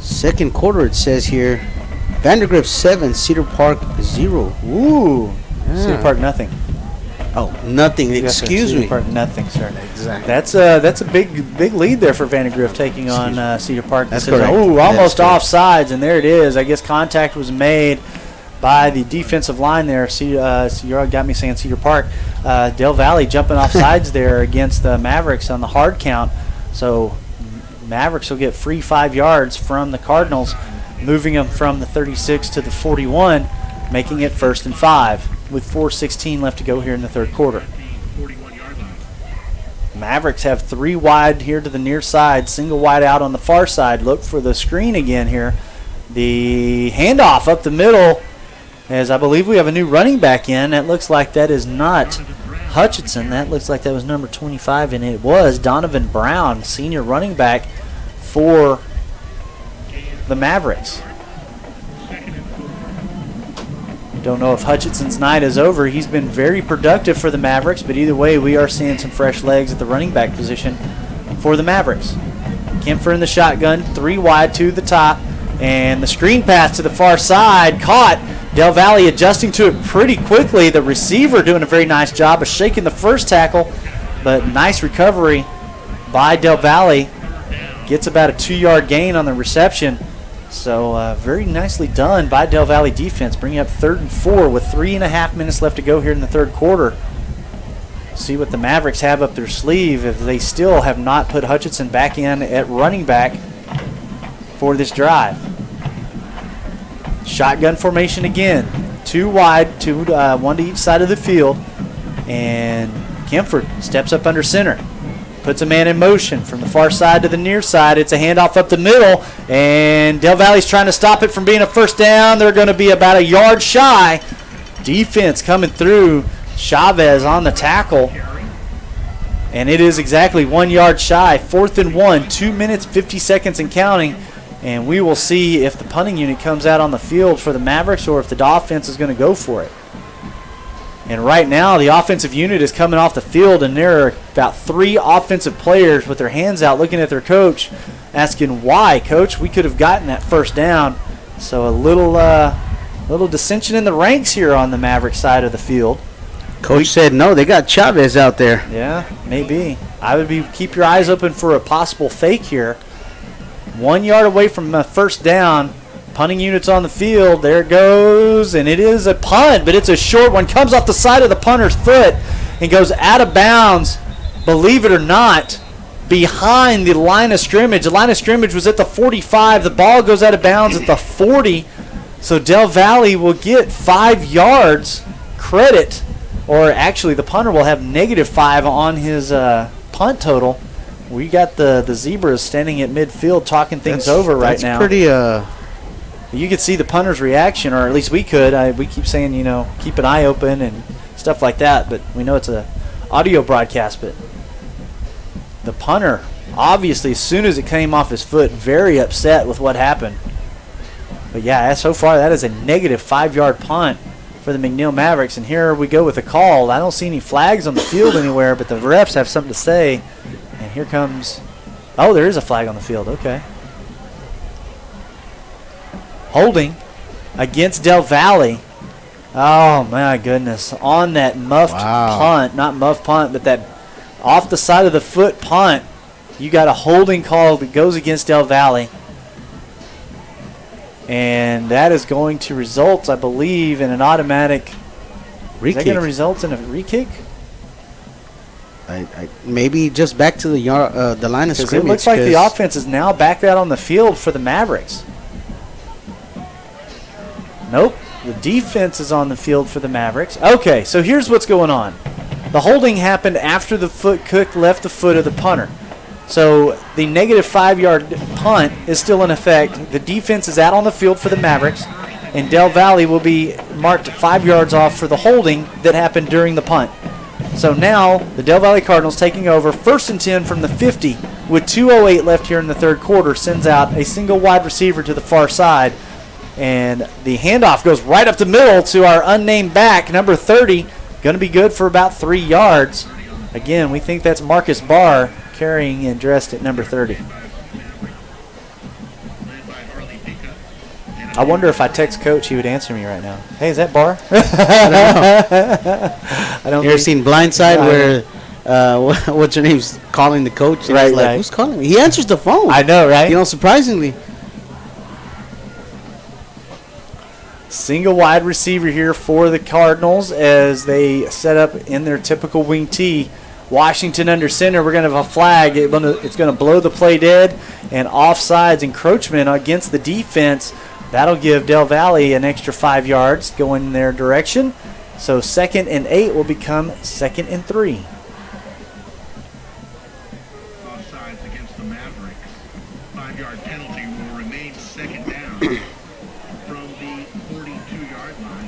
Second quarter, it says here, Vandergrift 7, Cedar Park 0. Ooh. Cedar Park nothing. Oh, nothing. Excuse me. Cedar Park nothing, sir. Exactly. That's a big lead there for Vandergrift taking on Cedar Park. That's correct. Oh, almost offsides, and there it is. I guess contact was made by the defensive line there. You got me saying Cedar Park. Del Valle jumping off sides there against the Mavericks on the hard count. So Mavericks will get free 5 yards from the Cardinals, moving them from the 36 to the 41, making it 1st and 5 with 4:16 left to go here in the third quarter. 41-yard line. Mavericks have 3 wide here to the near side, single wide out on the far side. Look for the screen again here. The handoff up the middle, as I believe we have a new running back in. That looks like that is not Hutchinson. That looks like that was number 25, and it was Donovan Brown, senior running back for the Mavericks. Don't know if Hutchinson's night is over. He's been very productive for the Mavericks, but either way, we are seeing some fresh legs at the running back position for the Mavericks. Kempfer in the shotgun, 3 wide to the top, and the screen pass to the far side, caught. Del Valle adjusting to it pretty quickly. The receiver doing a very nice job of shaking the first tackle, but nice recovery by Del Valle. Gets about a 2-yard gain on the reception. So very nicely done by Del Valle defense, bringing up 3rd and 4 with 3.5 minutes left to go here in the third quarter. See what the Mavericks have up their sleeve if they still have not put Hutchinson back in at running back for this drive. Shotgun formation again. 2 wide, 1 to each side of the field. And Kempford steps up under center. Puts a man in motion from the far side to the near side. It's a handoff up the middle, and Del Valle's trying to stop it from being a first down. They're going to be about a yard shy. Defense coming through. Chavez on the tackle. And it is exactly 1 yard shy. 4th and 1, 2 minutes, 50 seconds and counting. And we will see if the punting unit comes out on the field for the Mavericks or if the offense is going to go for it. And right now, the offensive unit is coming off the field, and there are about 3 offensive players with their hands out looking at their coach, asking, why, Coach? We could have gotten that first down. So a little dissension in the ranks here on the Maverick side of the field. Coach said no. They got Chavez out there. Yeah, maybe. I would keep your eyes open for a possible fake here. 1 yard away from a first down. Punting units on the field. There it goes, and it is a punt, but it's a short one. Comes off the side of the punter's foot and goes out of bounds, believe it or not, behind the line of scrimmage. The line of scrimmage was at the 45. The ball goes out of bounds at the 40. So Del Valle will get 5 yards credit, or actually the punter will have -5 on his punt total. We got the Zebras standing at midfield talking things over right now. That's pretty You could see the punter's reaction, or at least we could. We keep saying, keep an eye open and stuff like that, but we know it's a audio broadcast. But the punter, obviously, as soon as it came off his foot, very upset with what happened. But yeah, so far that is a -5 yard punt for the McNeil Mavericks. And here we go with a call. I don't see any flags on the field anywhere, but the refs have something to say. And here comes, there is a flag on the field. Okay. Holding against Del Valle. Oh, my goodness. On that muffed punt. Not muff punt, but that off the side of the foot punt. You got a holding call that goes against Del Valle. And that is going to result, I believe, in an automatic. Is that going to result in a re-kick? Maybe just back to the line of scrimmage. It looks like the offense is now back out on the field for the Mavericks. Nope, the defense is on the field for the Mavericks. Okay, so here's what's going on. The holding happened after the foot cook left the foot of the punter. So the -5 yard punt is still in effect. The defense is out on the field for the Mavericks, and Del Valle will be marked 5 yards off for the holding that happened during the punt. So now the Del Valle Cardinals taking over 1st and 10 from the 50 with 2:08 left here in the third quarter, sends out a single wide receiver to the far side. And the handoff goes right up the middle to our unnamed back, number 30. Going to be good for about 3 yards. Again, we think that's Marcus Barr carrying and dressed at number 30. I wonder if I text Coach, he would answer me right now. Hey, is that Barr? I don't know. You ever seen Blindside where what's her name's calling the coach? And he's like, who's calling me? He answers the phone. I know, right? Surprisingly. Single wide receiver here for the Cardinals as they set up in their typical wing tee. Washington under center. We're going to have a flag. It's going to blow the play dead, and offsides encroachment against the defense. That'll give Del Valle an extra 5 yards going in their direction. So 2nd and 8 will become 2nd and 3. Offsides against the Mavericks. 5 yard penalty will remain 2nd down.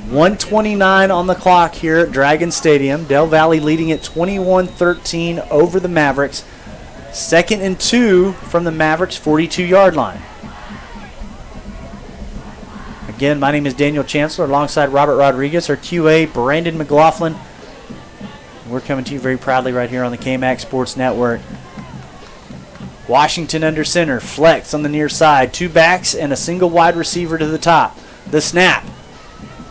1:29 on the clock here at Dragon Stadium. Del Valle leading at 21-13 over the Mavericks. 2nd and 2 from the Mavericks' 42-yard line. Again, my name is Daniel Chancellor alongside Robert Rodriguez, our QA, Brandon McLaughlin. We're coming to you very proudly right here on the KMAX Sports Network. Washington under center, flex on the near side, 2 backs and a single wide receiver to the top. The snap.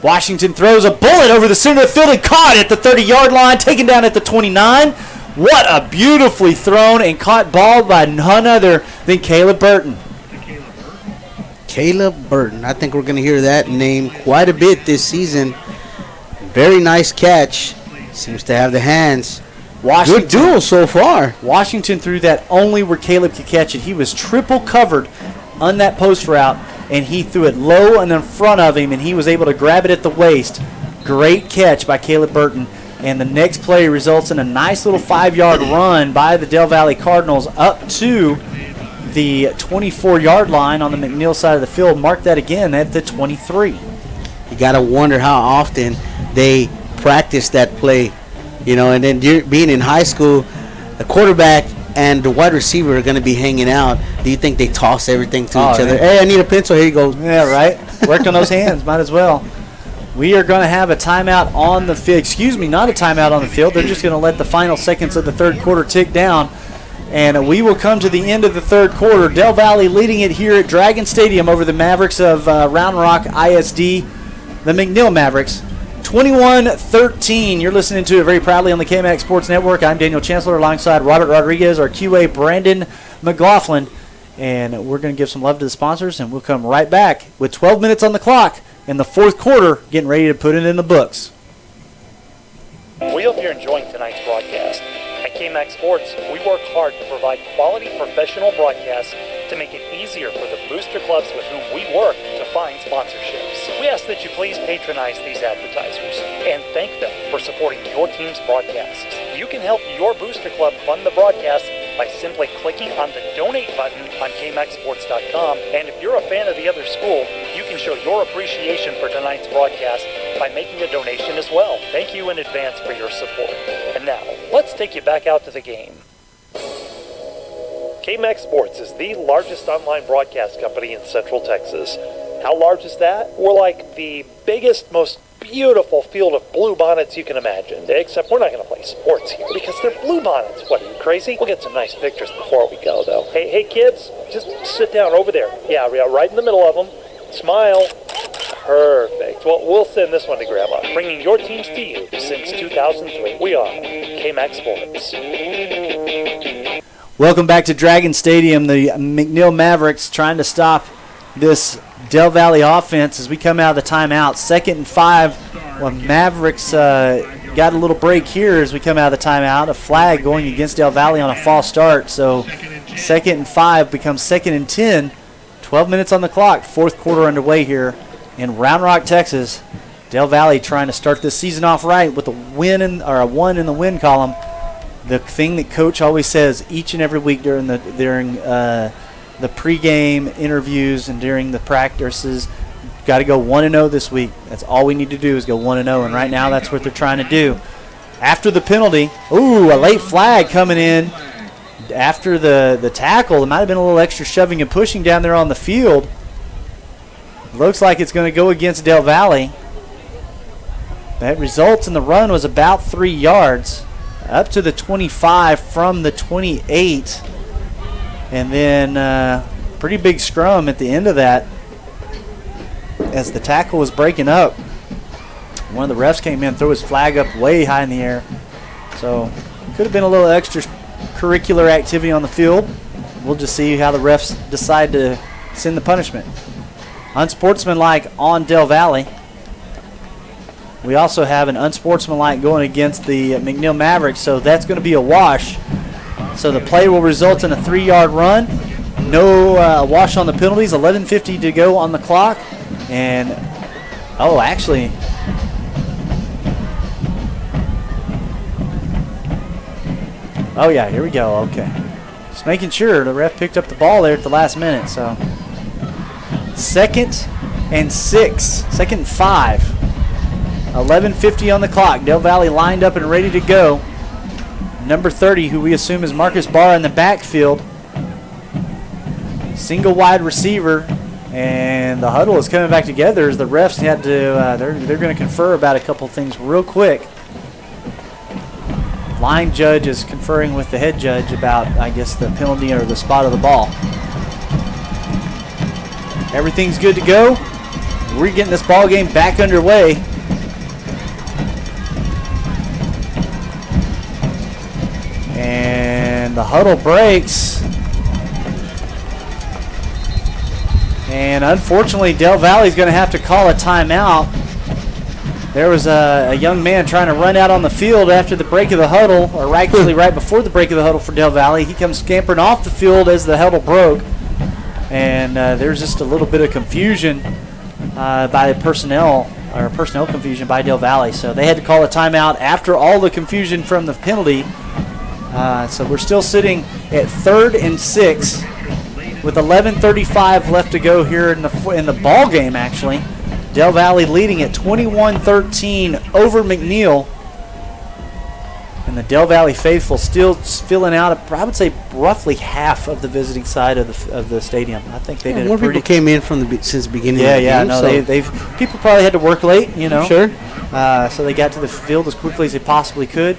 Washington throws a bullet over the center of the field and caught at the 30-yard line, taken down at the 29. What a beautifully thrown and caught ball by none other than Caleb Burton. Caleb Burton. I think we're going to hear that name quite a bit this season. Very nice catch. Seems to have the hands. Good duel so far. Washington threw that only where Caleb could catch it. He was triple covered on that post route, and he threw it low and in front of him, and he was able to grab it at the waist. Great catch by Caleb Burton. And the next play results in a nice little 5-yard run by the Del Valle Cardinals up to the 24-yard line on the McNeil side of the field. Mark that again at the 23. You got to wonder how often they practice that play. You know, and then being in high school, the quarterback and the wide receiver are going to be hanging out, do you think they toss everything to each other? Man. Hey, I need a pencil. Here you go. Yeah, right. Worked on those hands. Might as well. We are going to have a timeout on the field. Excuse me, not a timeout on the field. They're just going to let the final seconds of the third quarter tick down. And we will come to the end of the third quarter. Del Valle leading it here at Dragon Stadium over the Mavericks of Round Rock ISD, the McNeil Mavericks. 21-13. You're listening to it very proudly on the KMAX Sports Network. I'm Daniel Chancellor alongside Robert Rodriguez, our QA Brandon McLaughlin. And we're going to give some love to the sponsors, and we'll come right back with 12 minutes on the clock in the fourth quarter, getting ready to put it in the books. We hope you're enjoying tonight's broadcast. At KMAX Sports, we work hard to provide quality professional broadcasts to make it easier for the booster clubs with whom we work to find sponsorships. We ask that you please patronize these advertisers and thank them for supporting your team's broadcasts. You can help your booster club fund the broadcast by simply clicking on the donate button on KMAXSports.com. And if you're a fan of the other school, you can show your appreciation for tonight's broadcast by making a donation as well. Thank you in advance for your support. And now, let's take you back out to the game. KMAX Sports is the largest online broadcast company in Central Texas. How large is that? We're like the biggest, most beautiful field of blue bonnets you can imagine. Except we're not going to play sports here because they're blue bonnets. What, are you crazy? We'll get some nice pictures before we go, though. Hey, kids, just sit down over there. Yeah, right in the middle of them. Smile. Perfect. Well, we'll send this one to Grandma. Bringing your teams to you since 2003. We are KMAX Sports. Welcome back to Dragon Stadium. The McNeil Mavericks trying to stop this Del Valle offense as we come out of the timeout. 2nd and 5. Well, Mavericks got a little break here as we come out of the timeout. A flag going against Del Valle on a false start. So 2nd and 5 becomes 2nd and 10. 12 minutes on the clock. Fourth quarter underway here in Round Rock, Texas. Del Valle trying to start this season off right with a one in the win column. The thing that Coach always says each and every week during the pregame interviews and during the practices, got to go 1-0 this week. That's all we need to do is go 1-0, and right now that's what they're trying to do. After the penalty, a late flag coming in after the tackle. There might have been a little extra shoving and pushing down there on the field. Looks like it's going to go against Del Valle. That results in the run was about 3 yards. Up to the 25 from the 28. And then pretty big scrum at the end of that as the tackle was breaking up. One of the refs came in, threw his flag up way high in the air. So could have been a little extracurricular activity on the field. We'll just see how the refs decide to send the punishment. Unsportsmanlike on Del Valle. We also have an unsportsmanlike going against the McNeil Mavericks, so that's going to be a wash. So the play will result in a 3-yard run. No wash on the penalties. 11:50 to go on the clock. And, actually. Oh, yeah, here we go. Okay. Just making sure the ref picked up the ball there at the last minute. So 2nd and 6. 2nd and 5. 11:50 on the clock. Del Valle lined up and ready to go. Number 30, who we assume is Marcus Barr in the backfield. Single wide receiver, and the huddle is coming back together as the refs had to. They're going to confer about a couple things real quick. Line judge is conferring with the head judge about, I guess, the penalty or the spot of the ball. Everything's good to go. We're getting this ball game back underway. And the huddle breaks. And unfortunately, Del Valle is going to have to call a timeout. There was a young man trying to run out on the field after the break of the huddle, or actually right before the break of the huddle for Del Valle. He comes scampering off the field as the huddle broke. And there's just a little bit of confusion by the personnel confusion by Del Valle. So they had to call a timeout after all the confusion from the penalty. So we're still sitting at 3rd and 6 with 11:35 left to go here in the ball game. Actually, Del Valle leading at 21-13 over McNeil, and And the Del Valley faithful still filling out, I would say, roughly half of the visiting side of the stadium. I think they did more a pretty. people came in since the beginning. Yeah, of the game, no, so. they've people probably had to work late, Sure. So they got to the field as quickly as they possibly could.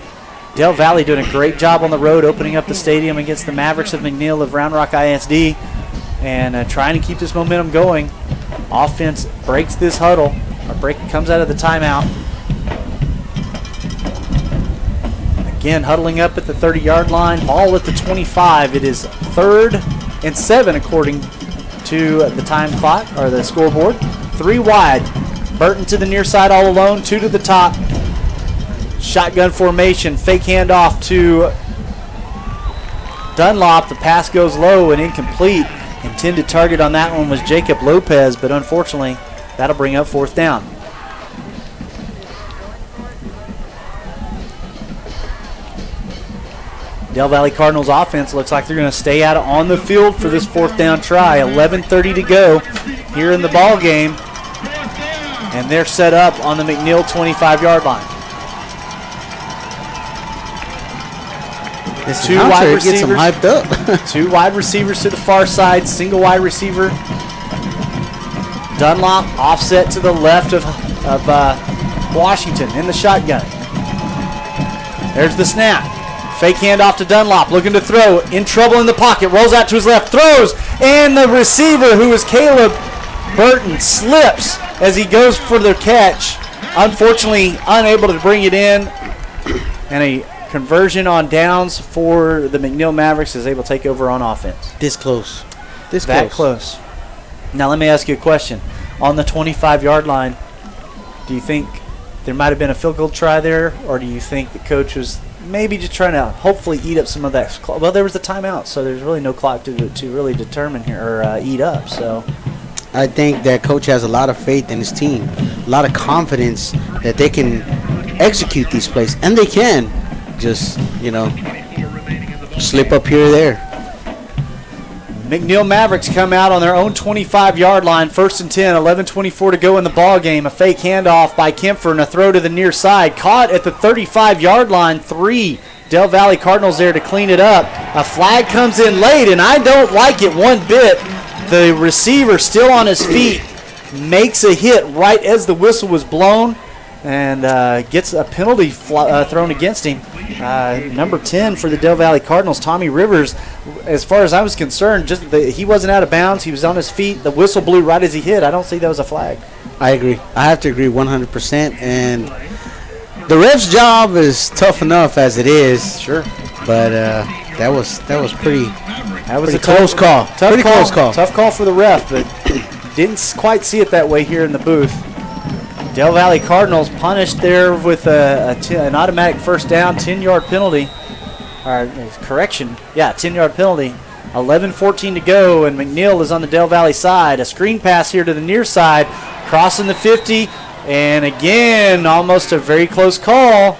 Del Valley doing a great job on the road, opening up the stadium against the Mavericks of McNeil of Round Rock ISD, and trying to keep this momentum going. Offense breaks this huddle, comes out of the timeout. Again, huddling up at the 30-yard line, ball at the 25. It is 3rd and 7 according to the time clock or the scoreboard. 3 wide. Burton to the near side all alone, 2 to the top. Shotgun formation, fake handoff to Dunlop. The pass goes low and incomplete. Intended target on that one was Jacob Lopez, but unfortunately, that'll bring up 4th down. Del Valley Cardinals offense looks like they're going to stay out on the field for this 4th down try. 11:30 to go here in the ball game, and they're set up on the McNeil 25-yard line. Two wide receivers. Get some hyped up. 2 wide receivers to the far side, single wide receiver. Dunlop offset to the left of Washington in the shotgun. There's the snap. Fake handoff to Dunlop, looking to throw, in trouble in the pocket, rolls out to his left, throws, and the receiver, who is Caleb Burton, slips as he goes for the catch. Unfortunately, unable to bring it in, and a conversion on downs for the McNeil Mavericks is able to take over on offense. This close. That close. Now let me ask you a question. On the 25-yard line, do you think there might have been a field goal try there, or do you think the coach was maybe just trying to hopefully eat up some of that clock? Well, there was the timeout, so there's really no clock to really determine here or eat up. So I think that coach has a lot of faith in his team, a lot of confidence that they can execute these plays, and they can. Just, slip up here or there. McNeil Mavericks come out on their own 25-yard line, 1st and 10, 11:24 to go in the ball game. A fake handoff by Kempfer and a throw to the near side. Caught at the 35-yard line. 3 Del Valley Cardinals there to clean it up. A flag comes in late, and I don't like it one bit. The receiver still on his feet makes a hit right as the whistle was blown, and gets a penalty thrown against him. Number 10 for the Del Valley Cardinals, Tommy Rivers. As far as I was concerned, he wasn't out of bounds. He was on his feet. The whistle blew right as he hit. I don't see that was a flag. I agree. I have to agree 100%. And the ref's job is tough enough as it is. Sure. But that was pretty. That was pretty a close call. Close call. Tough call for the ref, but didn't quite see it that way here in the booth. Del Valley Cardinals punished there with an automatic 1st down, 10-yard penalty. Or correction, 10-yard penalty. 11:14 to go, and McNeil is on the Del Valley side. A screen pass here to the near side, crossing the 50, and again, almost a very close call.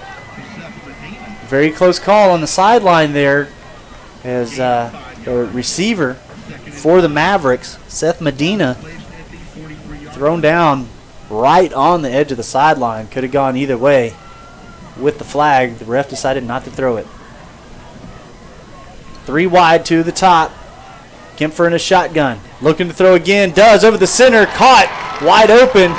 Very close call on the sideline there, as the receiver for the Mavericks, Seth Medina, thrown down right on the edge of the sideline. Could have gone either way. With the flag, the ref decided not to throw it. 3 wide to the top. Kempfer in a shotgun. Looking to throw again. Does over the center. Caught wide open.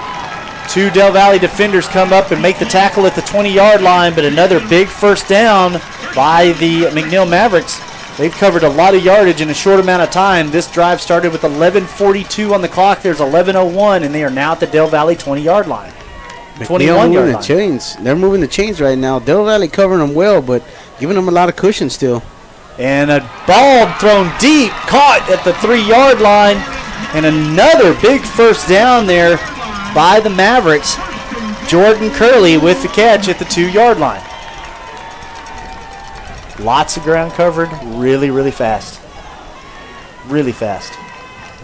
2 Del Valley defenders come up and make the tackle at the 20-yard line, but another big 1st down by the McNeil Mavericks. They've covered a lot of yardage in a short amount of time. This drive started with 11:42 on the clock. There's 11:01, and they are now at the Del Valley 20-yard line. 21-yard line. Chains. They're moving the chains right now. Del Valley covering them well, but giving them a lot of cushion still. And a ball thrown deep, caught at the 3-yard line, and another big 1st down there by the Mavericks. Jordan Curley with the catch at the 2-yard line. Lots of ground covered, really, really fast. Really fast.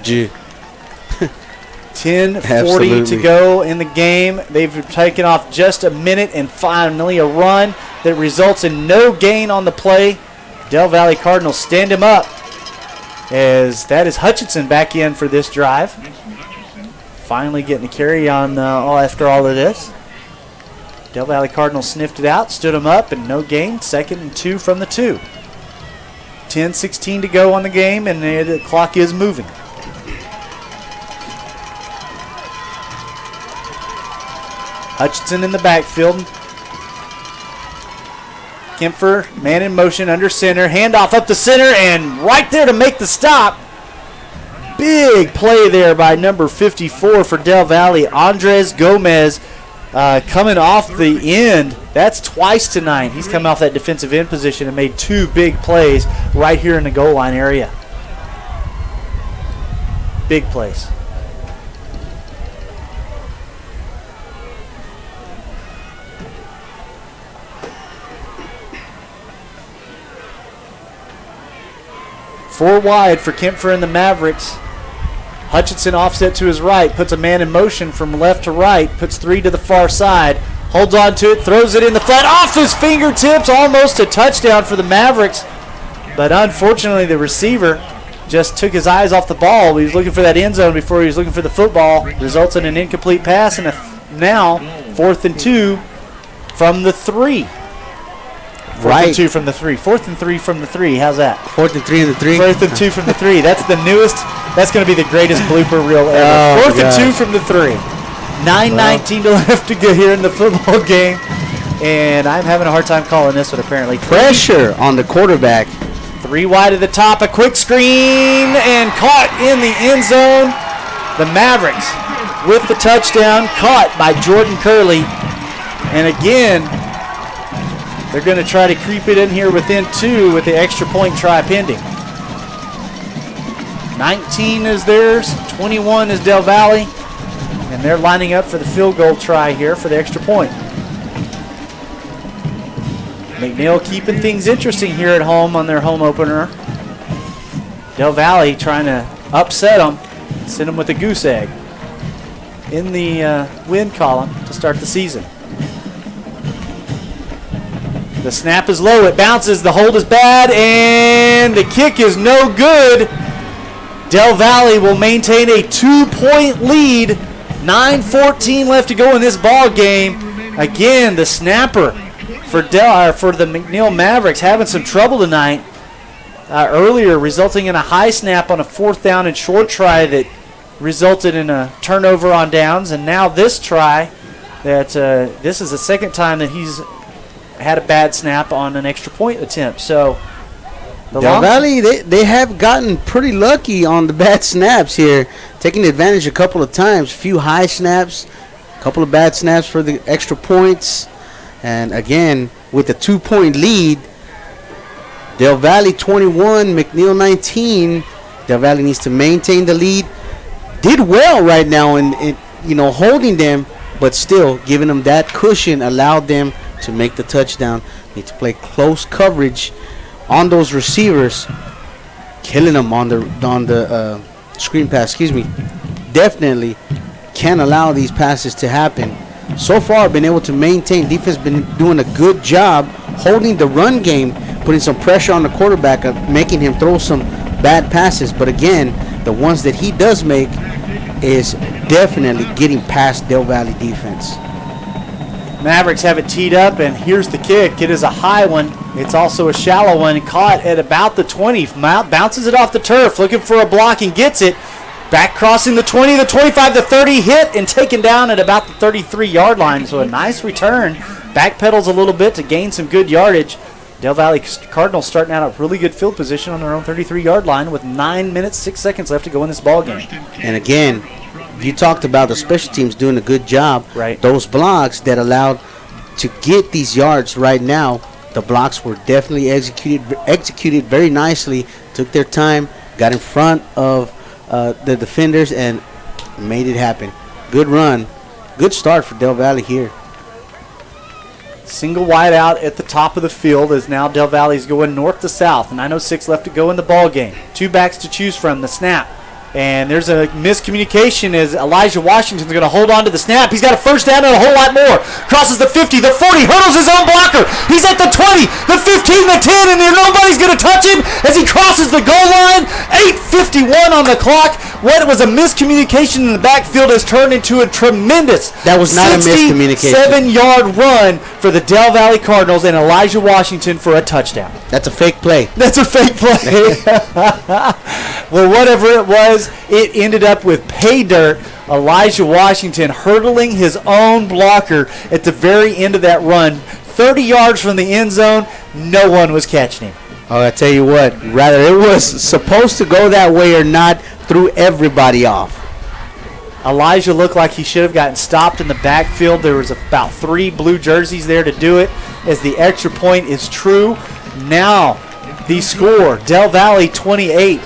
Gee. 10:40 to go in the game. They've taken off just a minute and finally a run that results in no gain on the play. Del Valley Cardinals stand him up, as that is Hutchinson back in for this drive. Finally getting a carry on after all of this. Del Valle Cardinals sniffed it out, stood them up, and no gain. 2nd and 2 from the 2. 10:16 to go on the game, and the clock is moving. Hutchinson in the backfield. Kempfer, man in motion under center. Handoff up the center, and right there to make the stop. Big play there by number 54 for Del Valle. Andres Gomez coming off the end. That's twice tonight. He's come off that defensive end position and made 2 big plays right here in the goal line area. Big plays. Four wide for Kempfer and the Mavericks. Hutchinson offset to his right, puts a man in motion from left to right, puts 3 to the far side, holds on to it, throws it in the flat, off his fingertips, almost a touchdown for the Mavericks. But unfortunately, the receiver just took his eyes off the ball. He was looking for that end zone before he was looking for the football. Results in an incomplete pass, and now 4th and 2 from the 3. 4th and 2 from the 3. 4th and 3 from the 3. How's that? 4th and 3 in the 3. 4th and 2 from the 3. That's the newest. That's going to be the greatest blooper reel ever. 4th and 2 from the 3. 9:19 left to go here in the football game. And I'm having a hard time calling this one, apparently. Pressure on the quarterback. 3 wide at the top. A quick screen and caught in the end zone. The Mavericks with the touchdown, caught by Jordan Curley. And again, they're going to try to creep it in here within 2 with the extra point try pending. 19 is theirs, 21 is Del Valle, and they're lining up for the field goal try here for the extra point. McNeil keeping things interesting here at home on their home opener. Del Valle trying to upset them, send them with a goose egg in the win column to start the season. The snap is low, it bounces, the hold is bad, and the kick is no good. Del Valle will maintain a 2-point lead. 9:14 left to go in this ball game. Again, the snapper for the McNeil Mavericks having some trouble tonight. Earlier, resulting in a high snap on a 4th down and short try that resulted in a turnover on downs, and now this try that this is the 2nd time that he's had a bad snap on an extra point attempt. So Del Valle, they have gotten pretty lucky on the bad snaps here, taking advantage a couple of times. Few high snaps, a couple of bad snaps for the extra points. And again, with the 2-point lead, Del Valle 21, McNeil 19. Del Valle needs to maintain the lead. Did well right now in holding them, but still giving them that cushion allowed them to make the touchdown. Need to play close coverage on those receivers, killing them on the screen pass. Definitely can't allow these passes to happen. So far, been able to maintain. Defense been doing a good job holding the run game, putting some pressure on the quarterback, making him throw some bad passes. But again, the ones that he does make is definitely getting past Del Valle defense. Mavericks have it teed up, and here's the kick. It is a high one. It's also a shallow one, caught at about the 20. Bounces it off the turf, looking for a block and gets it. Back crossing the 20, the 25, the 30, hit and taken down at about the 33-yard line. So a nice return. Backpedals a little bit to gain some good yardage. Del Valle Cardinals starting out a really good field position on their own 33-yard line with 9 minutes, 6 seconds left to go in this ball game. And again, you talked about the special teams doing a good job. Right. Those blocks that allowed to get these yards right now, the blocks were definitely executed very nicely. Took their time, got in front of the defenders, and made it happen. Good run. Good start for Del Valle here. Single wide out at the top of the field as now Del Valle's going north to south. 9:06 left to go in the ball game. 2 backs to choose from. The snap. And there's a miscommunication as Elijah Washington's going to hold on to the snap. He's got a first down and a whole lot more. Crosses the 50, the 40, hurdles his own blocker. He's at the 20, the 15, the 10, and nobody's going to touch him as he crosses the goal line. 8:51 on the clock. What was a miscommunication in the backfield has turned into a tremendous That was not a miscommunication. 67-yard run for the Del Valley Cardinals and Elijah Washington for a touchdown. That's a fake play. That's a fake play. Well, whatever it was, it ended up with pay dirt. Elijah Washington hurdling his own blocker at the very end of that run. 30 yards from the end zone, no one was catching him. Oh, I tell you what, rather it was supposed to go that way or not, threw everybody off. Elijah looked like he should have gotten stopped in the backfield. There was about 3 blue jerseys there to do it, as the extra point is true. Now, the score, Del Valley 28,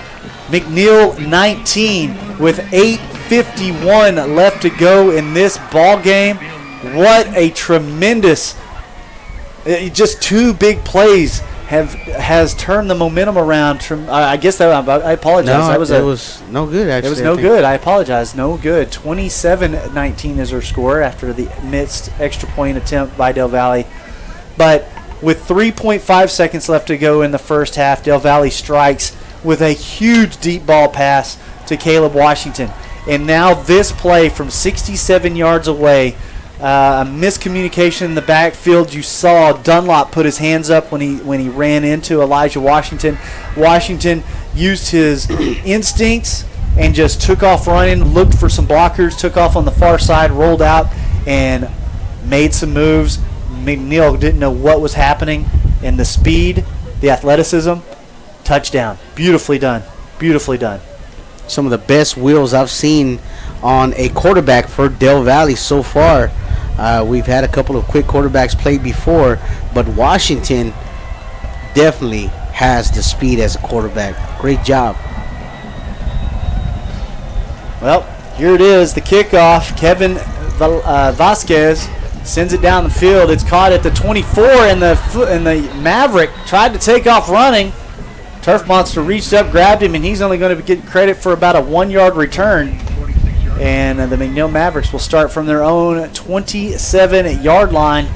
McNeil 19, with 8:51 left to go in this ball game. What a tremendous, just 2 big plays has turned the momentum around. I guess that I apologize. No, it was no good, actually. It was no good. I apologize. No good. 27-19 is our score after the missed extra point attempt by Del Valley. But with 3.5 seconds left to go in the first half, Del Valley strikes with a huge deep ball pass to Caleb Washington. And now this play from 67 yards away, a miscommunication in the backfield. You saw Dunlop put his hands up when he ran into Elijah Washington. Washington used his instincts and just took off running, looked for some blockers, took off on the far side, rolled out, and made some moves. McNeil didn't know what was happening, and the speed, the athleticism, touchdown. Beautifully done. Beautifully done. Some of the best wheels I've seen on a quarterback for Del Valley so far. We've had a couple of quick quarterbacks play before, but Washington definitely has the speed as a quarterback. Great job. Well, here it is, the kickoff. Kevin Vasquez sends it down the field. It's caught at the 24, and the Maverick tried to take off running. Turf Monster reached up, grabbed him, and he's only going to get credit for about a 1-yard return. And the McNeil Mavericks will start from their own 27-yard line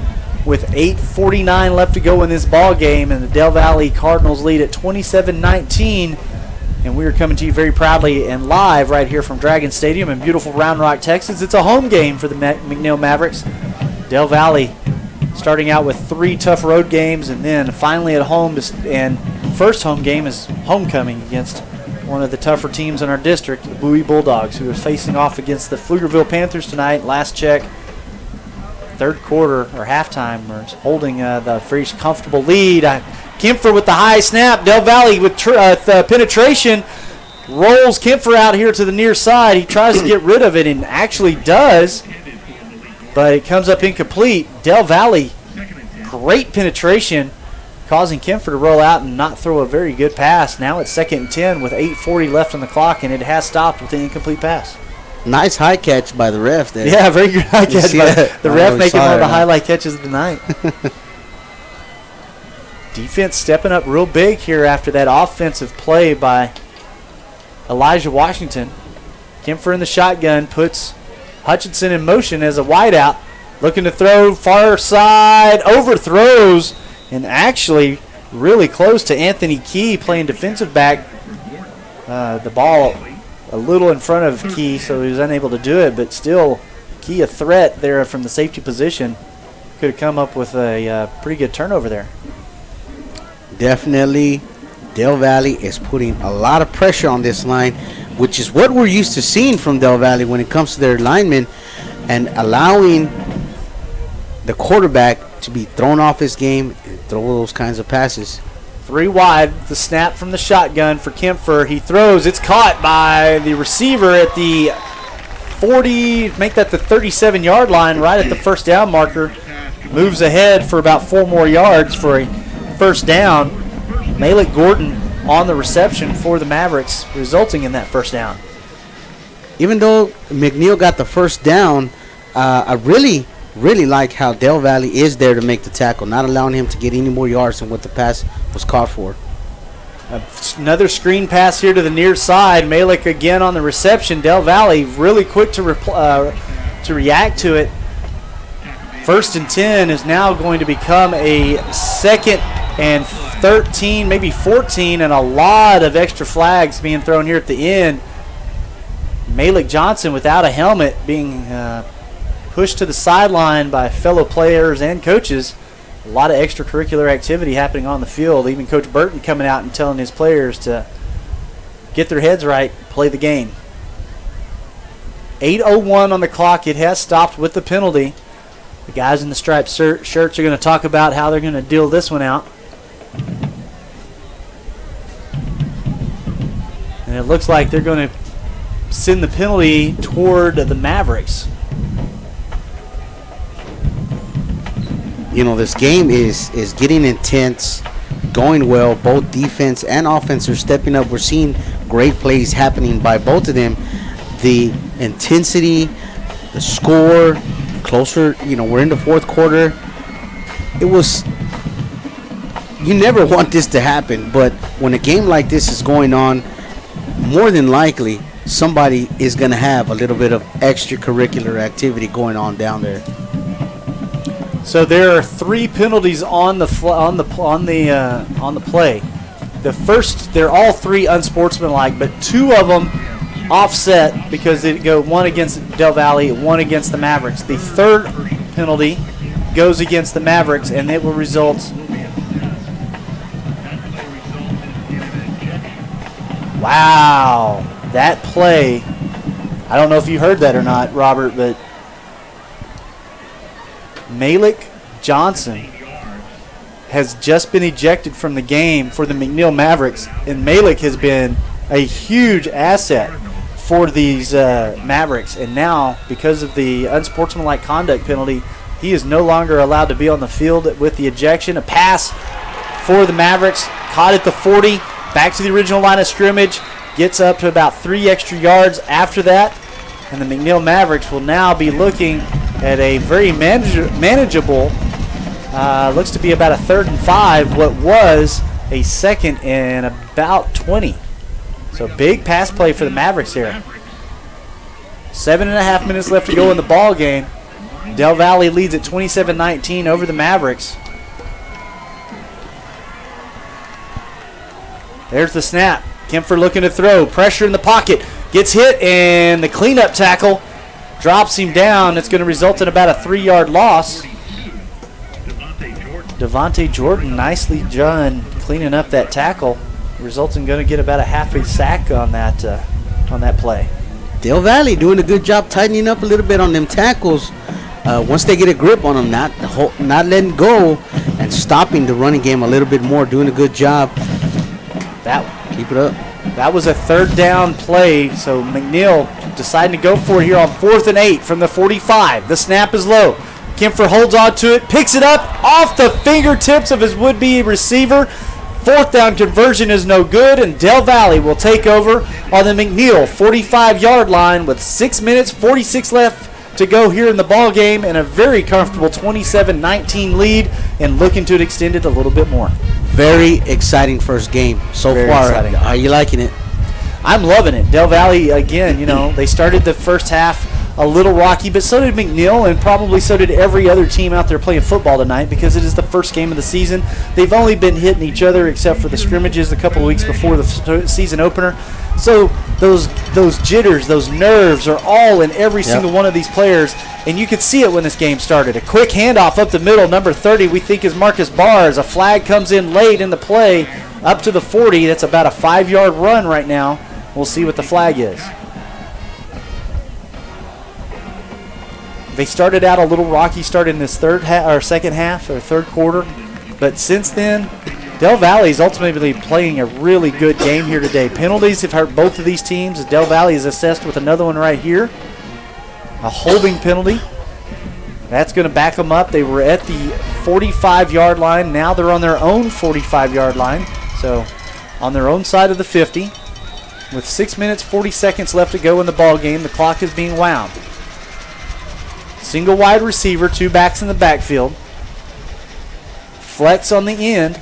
with 8:49 left to go in this ball game, and the Del Valley Cardinals lead at 27-19. And we are coming to you very proudly and live right here from Dragon Stadium in beautiful Round Rock, Texas. It's a home game for the McNeil Mavericks. Del Valley starting out with 3 tough road games, and then finally at home. And first home game is homecoming against one of the tougher teams in our district, the Bowie Bulldogs, who are facing off against the Pflugerville Panthers tonight. Last check, third quarter or halftime, we're holding the very comfortable lead. Kempfer with the high snap. Del Valley with penetration. Rolls Kempfer out here to the near side. He tries to get rid of it and actually does, but it comes up incomplete. Del Valley, great penetration, causing Kempfer to roll out and not throw a very good pass. Now it's 2nd and 10 with 8:40 left on the clock, and it has stopped with the incomplete pass. Nice high catch by the ref there. Yeah, very good high catch by the ref, making one of the huh? highlight catches of the night. Defense stepping up real big here after that offensive play by Elijah Washington. Kempfer in the shotgun puts Hutchinson in motion as a wideout, looking to throw far side, overthrows, and actually really close to Anthony Key playing defensive back. The ball a little in front of Key, so he was unable to do it, but still Key a threat there from the safety position. Could have come up with a pretty good turnover there. Definitely, Del Valley is putting a lot of pressure on this line, which is what we're used to seeing from Del Valley when it comes to their linemen, and allowing the quarterback to be thrown off his game and throw those kinds of passes. 3 wide, the snap from the shotgun for Kempfer. He throws, it's caught by the receiver at the 40, make that the 37-yard line, right at the first down marker. Moves ahead for about 4 more yards for a first down. Malik Gordon on the reception for the Mavericks, resulting in that first down. Even though McNeil got the first down, I really like how Del Valley is there to make the tackle, not allowing him to get any more yards than what the pass was caught for. Another screen pass here to the near side. Malik again on the reception. Del Valley really quick to react to it. 1st and 10 is now going to become a 2nd and 13, maybe 14, and a lot of extra flags being thrown here at the end. Malik Johnson, without a helmet, being pushed to the sideline by fellow players and coaches. A lot of extracurricular activity happening on the field. Even Coach Burton coming out and telling his players to get their heads right, play the game. 8:01 on the clock. It has stopped with the penalty. The guys in the striped shirts are going to talk about how they're going to deal this one out. And it looks like they're going to send the penalty toward the Mavericks. You know, this game is getting intense, going well. Both defense and offense are stepping up. We're seeing great plays happening by both of them. The intensity, the score, closer, you know, we're in the fourth quarter. It was, you never want this to happen, but when a game like this is going on, more than likely somebody is going to have a little bit of extracurricular activity going on down there. So there are 3 penalties on the play. The first, they're all 3 unsportsmanlike, but 2 of them offset because they go one against Del Valle, one against the Mavericks. The third penalty goes against the Mavericks, and it will result. Wow, that play. I don't know if you heard that or not, Robert, but Malik Johnson has just been ejected from the game for the McNeil Mavericks, and Malik has been a huge asset for these Mavericks. And now, because of the unsportsmanlike conduct penalty, he is no longer allowed to be on the field with the ejection. A pass for the Mavericks, caught at the 40, back to the original line of scrimmage, gets up to about 3 extra yards after that, and the McNeil Mavericks will now be looking at a very manageable, looks to be about a 3rd and 5, what was a 2nd and about 20. So big pass play for the Mavericks here. 7.5 minutes left to go in the ball game. Del Valle leads at 27-19 over the Mavericks. There's the snap. Kempfer looking to throw. Pressure in the pocket. Gets hit, and the cleanup tackle drops him down. It's going to result in about a 3-yard loss. Devontae Jordan nicely done cleaning up that tackle. Resulting going to get about a half a sack on that play. Del Valle doing a good job tightening up a little bit on them tackles. Once they get a grip on them, not letting go and stopping the running game a little bit more, doing a good job. Keep it up. That was a 3rd down play, so McNeil deciding to go for it here on 4th and 8 from the 45. The snap is low. Kempfer holds on to it, picks it up off the fingertips of his would-be receiver. 4th down conversion is no good, and Del Valle will take over on the McNeil 45-yard line with 6 minutes, 46 left to go here in the ball game, and a very comfortable 27-19 lead, and looking to extend it a little bit more. Very exciting first game so far. Exciting. Are you liking it? I'm loving it. Del Valle, again, you know, they started the first half a little rocky, but so did McNeil, and probably so did every other team out there playing football tonight, because it is the first game of the season. They've only been hitting each other except for the scrimmages a couple of weeks before the season opener. So those jitters, those nerves are all in every single one of these players, and you could see it when this game started. A quick handoff up the middle, number 30 we think is Marcus Bars. A flag comes in late in the play up to the 40. That's about a 5-yard run right now. We'll see what the flag is. They started out a little rocky start in this second half or third quarter, but since then, Del Valle is ultimately playing a really good game here today. Penalties have hurt both of these teams. Del Valle is assessed with another one right here, a holding penalty. That's going to back them up. They were at the 45-yard line. Now they're on their own 45-yard line, so on their own side of the 50. With 6 minutes, 40 seconds left to go in the ball game, the clock is being wound. Single wide receiver, 2 backs in the backfield. Flex on the end.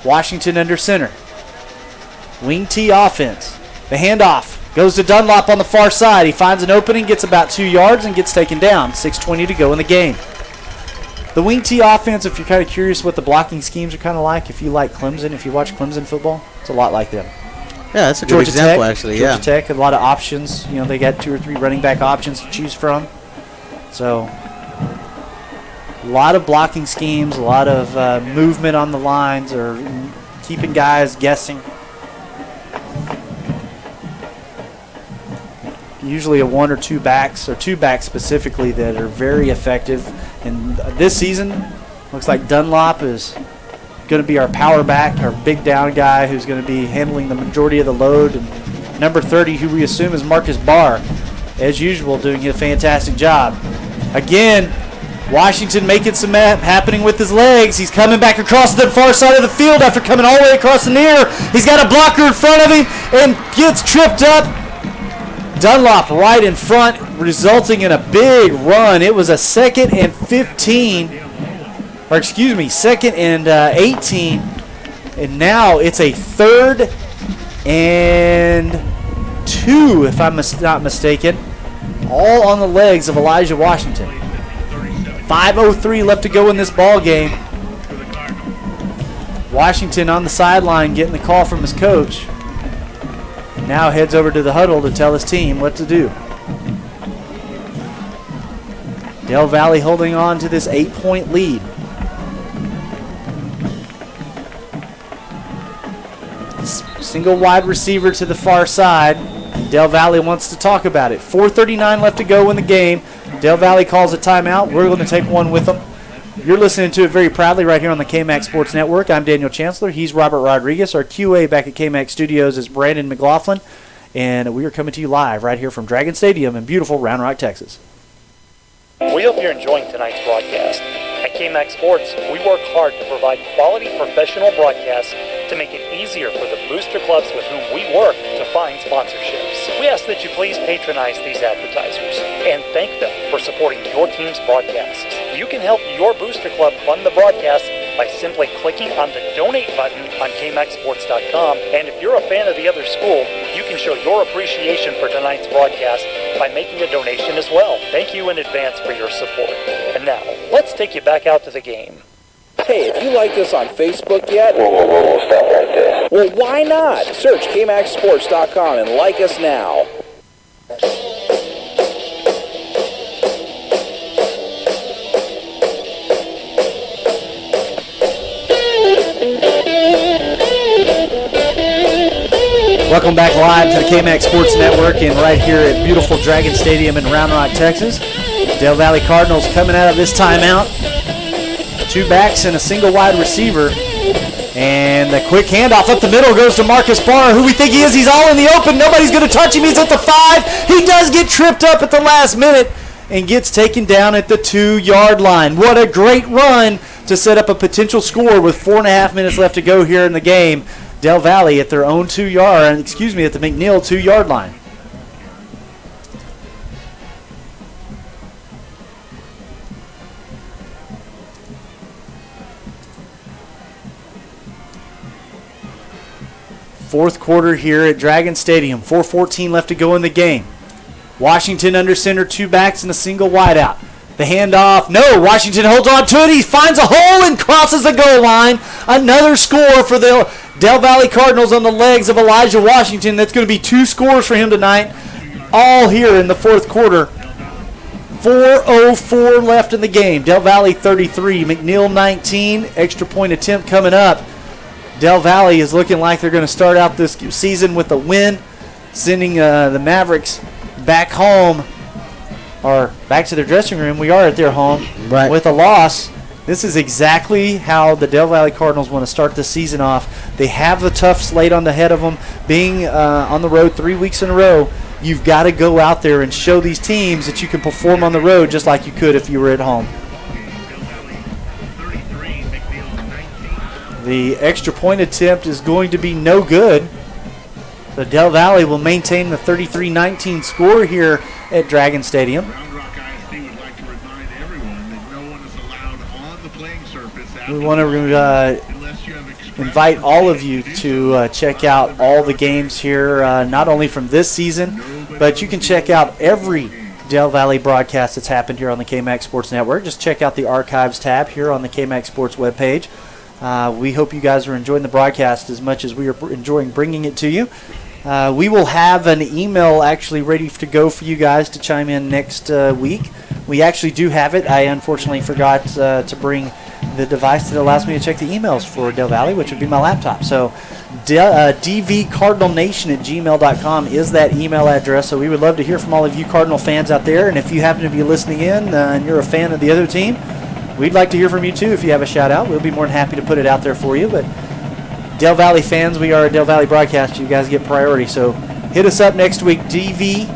Washington under center. Wing T offense. The handoff goes to Dunlop on the far side. He finds an opening, gets about 2 yards, and gets taken down. 6:20 to go in the game. The Wing T offense, if you're kind of curious what the blocking schemes are kind of like, if you like Clemson, if you watch Clemson football, it's a lot like them. Yeah, that's a good Georgia example, Tech, actually. Georgia Yeah. Tech, a lot of options. You know, they got 2 or 3 running back options to choose from. So a lot of blocking schemes, a lot of movement on the lines, or keeping guys guessing. Usually a 1 or 2 backs, or 2 backs specifically, that are very effective. And this season, looks like Dunlop is going to be our power back, our big down guy who's going to be handling the majority of the load. And number 30, who we assume is Marcus Barr, as usual, doing a fantastic job. Again, Washington making some happening with his legs. He's coming back across the far side of the field after coming all the way across the near. He's got a blocker in front of him and gets tripped up. Dunlop right in front, resulting in a big run. It was a 2nd and 15, or excuse me, 2nd and 18, and now it's a 3rd and 2, if I'm not mistaken, all on the legs of Elijah Washington. 5:03 left to go in this ball game. Washington on the sideline getting the call from his coach. Now heads over to the huddle to tell his team what to do. Del Valle holding on to this 8-point lead. Single wide receiver to the far side. Del Valle wants to talk about it. 4:39 left to go in the game. Del Valle calls a timeout. We're going to take one with them. You're listening to it very proudly right here on the KMAX Sports Network. I'm Daniel Chancellor. He's Robert Rodriguez. Our QA back at KMAX Studios is Brandon McLaughlin. And we are coming to you live right here from Dragon Stadium in beautiful Round Rock, Texas. We hope you're enjoying tonight's broadcast. At KMAX Sports, we work hard to provide quality professional broadcasts to make it easier for the booster clubs with whom we work to find sponsorships. We ask that you please patronize these advertisers and thank them for supporting your team's broadcasts. You can help your booster club fund the broadcast by simply clicking on the donate button on KMAXSports.com. And if you're a fan of the other school, you can show your appreciation for tonight's broadcast by making a donation as well. Thank you in advance for your support. And now, let's take you back out to the game. Hey, have you liked us on Facebook yet? Whoa, stop right there. Well, why not? Search KMAXSports.com and like us now. Welcome back live to the KMAX Sports Network and right here at beautiful Dragon Stadium in Round Rock, Texas. Del Valle Cardinals coming out of this timeout. 2 backs and a single wide receiver. And the quick handoff up the middle goes to Marcus Barr. Who we think he is? He's all in the open. Nobody's going to touch him. He's at the 5. He does get tripped up at the last minute and gets taken down at the 2-yard line. What a great run to set up a potential score with 4.5 minutes left to go here in the game. Del Valle at their own at the McNeil 2-yard line. Fourth quarter here at Dragon Stadium. 4:14 left to go in the game. Washington under center, 2 backs and a single wideout. The handoff, no, Washington holds on to it. He finds a hole and crosses the goal line. Another score for the Del Valle Cardinals on the legs of Elijah Washington. That's going to be 2 scores for him tonight, all here in the fourth quarter. 4:04 left in the game. Del Valle 33, McNeil 19. Extra point attempt coming up. Del Valle is looking like they're going to start out this season with a win, sending the Mavericks back home, or back to their dressing room. We are at their home with a loss. This is exactly how the Del Valle Cardinals want to start the season off. They have a tough slate on the head of them. Being on the road 3 weeks in a row, you've got to go out there and show these teams that you can perform on the road just like you could if you were at home. The extra point attempt is going to be no good. So Del Valle will maintain the 33-19 score here at Dragon Stadium. We want to invite all of you to check out all the games here, not only from this season, but you can check out every Del Valle broadcast that's happened here on the KMAX Sports Network. Just check out the Archives tab here on the KMAX Sports webpage. We hope you guys are enjoying the broadcast as much as we are enjoying bringing it to you. We will have an email actually ready to go for you guys to chime in next week. We actually do have it. I unfortunately forgot to bring the device that allows me to check the emails for Del Valle, which would be my laptop. So dvcardinalnation@gmail.com is that email address. So we would love to hear from all of you Cardinal fans out there. And if you happen to be listening in and you're a fan of the other team, we'd like to hear from you too. If you have a shout out, we'll be more than happy to put it out there for you. But Del Valle fans, we are a Del Valle broadcast. You guys get priority. So hit us up next week, DV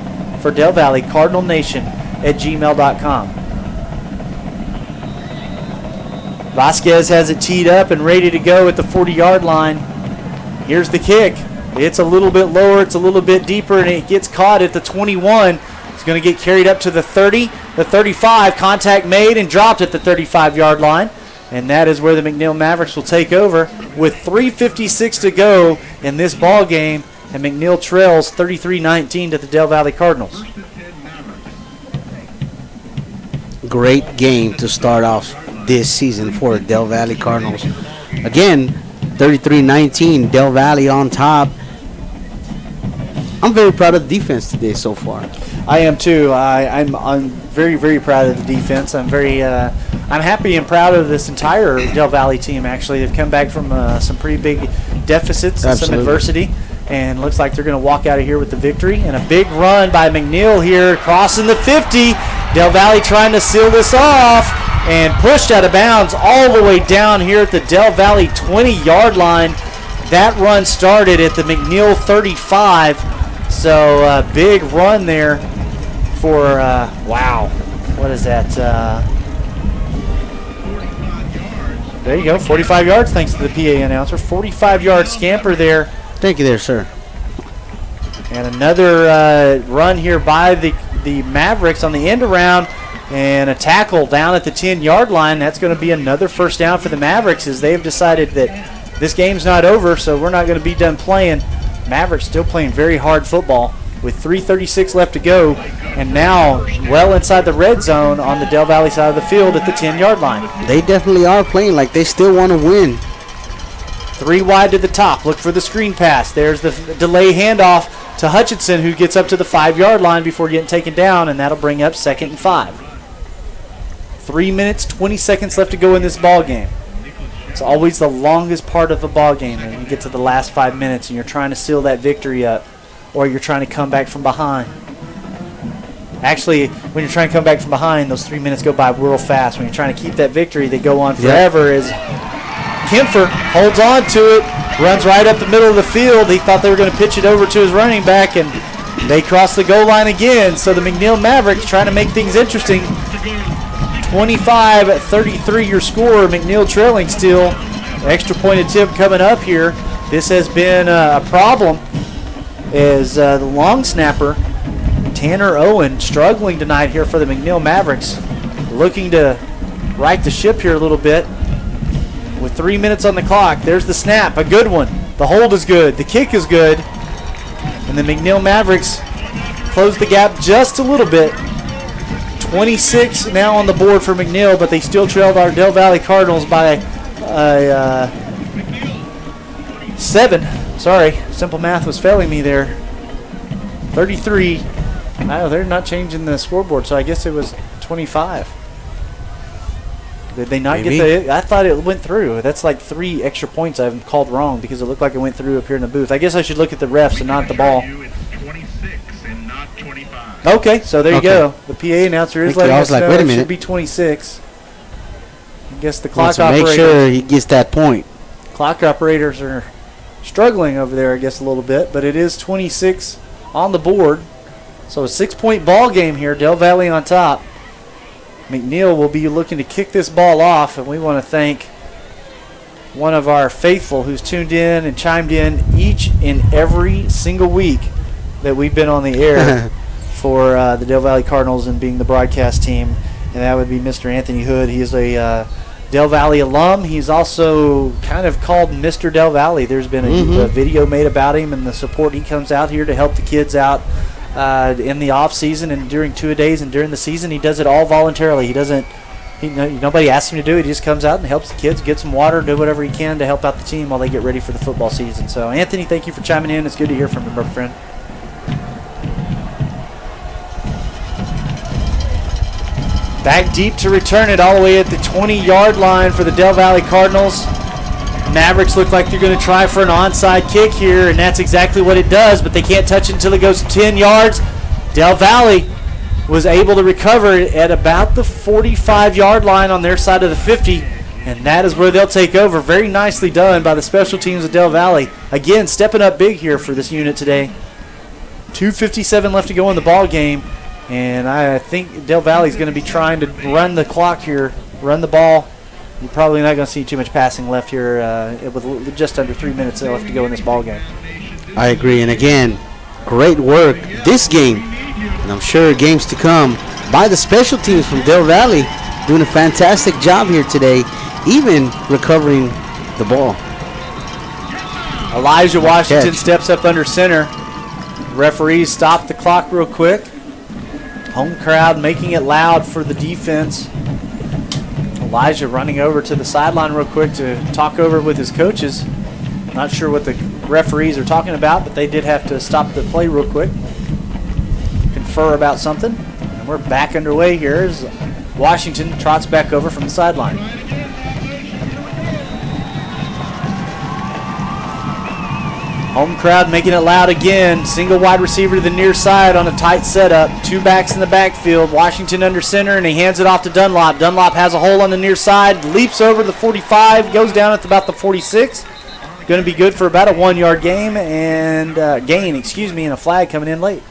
for Del Valle, cardinalnation@gmail.com. Vasquez has it teed up and ready to go at the 40-yard line. Here's the kick. It's a little bit lower, it's a little bit deeper, and it gets caught at the 21. It's going to get carried up to the 30, the 35. Contact made and dropped at the 35-yard line. And that is where the McNeil Mavericks will take over with 3:56 to go in this ball game. And McNeil trails 33-19 to the Del Valle Cardinals. Great game to start off this season for Del Valle Cardinals. Again, 33-19, Del Valle on top. I'm very proud of the defense today so far. I am too. I'm very, very proud of the defense. I'm happy and proud of this entire Del Valle team. Actually, they've come back from some pretty big deficits and some adversity, and looks like they're going to walk out of here with the victory. And a big run by McNeil here, crossing the 50. Del Valle trying to seal this off and pushed out of bounds all the way down here at the Del Valle 20-yard line. That run started at the McNeil 35. So big run there for, wow, what is that? There you go, 45 yards thanks to the PA announcer. 45-yard scamper there. Thank you there, sir. And another run here by the Mavericks on the end around, and a tackle down at the 10-yard line. That's going to be another first down for the Mavericks, as they've decided that this game's not over, so we're not going to be done playing. Mavericks still playing very hard football with 3:36 left to go, and now well inside the red zone on the Del Valle side of the field at the 10-yard line. They definitely are playing like they still want to win. 3 wide to the top. Look for the screen pass. There's the delay handoff to Hutchinson, who gets up to the 5-yard line before getting taken down, and that'll bring up 2nd and 5. 3 minutes, 20 seconds left to go in this ball game. It's always the longest part of a ball game when you get to the last 5 minutes and you're trying to seal that victory up, or you're trying to come back from behind. Actually, when you're trying to come back from behind, those 3 minutes go by real fast. When you're trying to keep that victory, they go on forever. As Kempfer holds on to it, runs right up the middle of the field. He thought they were going to pitch it over to his running back, and they cross the goal line again. So the McNeil Mavericks trying to make things interesting. 25-33 your score. McNeil trailing still. Extra point attempt coming up here. This has been a problem, as the long snapper, Tanner Owen, struggling tonight here for the McNeil Mavericks. Looking to right the ship here a little bit. With 3 minutes on the clock, there's the snap, a good one. The hold is good, the kick is good. And the McNeil Mavericks close the gap just a little bit. 26 now on the board for McNeil, but they still trailed our Del Valle Cardinals by 7. Sorry, simple math was failing me there. 33. Oh, they're not changing the scoreboard, so I guess it was 25. Did they not get the? I thought it went through. That's like 3 extra points I've called wrong because it looked like it went through up here in the booth. I guess I should look at the refs and not the ball. Okay, so there you go. The PA announcer is letting us know it should be 26. I guess the clock operator. Make sure he gets that point. Clock operators are struggling over there, I guess, a little bit, but it is 26 on the board. So a 6-point ball game here. Del Valle on top. McNeil will be looking to kick this ball off, and we want to thank one of our faithful who's tuned in and chimed in each and every single week that we've been on the air for the Del Valle Cardinals and being the broadcast team, and that would be Mr. Anthony Hood. He is a Del Valle alum. He's also kind of called Mr. Del Valle. There's been a video made about him and the support he comes out here to help the kids out in the off season and during 2-a-days and during the season. He does it all voluntarily. He doesn't Nobody asks him to do it. He just comes out and helps the kids, get some water, do whatever he can to help out the team while they get ready for the football season. So, Anthony, thank you for chiming in. It's good to hear from you, my friend. Back deep to return it all the way at the 20-yard line for the Del Valle Cardinals. Mavericks look like they're going to try for an onside kick here, and that's exactly what it does, but they can't touch it until it goes 10 yards. Del Valle was able to recover it at about the 45-yard line on their side of the 50, and that is where they'll take over. Very nicely done by the special teams of Del Valle. Again, stepping up big here for this unit today. 2:57 left to go in the ball game, and I think Del Valle is going to be trying to run the clock here, run the ball. You're probably not going to see too much passing left here with just under 3 minutes left to go in this ball game. I agree, and again, great work this game, and I'm sure games to come, by the special teams from Del Valle, doing a fantastic job here today, even recovering the ball. Elijah Washington steps up under center. Referees stop the clock real quick. Home crowd making it loud for the defense. Elijah running over to the sideline real quick to talk over with his coaches. Not sure what the referees are talking about, but they did have to stop the play real quick, confer about something. And we're back underway here as Washington trots back over from the sideline. Home crowd making it loud again. Single wide receiver to the near side on a tight setup. Two backs in the backfield. Washington under center, and he hands it off to Dunlop. Dunlop has a hole on the near side, leaps over the 45, goes down at about the 46. Going to be good for about a 1 yard gain, and a flag coming in late.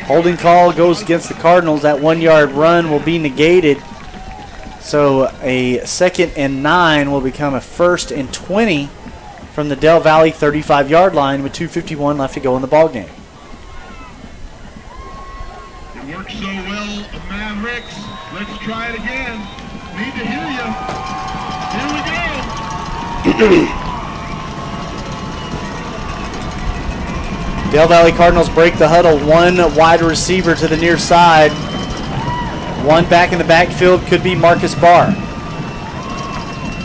Holding call goes against the Cardinals. That 1 yard run will be negated. So a 2nd and 9 will become a 1st and 20 from the Del Valle 35-yard line with 2:51 left to go in the ball game. It worked so well, the Mavericks. Let's try it again. Need to hear you. Here we go. Del Valle Cardinals break the huddle. One wide receiver to the near side. One back in the backfield could be Marcus Barr.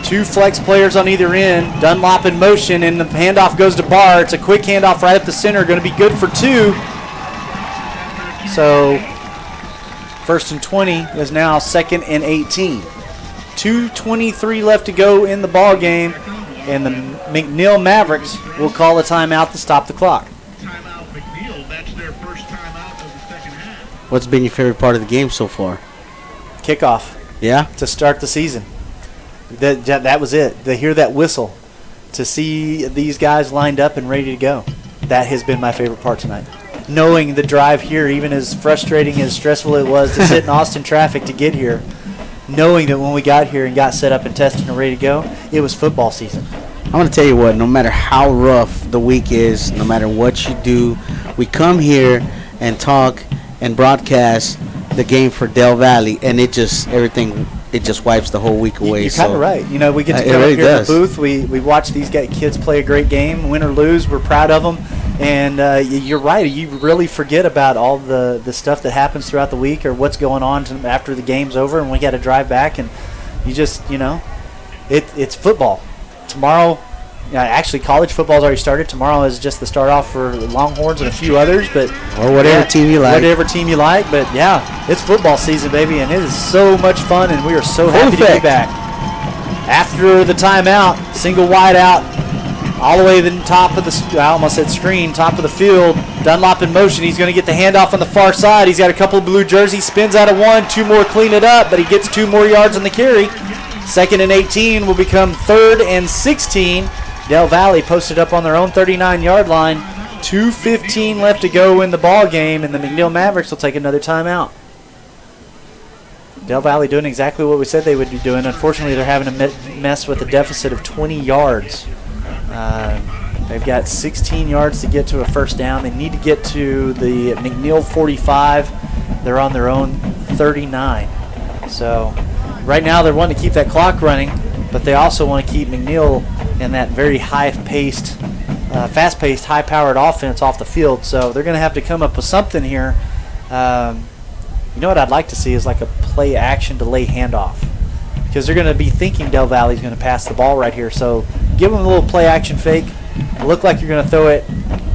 Two flex players on either end. Dunlop in motion, and the handoff goes to Barr. It's a quick handoff right up the center. Going to be good for 2. So 1st and 20 is now 2nd and 18. 2:23 left to go in the ball game, and the McNeil Mavericks will call a timeout to stop the clock. Timeout McNeil. That's their first timeout of the second half. What's been your favorite part of the game so far? Kickoff. Yeah? To start the season. That was it. To hear that whistle, to see these guys lined up and ready to go. That has been my favorite part tonight. Knowing the drive here, even as frustrating, as stressful it was to sit in Austin traffic to get here, knowing that when we got here and got set up and tested and ready to go, it was football season. I'm going to tell you what, no matter how rough the week is, no matter what you do, we come here and talk and broadcast the game for Del Valle, and it just wipes the whole week away. You're kind of right. You know, we get to come really up here in the booth. We watch these kids play a great game, win or lose. We're proud of them. And you're right. You really forget about all the stuff that happens throughout the week or what's going on after the game's over, and we got to drive back. And you just, it's football. Tomorrow, actually, college football's already started. Tomorrow is just the start off for the Longhorns and a few others, but or whatever team you like. Whatever team you like, but yeah, it's football season, baby, and it is so much fun, and we are so happy to be back. After the timeout, single wide out, all the way to the top of the, I almost said screen, top of the field. Dunlop in motion. He's going to get the handoff on the far side. He's got a couple of blue jerseys, spins out of 1, 2 more clean it up, but he gets 2 more yards on the carry. 2nd and 18 will become 3rd and 16. Del Valle posted up on their own 39-yard line. 2:15 left to go in the ball game, and the McNeil Mavericks will take another timeout. Del Valle doing exactly what we said they would be doing. Unfortunately, they're having to mess with a deficit of 20 yards. They've got 16 yards to get to a first down. They need to get to the McNeil 45. They're on their own 39. So Right now they're wanting to keep that clock running, but they also want to keep McNeil in that very high-paced, fast-paced, high-powered offense off the field. So they're going to have to come up with something here. You know what I'd like to see is like a play-action delay handoff, because they're going to be thinking Del Valle's going to pass the ball right here. So give them a little play-action fake. Look like you're going to throw it.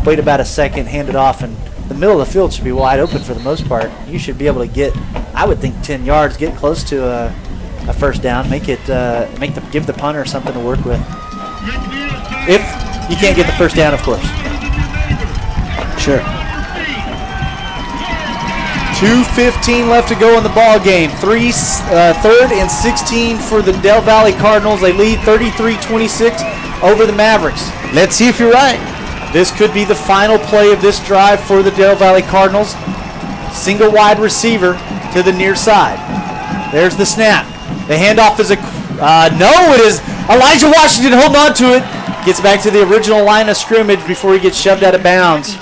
Wait about a second, hand it off, and the middle of the field should be wide open for the most part. You should be able to get, I would think, 10 yards, get close to a first down, give the punter something to work with. If you can't get the first down, of course. Sure. 2:15 left to go in the ball game. Third and 16 for the Del Valle Cardinals. They lead 33-26 over the Mavericks. Let's see if you're right. This could be the final play of this drive for the Del Valle Cardinals. Single wide receiver to the near side. There's the snap. The handoff is it is Elijah Washington holding on to it. Gets back to the original line of scrimmage before he gets shoved out of bounds.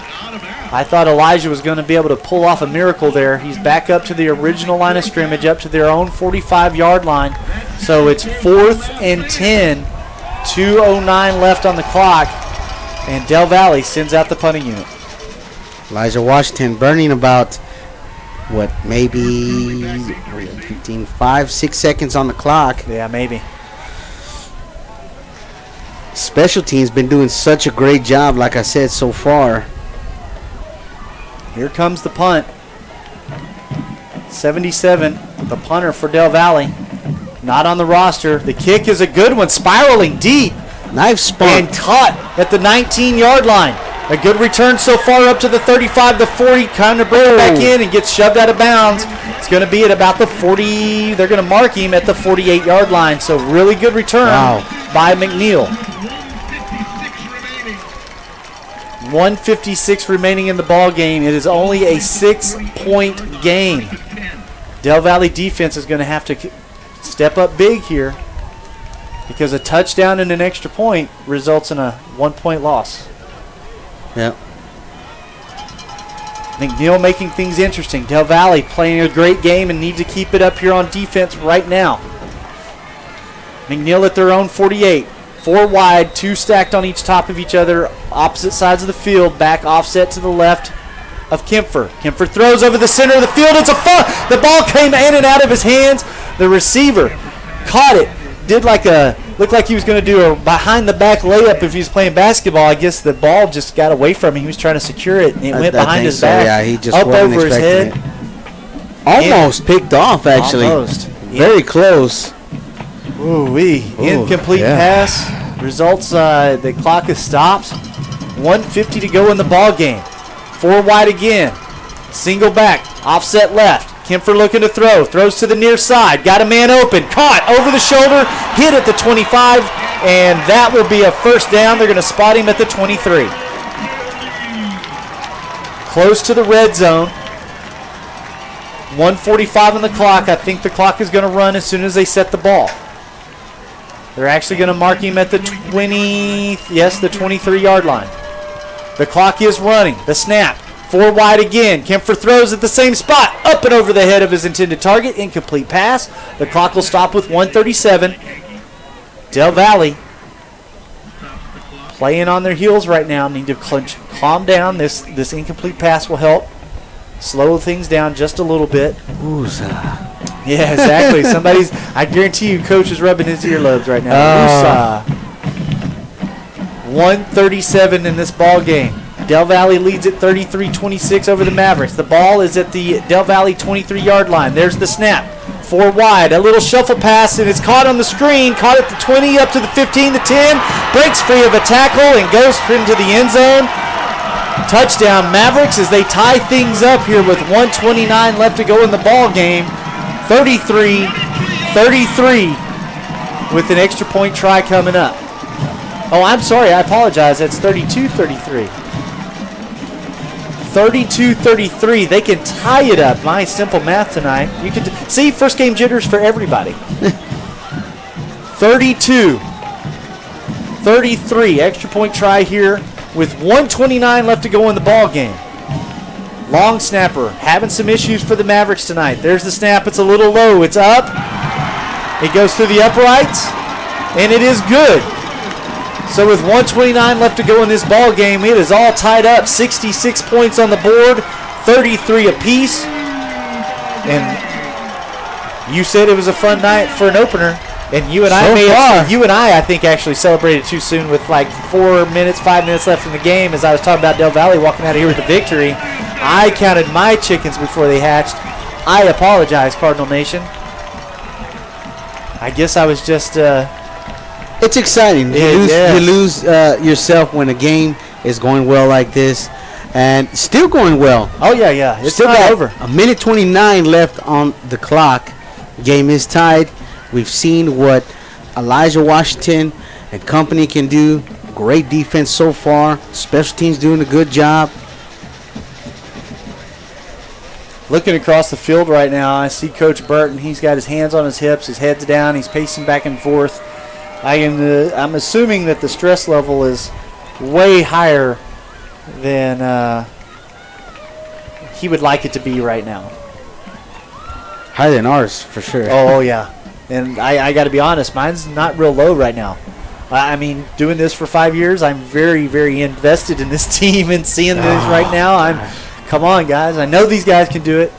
I thought Elijah was going to be able to pull off a miracle there. He's back up to the original line of scrimmage, up to their own 45-yard line. So it's 4th and 10, 2:09 left on the clock, and Del Valle sends out the punting unit. Elijah Washington burning about, maybe 15, 5-6 seconds on the clock. Yeah, maybe. Special teams been doing such a great job, like I said, so far. Here comes the punt. 77, the punter for Del Valle. Not on the roster. The kick is a good one, spiraling deep. Knife spun. And caught at the 19-yard line. A good return so far up to the 35, the 40. Kind of bring it back in and gets shoved out of bounds. It's going to be at about the 40. They're going to mark him at the 48-yard line. So really good return by McNeil. 1:56 remaining in the ball game. It is only a 6-point game. Del Valle defense is going to have to step up big here, because a touchdown and an extra point results in a 1-point loss. Yep. McNeil making things interesting. Del Valle playing a great game and need to keep it up here on defense right now. McNeil at their own 48. 4 wide, 2 stacked on each top of each other, opposite sides of the field, back offset to the left of Kempfer. Kempfer throws over the center of the field. It's the ball came in and out of his hands. The receiver caught it. Looked like he was going to do a behind the back layup if he was playing basketball. I guess the ball just got away from him. He was trying to secure it, and it went behind his back. Yeah, he just up wasn't over his head. It. Almost picked off, actually. Almost. Very close. Ooh-wee. Incomplete pass. Results, the clock is stopped. 1:50 to go in the ball game. 4 wide again. Single back. Offset left. Kempfer looking to throw. Throws to the near side. Got a man open. Caught over the shoulder. Hit at the 25. And that will be a first down. They're going to spot him at the 23. Close to the red zone. 1:45 on the clock. I think the clock is going to run as soon as they set the ball. They're actually going to mark him at the 23-yard line. The clock is running. The snap. 4 wide again. Kempfer throws at the same spot. Up and over the head of his intended target. Incomplete pass. The clock will stop with 1:37. Del Valle playing on their heels right now. Need to calm down. This incomplete pass will help slow things down just a little bit. Yeah, exactly. I guarantee you, coach is rubbing his earlobes right now. 1:37 in this ball game. Del Valle leads at 33-26 over the Mavericks. The ball is at the Del Valle 23-yard line. There's the snap. 4 wide. A little shuffle pass, and it's caught on the screen. Caught at the 20, up to the 15, the 10. Breaks free of a tackle and goes into the end zone. Touchdown Mavericks as they tie things up here with 1:29 left to go in the ball game. 33-33 with an extra point try coming up. Oh, I'm sorry. I apologize. That's 32-33. 32-33. They can tie it up. My simple math tonight. You can see first game jitters for everybody. 32-33. Extra point try here with 1:29 left to go in the ball game. Long snapper having some issues for the Mavericks tonight. There's the snap. It's a little low. It's up. It goes through the uprights, and it is good. So with 1:29 left to go in this ball game, it is all tied up. 66 points on the board, 33 apiece. And you said it was a fun night for an opener. And you and I think actually celebrated too soon with like 5 minutes left in the game. As I was talking about Del Valle walking out of here with the victory, I counted my chickens before they hatched. I apologize, Cardinal Nation. I guess I was just. It's exciting. You lose yourself when a game is going well like this, and still going well. Oh yeah. It's still not over. A minute 29 left on the clock. Game is tied. We've seen what Elijah Washington and company can do. Great defense so far. Special teams doing a good job. Looking across the field right now, I see Coach Burton. He's got his hands on his hips, his head's down. He's pacing back and forth. I'm assuming that the stress level is way higher than he would like it to be right now. Higher than ours, for sure. Oh yeah. And I got to be honest, mine's not real low right now. I mean, doing this for 5 years, I'm very, very invested in this team and seeing this right now. Come on, guys. I know these guys can do it.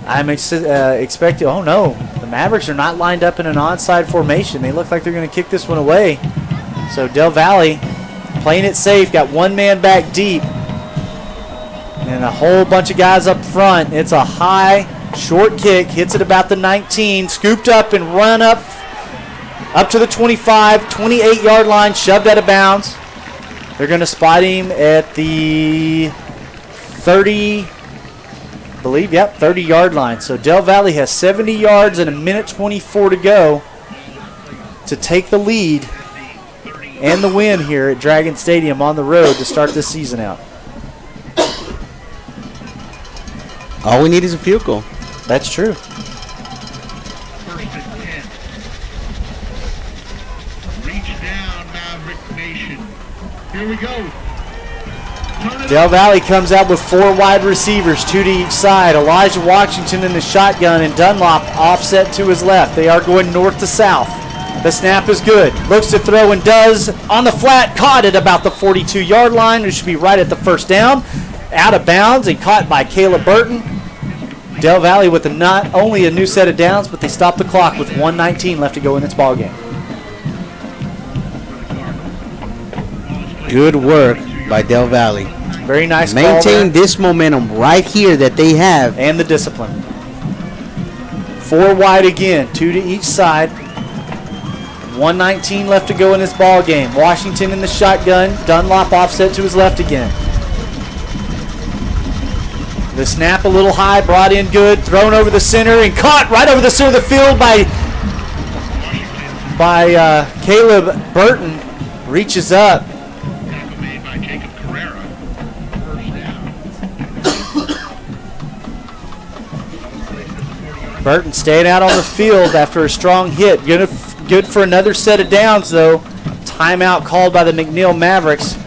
I'm expecting. Oh, no. The Mavericks are not lined up in an onside formation. They look like they're going to kick this one away. So Del Valle playing it safe. Got one man back deep. And a whole bunch of guys up front. It's a high, short kick. Hits it about the 19. Scooped up and run up to the 25, 28-yard line. Shoved out of bounds. They're going to spot him at the 30, I believe, 30-yard line. So Del Valle has 70 yards and a minute 24 to go to take the lead and the win here at Dragon Stadium on the road to start this season out. All we need is a field goal. That's true. First and 10. Reach down, Maverick Nation. Here we go. Del Valle comes out with 4 wide receivers, 2 to each side. Elijah Washington in the shotgun and Dunlop offset to his left. They are going north to south. The snap is good. Looks to throw and does. On the flat, caught at about the 42-yard line. It should be right at the first down. Out of bounds and caught by Caleb Burton. Del Valle with not only a new set of downs, but they stopped the clock with 1:19 left to go in this ball game. Good work by Del Valle. Very nice call Maintain there. this momentum right here that they have. And the discipline. 4 wide again, 2 to each side. 1:19 left to go in this ball game. Washington in the shotgun. Dunlop offset to his left again. The snap a little high, brought in good, thrown over the center and caught right over the center of the field by Caleb Burton. Reaches up. Made by Jacob Carrera. First down. Burton staying out on the field after a strong hit. Good for another set of downs, though. Timeout called by the McNeil Mavericks.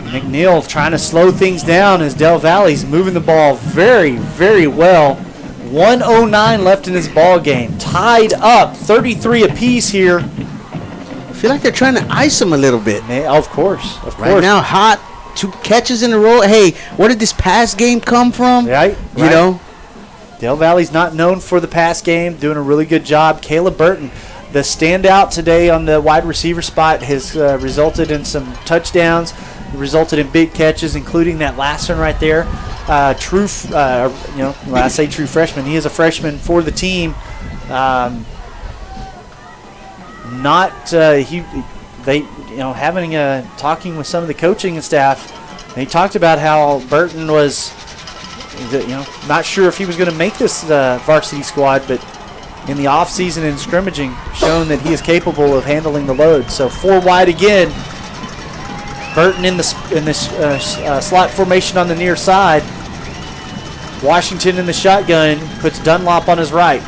McNeil trying to slow things down as Del Valle's moving the ball very, very well. 1:09 left in this ball game. Tied up, 33 apiece here. I feel like they're trying to ice them a little bit. Of course. Right now, hot, 2 catches in a row. Hey, where did this pass game come from? Right. You know? Del Valle's not known for the pass game, doing a really good job. Caleb Burton, the standout today on the wide receiver spot, has resulted in some touchdowns, resulted in big catches, including that last one right there. When I say true freshman, he is a freshman for the team. Talking with some of the coaching and staff, they talked about how Burton was, not sure if he was going to make this varsity squad, but in the offseason and scrimmaging, shown that he is capable of handling the load. So 4 wide again. Burton in this slot formation on the near side. Washington in the shotgun, puts Dunlop on his right.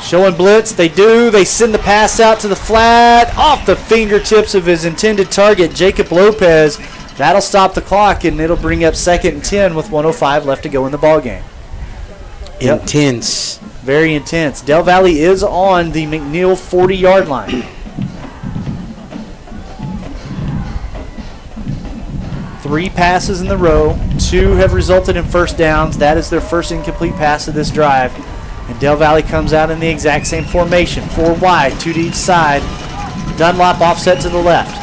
Showing blitz, they do. They send the pass out to the flat, off the fingertips of his intended target, Jacob Lopez. That'll stop the clock, and it'll bring up 2nd and 10 with 1:05 left to go in the ball game. Intense. Very intense. Del Valle is on the McNeil 40-yard line. 3 passes in the row. 2 have resulted in first downs. That is their first incomplete pass of this drive. And Del Valle comes out in the exact same formation. 4 wide, 2 to each side. Dunlop offset to the left.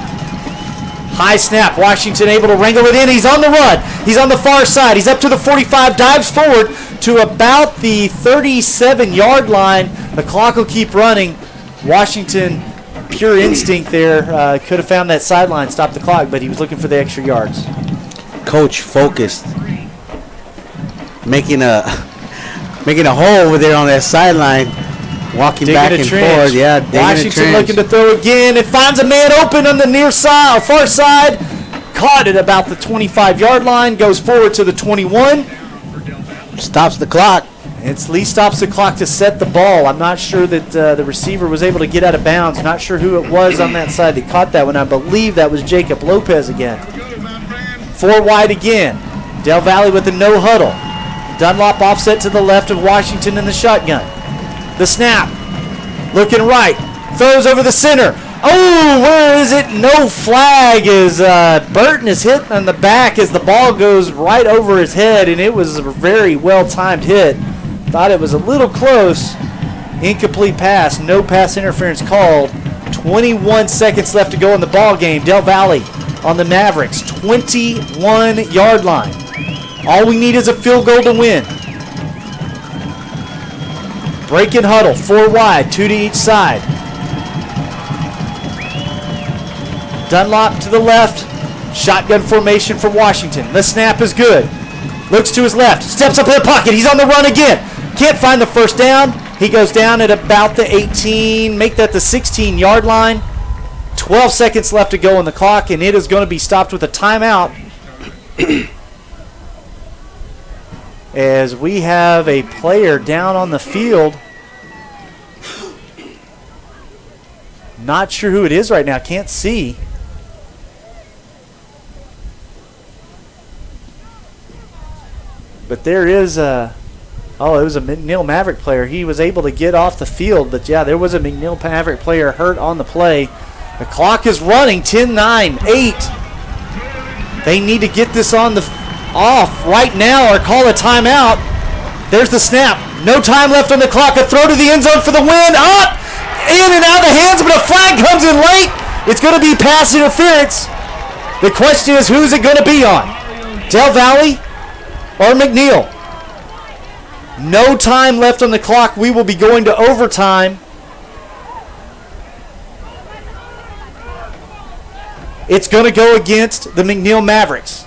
High snap. Washington able to wrangle it in. He's on the run. He's on the far side. He's up to the 45. Dives forward to about the 37-yard line. The clock will keep running. Washington, pure instinct there. Could have found that sideline, stopped the clock, but he was looking for the extra yards. Coach focused. Making a hole over there on that sideline. Walking Digging back a and trench. forth, yeah. Digging Washington a trench. looking to throw again. It finds a man open on the near side, or far side. Caught at about the 25-yard line. Goes forward to the 21. Stops the clock. It's Lee stops the clock to set the ball. I'm not sure that the receiver was able to get out of bounds. Not sure who it was on that side that caught that one. I believe that was Jacob Lopez again. 4 wide again. Del Valle with the no huddle. Dunlop offset to the left of Washington in the shotgun. The snap. Looking right. Throws over the center. Oh, where is it? No flag as Burton is hit on the back as the ball goes right over his head, and it was a very well-timed hit. Thought it was a little close. Incomplete pass. No pass interference called. 21 seconds left to go in the ball game. Del Valle on the Mavericks. 21-yard line. All we need is a field goal to win. Break and huddle, 4 wide, 2 to each side. Dunlop to the left. Shotgun formation for Washington. The snap is good. Looks to his left. Steps up in the pocket. He's on the run again. Can't find the first down. He goes down at about the 18. Make that the 16-yard line. 12 seconds left to go on the clock, and it is going to be stopped with a timeout. As we have a player down on the field. Not sure who it is right now. Can't see. But there is a... Oh, it was a McNeil Maverick player. He was able to get off the field. But, yeah, there was a McNeil Maverick player hurt on the play. The clock is running. 10-9, 8. They need to get this on the... off right now or call a timeout. There's the snap. No time left on the clock. A throw to the end zone for the win. Up! In and out of the hands, but a flag comes in late. It's going to be pass interference. The question is, who's it going to be on? Del Valle or McNeil? No time left on the clock. We will be going to overtime. It's going to go against the McNeil Mavericks.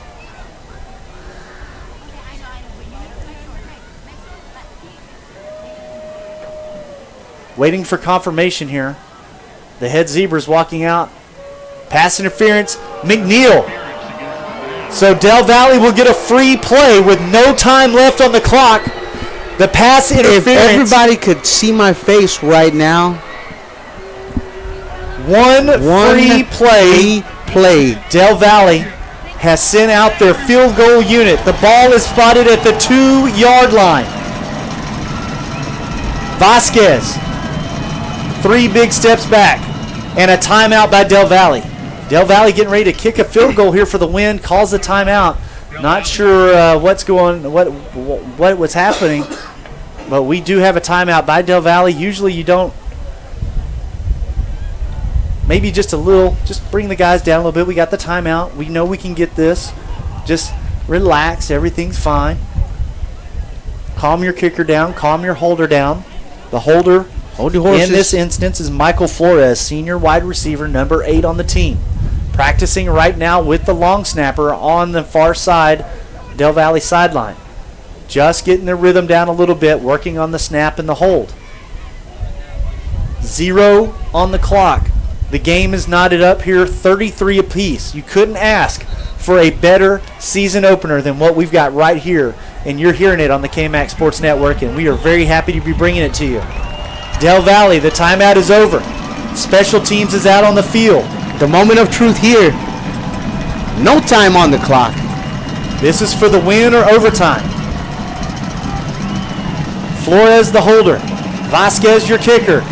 Waiting for confirmation here. The head Zebra's walking out. Pass interference. McNeil. So Del Valle will get a free play with no time left on the clock. The pass interference. If everybody could see my face right now. One free play. Del Valle has sent out their field goal unit. The ball is spotted at the 2-yard line. Vasquez. 3 big steps back, and a timeout by Del Valle. Del Valle getting ready to kick a field goal here for the win. Calls the timeout. Not sure what was happening, but we do have a timeout by Del Valle. Usually you don't. Maybe just a little. Just bring the guys down a little bit. We got the timeout. We know we can get this. Just relax. Everything's fine. Calm your kicker down. Calm your holder down. The holder. In this instance is Michael Flores, senior wide receiver, number 8 on the team. Practicing right now with the long snapper on the far side, Del Valle sideline. Just getting their rhythm down a little bit, working on the snap and the hold. 0 on the clock. The game is knotted up here, 33 apiece. You couldn't ask for a better season opener than what we've got right here, and you're hearing it on the KMAX Sports Network, and we are very happy to be bringing it to you. Del Valle, the timeout is over. Special teams is out on the field. The moment of truth here. No time on the clock. This is for the win or overtime. Flores the holder. Vasquez your kicker.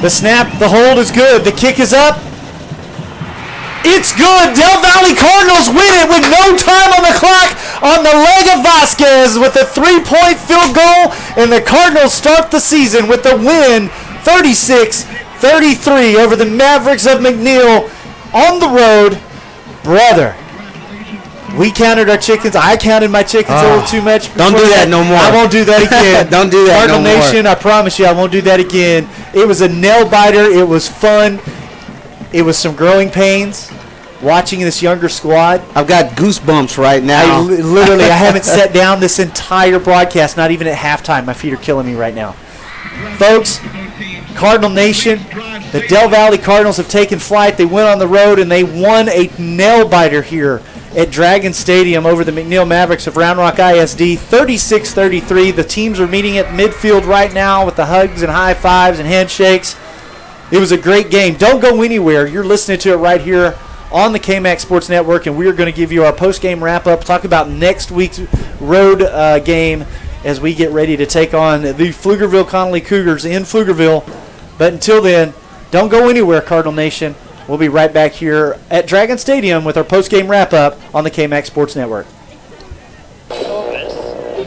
The snap, the hold is good. The kick is up. It's good. Del Valle Cardinals win it with no time on the clock on the leg of Vasquez with a 3-point field goal, and the Cardinals start the season with the win 36-33 over the Mavericks of McNeil on the road. Brother, we counted our chickens. I counted my chickens a little too much. Don't do that no more. I won't do that again. Don't do that Cardinal no more. Nation, I promise you I won't do that again. It was a nail biter. It was fun. It was some growing pains watching this younger squad. I've got goosebumps right now. I haven't sat down this entire broadcast, not even at halftime. My feet are killing me right now. Folks, Cardinal Nation, the Del Valle Cardinals have taken flight. They went on the road and they won a nail biter here at Dragon Stadium over the McNeil Mavericks of Round Rock ISD, 36-33. The teams are meeting at midfield right now with the hugs and high fives and handshakes. It was a great game. Don't go anywhere. You're listening to it right here on the KMAX Sports Network, and we're going to give you our post-game wrap-up, talk about next week's road game as we get ready to take on the Pflugerville-Connolly Cougars in Pflugerville. But until then, don't go anywhere, Cardinal Nation. We'll be right back here at Dragon Stadium with our post-game wrap-up on the KMAX Sports Network. This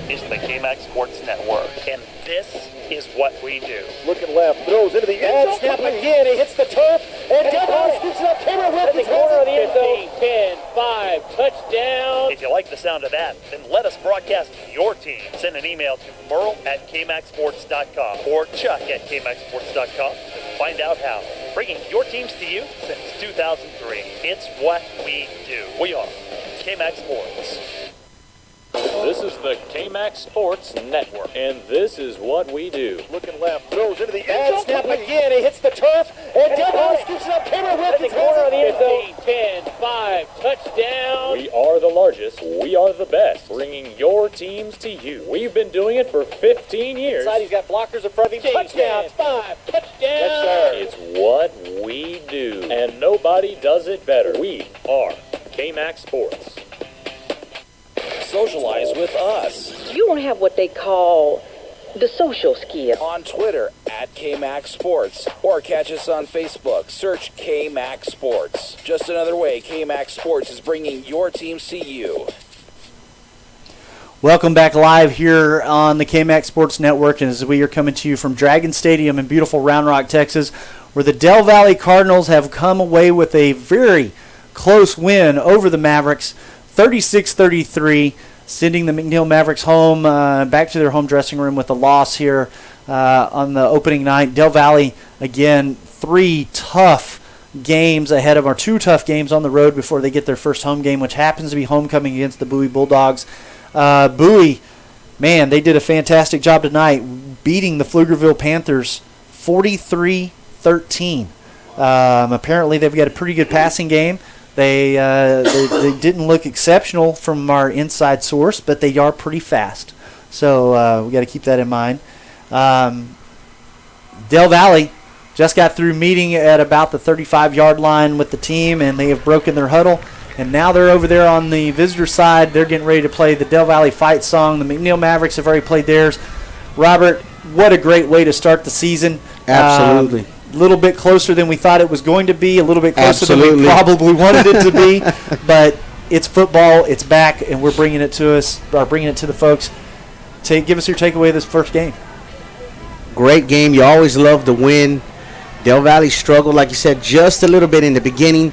is the KMAX Sports Network, and this is what we do. Looking left, throws into the end zone, snap again, he hits the turf, and Devon scoops it up, camera with the corner of the end zone. 10, 5, touchdown. If you like the sound of that, then let us broadcast your team. Send an email to merle@kmaxsports.com or chuck@kmaxsports.com to find out how. Bringing your teams to you since 2003. It's what we do. We are KMAX Sports. This is the KMAX Sports Network, and this is what we do. Looking left, throws into the end, snap again, he hits the turf, and Devon scoops it up, camera with the corner of the end zone. 10, 5, touchdown. We are the largest, we are the best, bringing your teams to you. We've been doing it for 15 years. Inside, he's got blockers in front of him. Touchdown, 5, touchdown. Yes, sir. It's what we do, and nobody does it better. We are KMAX Sports. Socialize with us You don't have what they call the social skill. on Twitter @KMax Sports or catch us on Facebook. Search KMax Sports. Just another way KMax Sports is bringing your teams to you. Welcome back live here on the KMAX Sports Network, and as we are coming to you from Dragon Stadium in beautiful Round Rock, Texas, where the Del Valle Cardinals have come away with a very close win over the Mavericks, 36-33, sending the McNeil Mavericks home, back to their home dressing room with a loss here on the opening night. Del Valle, again, 2 tough games on the road before they get their first home game, which happens to be homecoming against the Bowie Bulldogs. Bowie, man, they did a fantastic job tonight beating the Pflugerville Panthers 43-13. Apparently they've got a pretty good passing game. They didn't look exceptional from our inside source, but they are pretty fast. So we got to keep that in mind. Del Valle just got through meeting at about the 35-yard line with the team, and they have broken their huddle. And now they're over there on the visitor side. They're getting ready to play the Del Valle Fight Song. The McNeil Mavericks have already played theirs. Robert, what a great way to start the season. Absolutely. A little bit closer than we thought it was going to be, a little bit closer than Absolutely. we probably wanted it to be. But it's football, it's back, and we're bringing it to the folks. Give us your takeaway of this first game. Great game. You always love the win. Del Valle struggled, like you said, just a little bit in the beginning.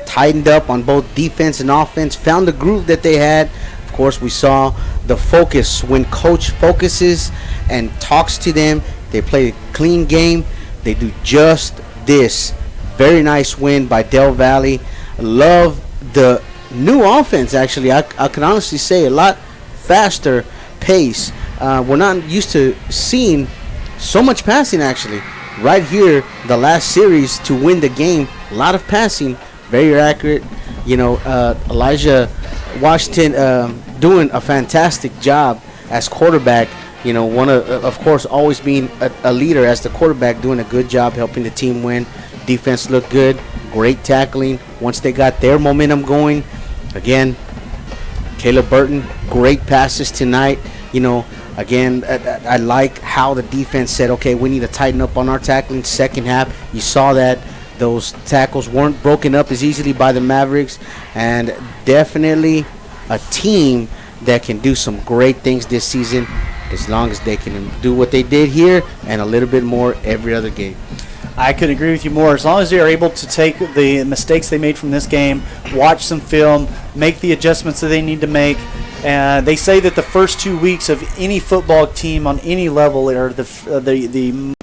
Tightened up on both defense and offense. Found the groove that they had. Of course, we saw the focus. When coach focuses and talks to them, they play a clean game. They do just this. Very nice win by Del Valle. Love the new offense, actually. I can honestly say a lot faster pace. We're not used to seeing so much passing, actually. Right here, the last series to win the game, a lot of passing. Very accurate. Elijah Washington doing a fantastic job as quarterback. Of course, always being a leader as the quarterback, doing a good job helping the team win. Defense looked good. great tackling. Once they got their momentum going, again, Caleb Burton, great passes tonight. Again, I like how the defense said, okay, we need to tighten up on our tackling. Second half, you saw that those tackles weren't broken up as easily by the Mavericks, and definitely a team that can do some great things this season as long as they can do what they did here and a little bit more every other game. I couldn't agree with you more. As long as they are able to take the mistakes they made from this game, watch some film, make the adjustments that they need to make. They say that the first 2 weeks of any football team on any level are the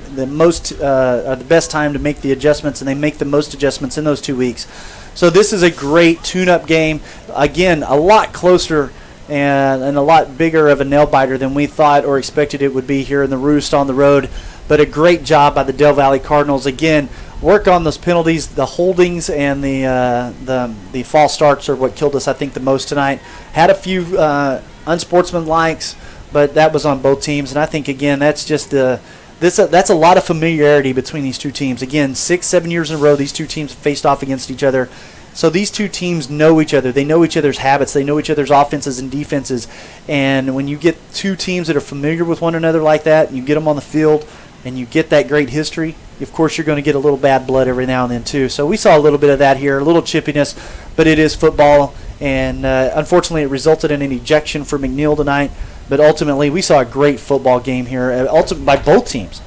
best time to make the adjustments, and they make the most adjustments in those 2 weeks. So this is a great tune-up game. Again, a lot closer and a lot bigger of a nail-biter than we thought or expected it would be here in the Roost on the road. But a great job by the Del Valle Cardinals. Again, work on those penalties, the holdings, and the false starts are what killed us, I think, the most tonight. Had a few unsportsmanlikes, but that was on both teams. And I think, again, that's just that's a lot of familiarity between these two teams. Again, 6-7 years in a row, these two teams faced off against each other. So these two teams know each other. They know each other's habits. They know each other's offenses and defenses. And when you get two teams that are familiar with one another like that, and you get them on the field, and you get that great history, of course you're going to get a little bad blood every now and then too. So we saw a little bit of that here, a little chippiness, but it is football. And unfortunately it resulted in an ejection for McNeil tonight. But ultimately we saw a great football game here by both teams.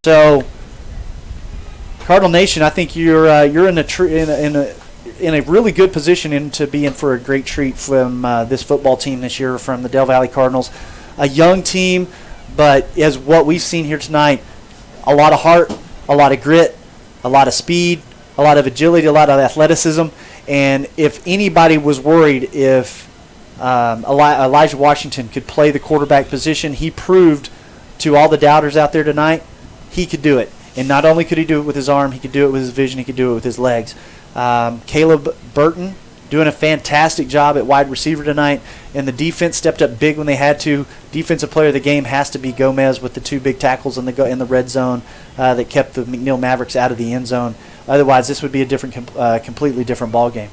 So Cardinal Nation, I think you're in a really good position to be in for a great treat from this football team this year from the Del Valle Cardinals. A young team, but as what we've seen here tonight, a lot of heart, a lot of grit, a lot of speed, a lot of agility, a lot of athleticism. And if anybody was worried if Elijah Washington could play the quarterback position, he proved to all the doubters out there tonight he could do it. And not only could he do it with his arm, he could do it with his vision, he could do it with his legs. Caleb Burton doing a fantastic job at wide receiver tonight, and the defense stepped up big when they had to. Defensive player of the game has to be Gomez with the two big tackles in the red zone that kept the McNeil Mavericks out of the end zone. Otherwise, this would be a completely different ball game.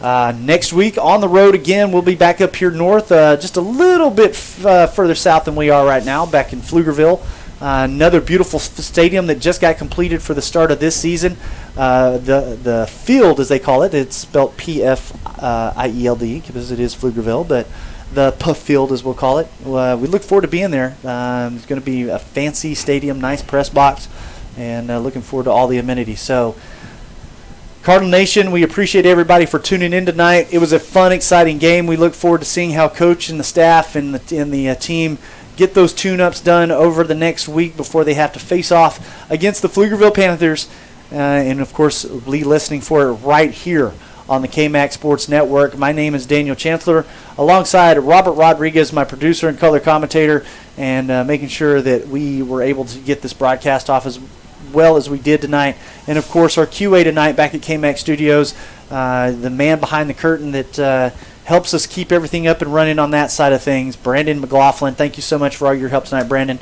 Next week on the road again, we'll be back up here north, just a little bit further south than we are right now, back in Pflugerville. Another beautiful stadium that just got completed for the start of this season. The field, as they call it, it's spelled P-F-I-E-L-D because it is Pflugerville, but the Puff Field, as we'll call it. We look forward to being there. It's going to be a fancy stadium, nice press box, and looking forward to all the amenities. So, Cardinal Nation, we appreciate everybody for tuning in tonight. It was a fun, exciting game. We look forward to seeing how Coach and the staff and the team get those tune-ups done over the next week before they have to face off against the Pflugerville Panthers. And, of course, be listening for it right here on the KMAX Sports Network. My name is Daniel Chancellor, alongside Robert Rodriguez, my producer and color commentator, and making sure that we were able to get this broadcast off as well as we did tonight. And, of course, our QA tonight back at KMAX Studios, the man behind the curtain that helps us keep everything up and running on that side of things, Brandon McLaughlin. Thank you so much for all your help tonight, Brandon.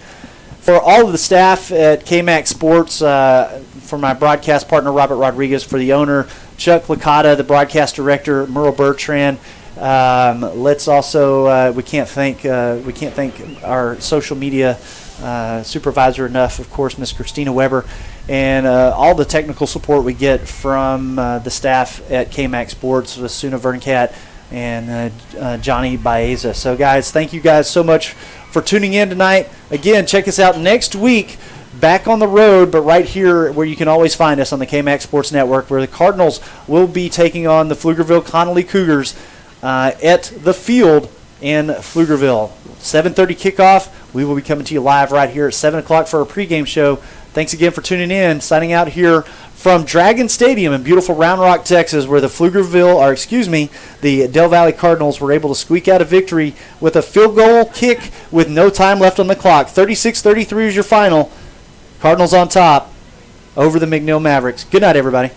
For all of the staff at KMAX Sports, for my broadcast partner, Robert Rodriguez, for the owner, Chuck Licata, the broadcast director, Merle Bertrand. Let's also we can't thank our social media supervisor enough, of course, Miss Christina Weber, and all the technical support we get from the staff at KMAX Sports, with Suna Verncat and Johnny Baeza. So, guys, thank you guys so much for tuning in tonight. Again, check us out next week, back on the road, but right here where you can always find us on the KMAX Sports Network, where the Cardinals will be taking on the Pflugerville Connolly Cougars at the field in Pflugerville. 7:30 kickoff. We will be coming to you live right here at 7 o'clock for our pregame show. Thanks again for tuning in. Signing out here from Dragon Stadium in beautiful Round Rock, Texas, where the the Del Valle Cardinals were able to squeak out a victory with a field goal kick with no time left on the clock. 36-33 is your final. Cardinals on top over the McNeil Mavericks. Good night, everybody.